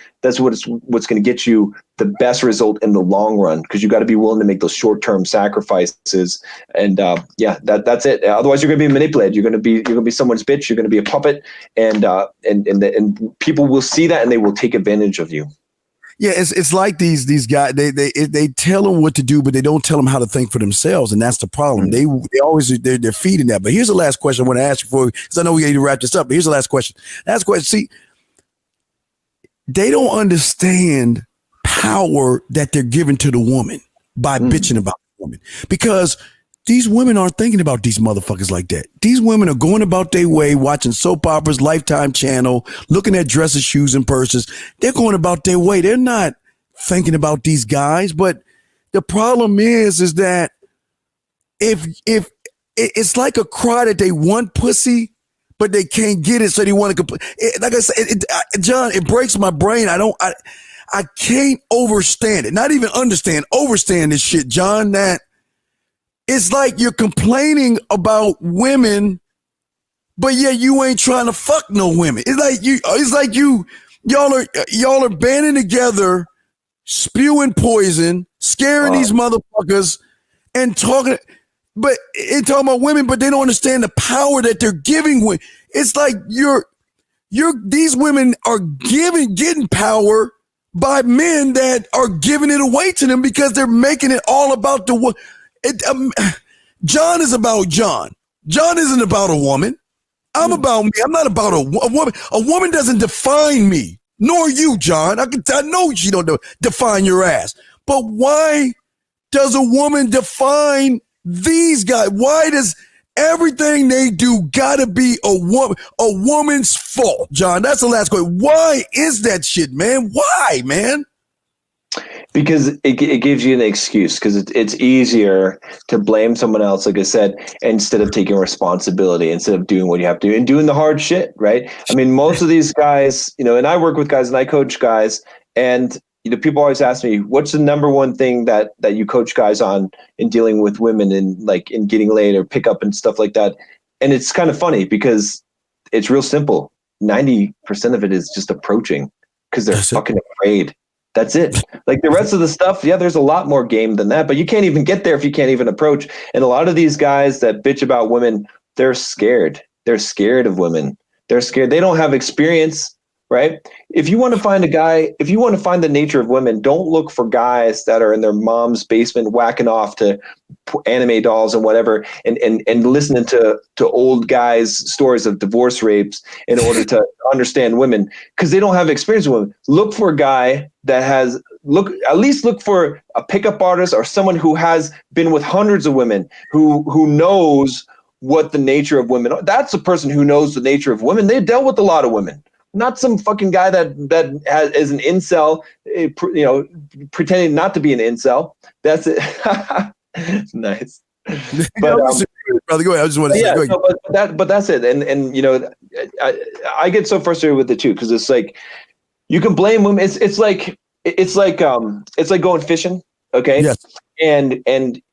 get you the best result in the long run, because you got to be willing to make those short-term sacrifices. And that's it. Otherwise, you're gonna be manipulated. You're gonna be someone's bitch. You're gonna be a puppet, and people will see that and they will take advantage of you. Yeah, it's like these guys. They tell them what to do, but they don't tell them how to think for themselves, and that's the problem. Mm-hmm. They always they're feeding that. But here's the last question I want to ask you for, because I know we need to wrap this up. But here's the last question. See, they don't understand power that they're giving to the woman by bitching about the woman, because these women aren't thinking about these motherfuckers like that. These women are going about their way, watching soap operas, Lifetime channel, looking at dresses, shoes, and purses. They're going about their way. They're not thinking about these guys. But the problem is that if it's like a cry that they want pussy, but they can't get it, so they want to. Like I said, John, it breaks my brain. I can't overstand it. Not even understand this shit, John. That it's like you're complaining about women, but yeah, you ain't trying to fuck no women. It's like y'all are banding together, spewing poison, scaring these motherfuckers, and talking. but in talking about women, but they don't understand the power that they're giving. It's like these women are getting power by men that are giving it away to them because they're making it all about John is about John. John isn't about a woman. I'm about me. I'm not about a woman. A woman doesn't define me, nor you, John. I know she don't define your ass. But why does a woman define these guys? Why does everything they do gotta be a woman's fault, John? That's the last question. Why is that shit, man? Why, man? Because it gives you an excuse, because it's easier to blame someone else, like I said, instead of taking responsibility, instead of doing what you have to do and doing the hard shit, right? I mean, most of these guys, and I work with guys and I coach guys, and people always ask me, what's the number one thing that you coach guys on in dealing with women and like in getting laid or pick up and stuff like that? And it's kind of funny because it's real simple. 90% of it is just approaching because they're fucking afraid. That's it. Like the rest of the stuff, yeah, there's a lot more game than that, but you can't even get there if you can't even approach. And a lot of these guys that bitch about women, they're scared. They're scared of women. They're scared. They don't have experience, right? If you want to find the nature of women, don't look for guys that are in their mom's basement whacking off to anime dolls and whatever, and listening to old guys' stories of divorce rapes in order to understand women, because they don't have experience with women. Look for a guy that at least look for a pickup artist or someone who has been with hundreds of women, who knows what the nature of women are. That's a person who knows the nature of women. They dealt with a lot of women. Not some fucking guy that is an incel, pretending not to be an incel. That's it. Nice. But brother, go ahead. I just want to say, but that's it. And I get so frustrated with it too, because it's like you can blame women. It's like going fishing, okay? Yes. And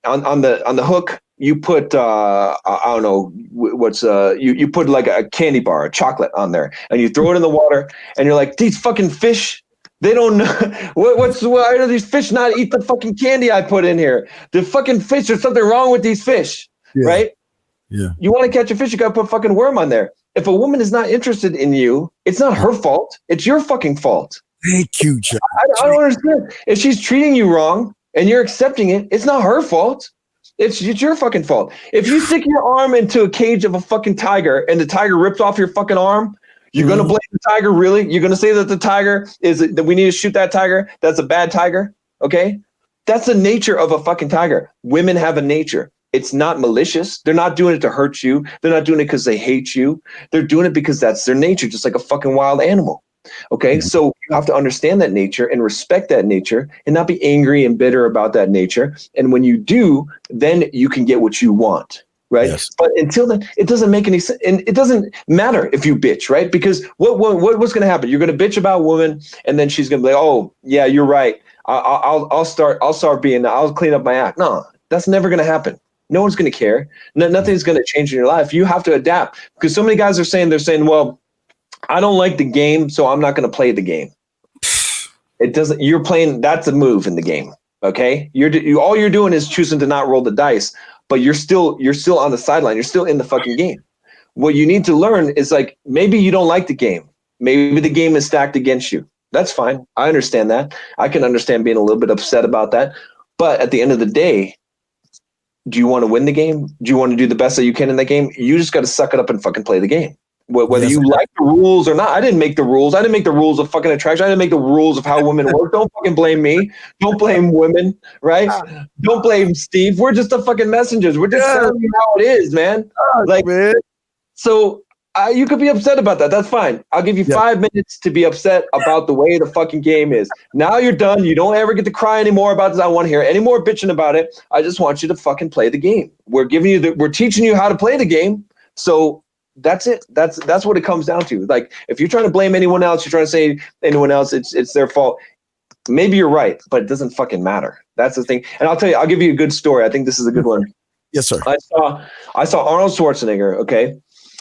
on the hook, you put I don't know what's you put like a candy bar, a chocolate on there, and you throw it in the water, and you're like, these fucking fish, they don't know why do these fish not eat the fucking candy I put in here? The fucking fish, there's something wrong with these fish, right? Yeah. You want to catch a fish, you got to put fucking worm on there. If a woman is not interested in you, it's not her fault. It's your fucking fault. Thank you, John. I don't understand. If she's treating you wrong and you're accepting it, it's not her fault. It's your fucking fault. If you stick your arm into a cage of a fucking tiger and the tiger rips off your fucking arm, you're going to blame the tiger, really? You're going to say that the tiger that we need to shoot that tiger? That's a bad tiger, okay? That's the nature of a fucking tiger. Women have a nature. It's not malicious. They're not doing it to hurt you. They're not doing it because they hate you. They're doing it because that's their nature, just like a fucking wild animal. Okay, so you have to understand that nature and respect that nature and not be angry and bitter about that nature. And when you do, then you can get what you want, right? Yes. But until then, it doesn't make any sense. And it doesn't matter if you bitch, right? Because what's going to happen? You're going to bitch about a woman, and then she's going to be like, oh, yeah, you're right. I'll clean up my act. No, that's never going to happen. No one's going to care. Nothing's going to change in your life. You have to adapt, because so many guys are saying, well, I don't like the game, so I'm not going to play the game. It doesn't. You're playing. That's a move in the game. Okay. All you're doing is choosing to not roll the dice, but you're still on the sideline. You're still in the fucking game. What you need to learn is, like, maybe you don't like the game. Maybe the game is stacked against you. That's fine. I understand that. I can understand being a little bit upset about that. But at the end of the day, do you want to win the game? Do you want to do the best that you can in that game? You just got to suck it up and fucking play the game. Whether you like the rules or not. I didn't make the rules. I didn't make the rules of fucking attraction. I didn't make the rules of how women work. Don't fucking blame me. Don't blame women, right? Don't blame Steve. We're just the fucking messengers. We're just telling you how it is, man. Man. So you could be upset about that. That's fine. I'll give you 5 minutes to be upset about the way the fucking game is. Now you're done. You don't ever get to cry anymore about this. I don't want to hear any more bitching about it. I just want you to fucking play the game. We're teaching you how to play the game. So that's it. That's what it comes down to. Like, if you're trying to blame anyone else, you're trying to say anyone else, it's their fault. Maybe you're right, but it doesn't fucking matter. That's the thing. And I'll tell you, I'll give you a good story. I think this is a good one. Yes, sir. I saw Arnold Schwarzenegger. Okay.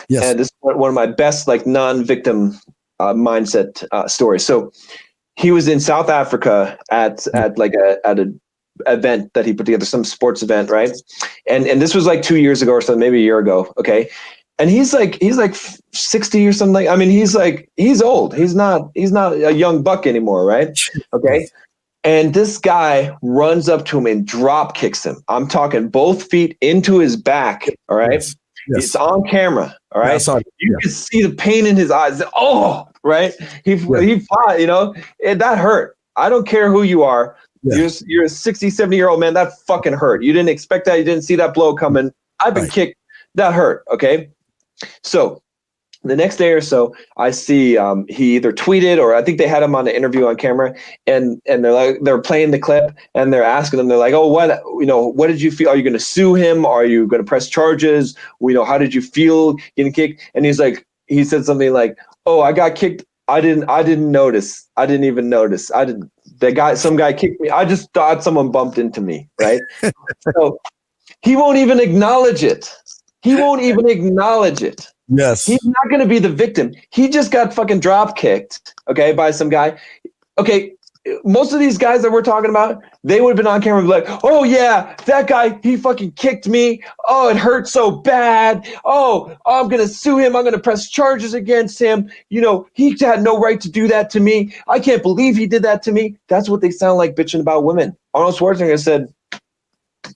Yes. And this is one of my best, like, non-victim mindset stories. So he was in South Africa at a event that he put together, some sports event, right? And this was like 2 years ago or something, maybe a year ago. Okay. And he's like 60 or something. I mean, he's old. He's not a young buck anymore, right? Okay. And this guy runs up to him and drop kicks him. I'm talking both feet into his back. All right. Yes. It's on camera. All right. You can see the pain in his eyes. Oh, right. He fought, and that hurt. I don't care who you are. Yeah. You're a 60, 70-year-old man. That fucking hurt. You didn't expect that. You didn't see that blow coming. I've been kicked. That hurt. Okay. So the next day or so, I see he either tweeted or I think they had him on an interview on camera, and they're playing the clip and they're asking him, they're like, oh, what did you feel? Are you going to sue him? Are you going to press charges? How did you feel getting kicked? And he said something like, oh, I got kicked. I didn't notice. I didn't even notice. Some guy kicked me. I just thought someone bumped into me. Right. So he won't even acknowledge it. Yes. He's not going to be the victim. He just got fucking drop kicked, okay, by some guy. Okay, most of these guys that we're talking about, they would have been on camera and be like, oh, yeah, that guy, he fucking kicked me. Oh, it hurt so bad. Oh, I'm going to sue him. I'm going to press charges against him. He had no right to do that to me. I can't believe he did that to me. That's what they sound like bitching about women. Arnold Schwarzenegger said,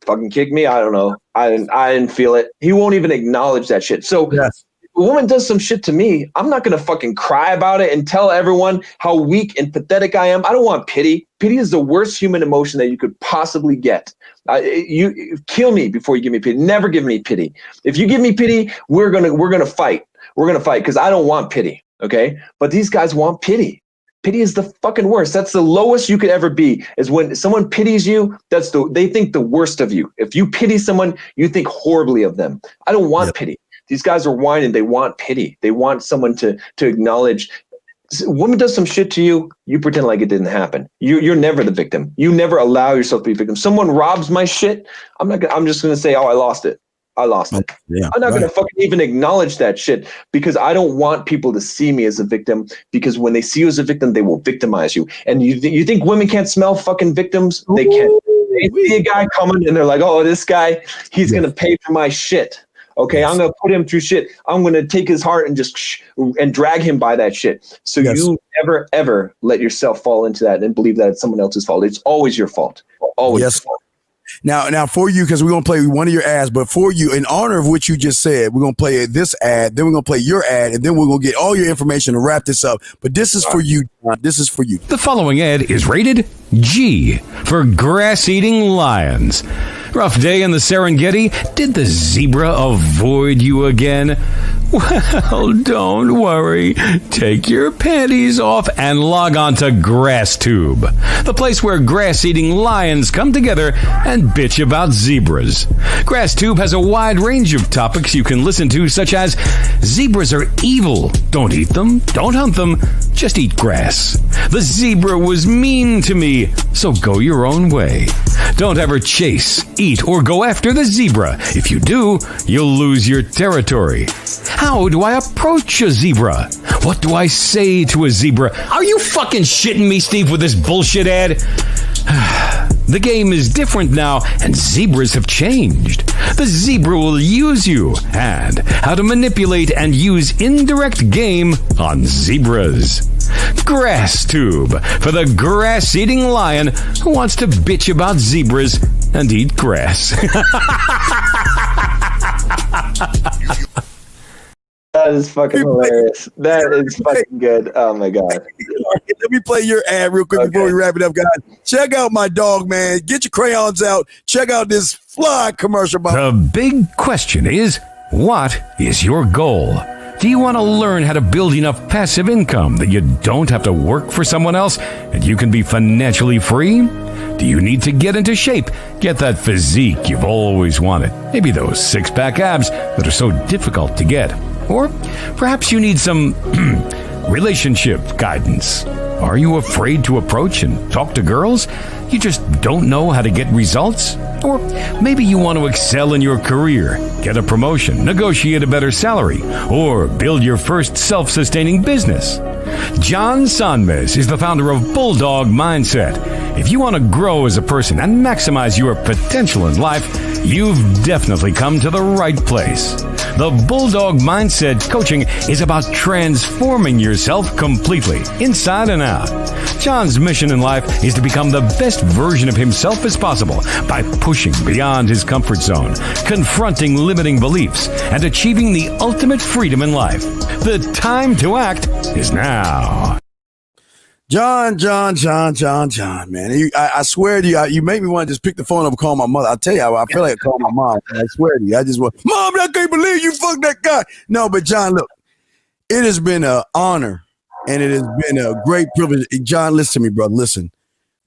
fucking kick me. I don't know. I didn't feel it. He won't even acknowledge that shit. So yes. If a woman does some shit to me, I'm not going to fucking cry about it and tell everyone how weak and pathetic I am. I don't want pity. Pity is the worst human emotion that you could possibly get. You kill me before you give me pity. Never give me pity. If you give me pity, we're going to fight. We're going to fight because I don't want pity. Okay. But these guys want pity. Pity is the fucking worst. That's the lowest you could ever be, is when someone pities you, they think the worst of you. If you pity someone, you think horribly of them. I don't want pity. These guys are whining. They want pity. They want someone to acknowledge. A woman does some shit to you, you pretend like it didn't happen. You're never the victim. You never allow yourself to be a victim. Someone robs my shit, I'm just going to say, oh, I lost it. Yeah, I'm not going to fucking even acknowledge that shit because I don't want people to see me as a victim, because when they see you as a victim, they will victimize you. And you think women can't smell fucking victims? They can. They see a guy coming and they're like, oh, this guy, he's going to pay for my shit. Okay, I'm going to put him through shit. I'm going to take his heart and just and drag him by that shit. So you never, ever let yourself fall into that and believe that it's someone else's fault. It's always your fault. Always. Yes. Now for you, because we're going to play one of your ads, but for you, in honor of what you just said, we're going to play this ad, then we're going to play your ad, and then we're going to get all your information to wrap this up. But this is for you. This is for you. The following ad is rated G for grass-eating lions. Rough day in the Serengeti? Did the zebra avoid you again? Well, don't worry. Take your panties off and log on to GrassTube, the place where grass-eating lions come together and bitch about zebras. GrassTube has a wide range of topics you can listen to, such as zebras are evil. Don't eat them. Don't hunt them. Just eat grass. The zebra was mean to me, so go your own way. Don't ever chase, eat, or go after the zebra. If you do, you'll lose your territory. How do I approach a zebra? What do I say to a zebra? Are you fucking shitting me, Steve, with this bullshit ad? The game is different now, and zebras have changed. The zebra will use you, and how to manipulate and use indirect game on zebras. GrassTube, for the grass-eating lion who wants to bitch about zebras and eat grass. That is fucking hilarious. That is fucking good. Oh my God. Let me play your ad real quick before we wrap it up, guys. Check out my dog, man. Get your crayons out. Check out this fly commercial. The big question is, what is your goal? Do you want to learn how to build enough passive income that you don't have to work for someone else and you can be financially free? Do you need to get into shape, get that physique you've always wanted? Maybe those six-pack abs that are so difficult to get. Or perhaps you need some relationship guidance. Are you afraid to approach and talk to girls? You just don't know how to get results? Or maybe you want to excel in your career, get a promotion, negotiate a better salary, or build your first self-sustaining business. John Sonmez is the founder of Bulldog Mindset. If you want to grow as a person and maximize your potential in life, you've definitely come to the right place. The Bulldog Mindset coaching is about transforming yourself completely, inside and out. John's mission in life is to become the best version of himself as possible by pushing beyond his comfort zone, confronting limiting beliefs, and achieving the ultimate freedom in life. The time to act is now. John, man. I swear to you, you make me want to just pick the phone up and call my mother. I'll tell you, I feel like I call my mom. I swear to you, I just want, Mom, I can't believe you fucked that guy. No, but John, look, it has been an honor and it has been a great privilege. John, listen to me, brother. Listen,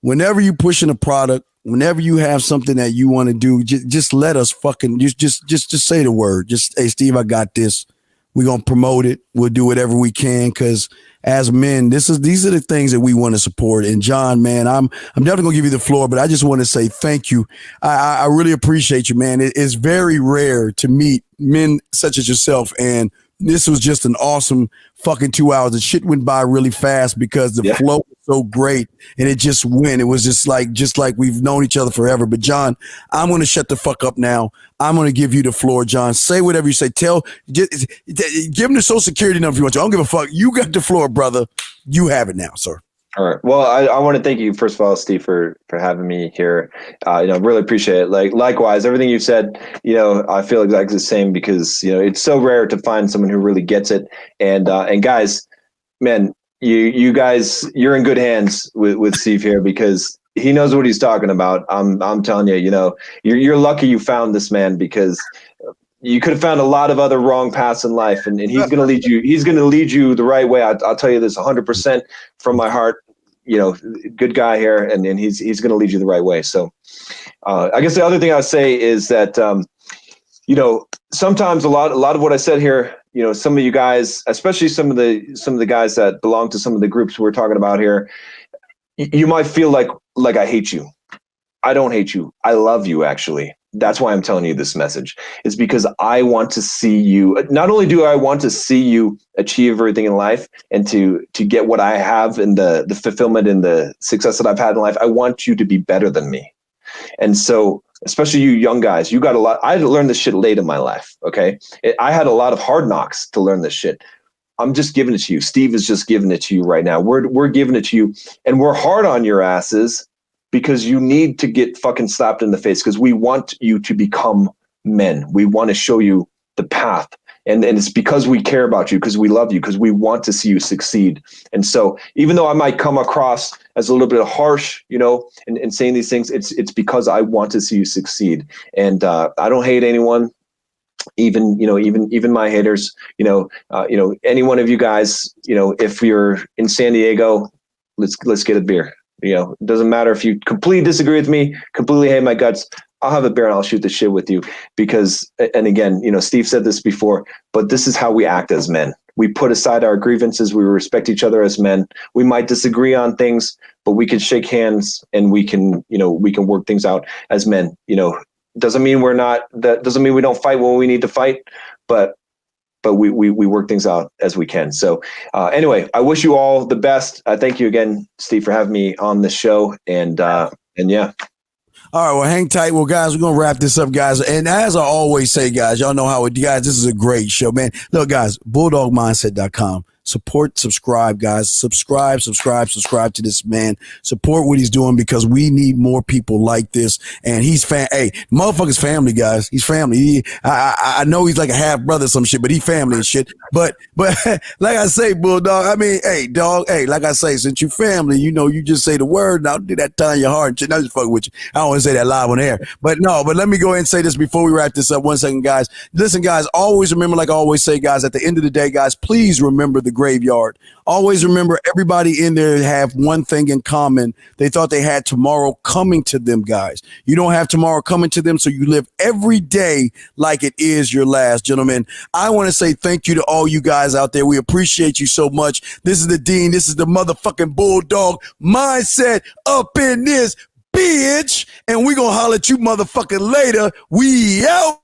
whenever you pushing a product, whenever you have something that you want to do, just let us fucking, just say the word. Just, hey, Steve, I got this. We're going to promote it. We'll do whatever we can because as men, these are the things that we want to support. And John, man, I'm definitely going to give you the floor, but I just want to say thank you. I really appreciate you, man. It's very rare to meet men such as yourself. And this was just an awesome fucking 2 hours. The shit went by really fast because the flow was so great and it just went. It was just like we've known each other forever. But John, I'm going to shut the fuck up now. I'm going to give you the floor, John. Say whatever you say. Give him the social security number if you want to. I don't give a fuck. You got the floor, brother. You have it now, sir. All right. Well, I want to thank you, first of all, Steve, for having me here. Really appreciate it. Like, likewise, everything you said, I feel exactly the same because, it's so rare to find someone who really gets it. And guys, man, you guys, you're in good hands with Steve here because he knows what he's talking about. I'm telling you, you're lucky you found this man because you could have found a lot of other wrong paths in life, and he's going to lead you. He's going to lead you the right way. I'll tell you this 100% from my heart. Good guy here, and he's going to lead you the right way. So, I guess the other thing I would say is that, sometimes a lot of what I said here, some of you guys, especially some of the guys that belong to some of the groups we're talking about here, you might feel like I hate you. I don't hate you. I love you, actually. That's why I'm telling you this message. It's because I want to see you. Not only do I want to see you achieve everything in life and to get what I have and the fulfillment and the success that I've had in life, I want you to be better than me. And so, especially you young guys, you got a lot. I had to learn this shit late in my life. Okay. I had a lot of hard knocks to learn this shit. I'm just giving it to you. Steve is just giving it to you right now. We're giving it to you, and we're hard on your asses because you need to get fucking slapped in the face because we want you to become men. We want to show you the path. And it's because we care about you, because we love you, because we want to see you succeed. And so even though I might come across as a little bit harsh, in saying these things, it's because I want to see you succeed. And I don't hate anyone. Even my haters, any one of you guys, if you're in San Diego, let's get a beer. It doesn't matter if you completely disagree with me, completely hate my guts. I'll have a beer and I'll shoot the shit with you because, and again, Steve said this before, but this is how we act as men. We put aside our grievances. We respect each other as men. We might disagree on things, but we can shake hands and we can work things out as men. Doesn't mean that doesn't mean we don't fight when we need to fight, but we work things out as we can. So anyway, I wish you all the best. Thank you again, Steve, for having me on the show. And yeah. All right, well, hang tight. Well, guys, we're going to wrap this up, guys. And as I always say, guys, y'all know how it, guys, this is a great show, man. Look, guys, bulldogmindset.com. Support, subscribe, guys. Subscribe to this man. Support what he's doing because we need more people like this. And he's motherfucker's family, guys. He's family. I know he's like a half brother or some shit, but he family and shit. But like I say, Bulldog, I mean, hey, dog, hey, like I say, since you family, you just say the word and I'll do that time in your heart and shit. I just fuck with you. I don't want to say that live on air. But let me go ahead and say this before we wrap this up. 1 second, guys. Listen, guys, always remember, like I always say, guys, at the end of the day, guys, please remember the graveyard. Always remember everybody in there have one thing in common. They thought they had tomorrow coming to them, guys. You don't have tomorrow coming to them, so you live every day like it is your last, gentlemen. I want to say thank you to all you guys out there. We appreciate you so much. This is the Dean. This is the motherfucking Bulldog Mindset up in this bitch. And we gonna holler at you motherfucking later. We out.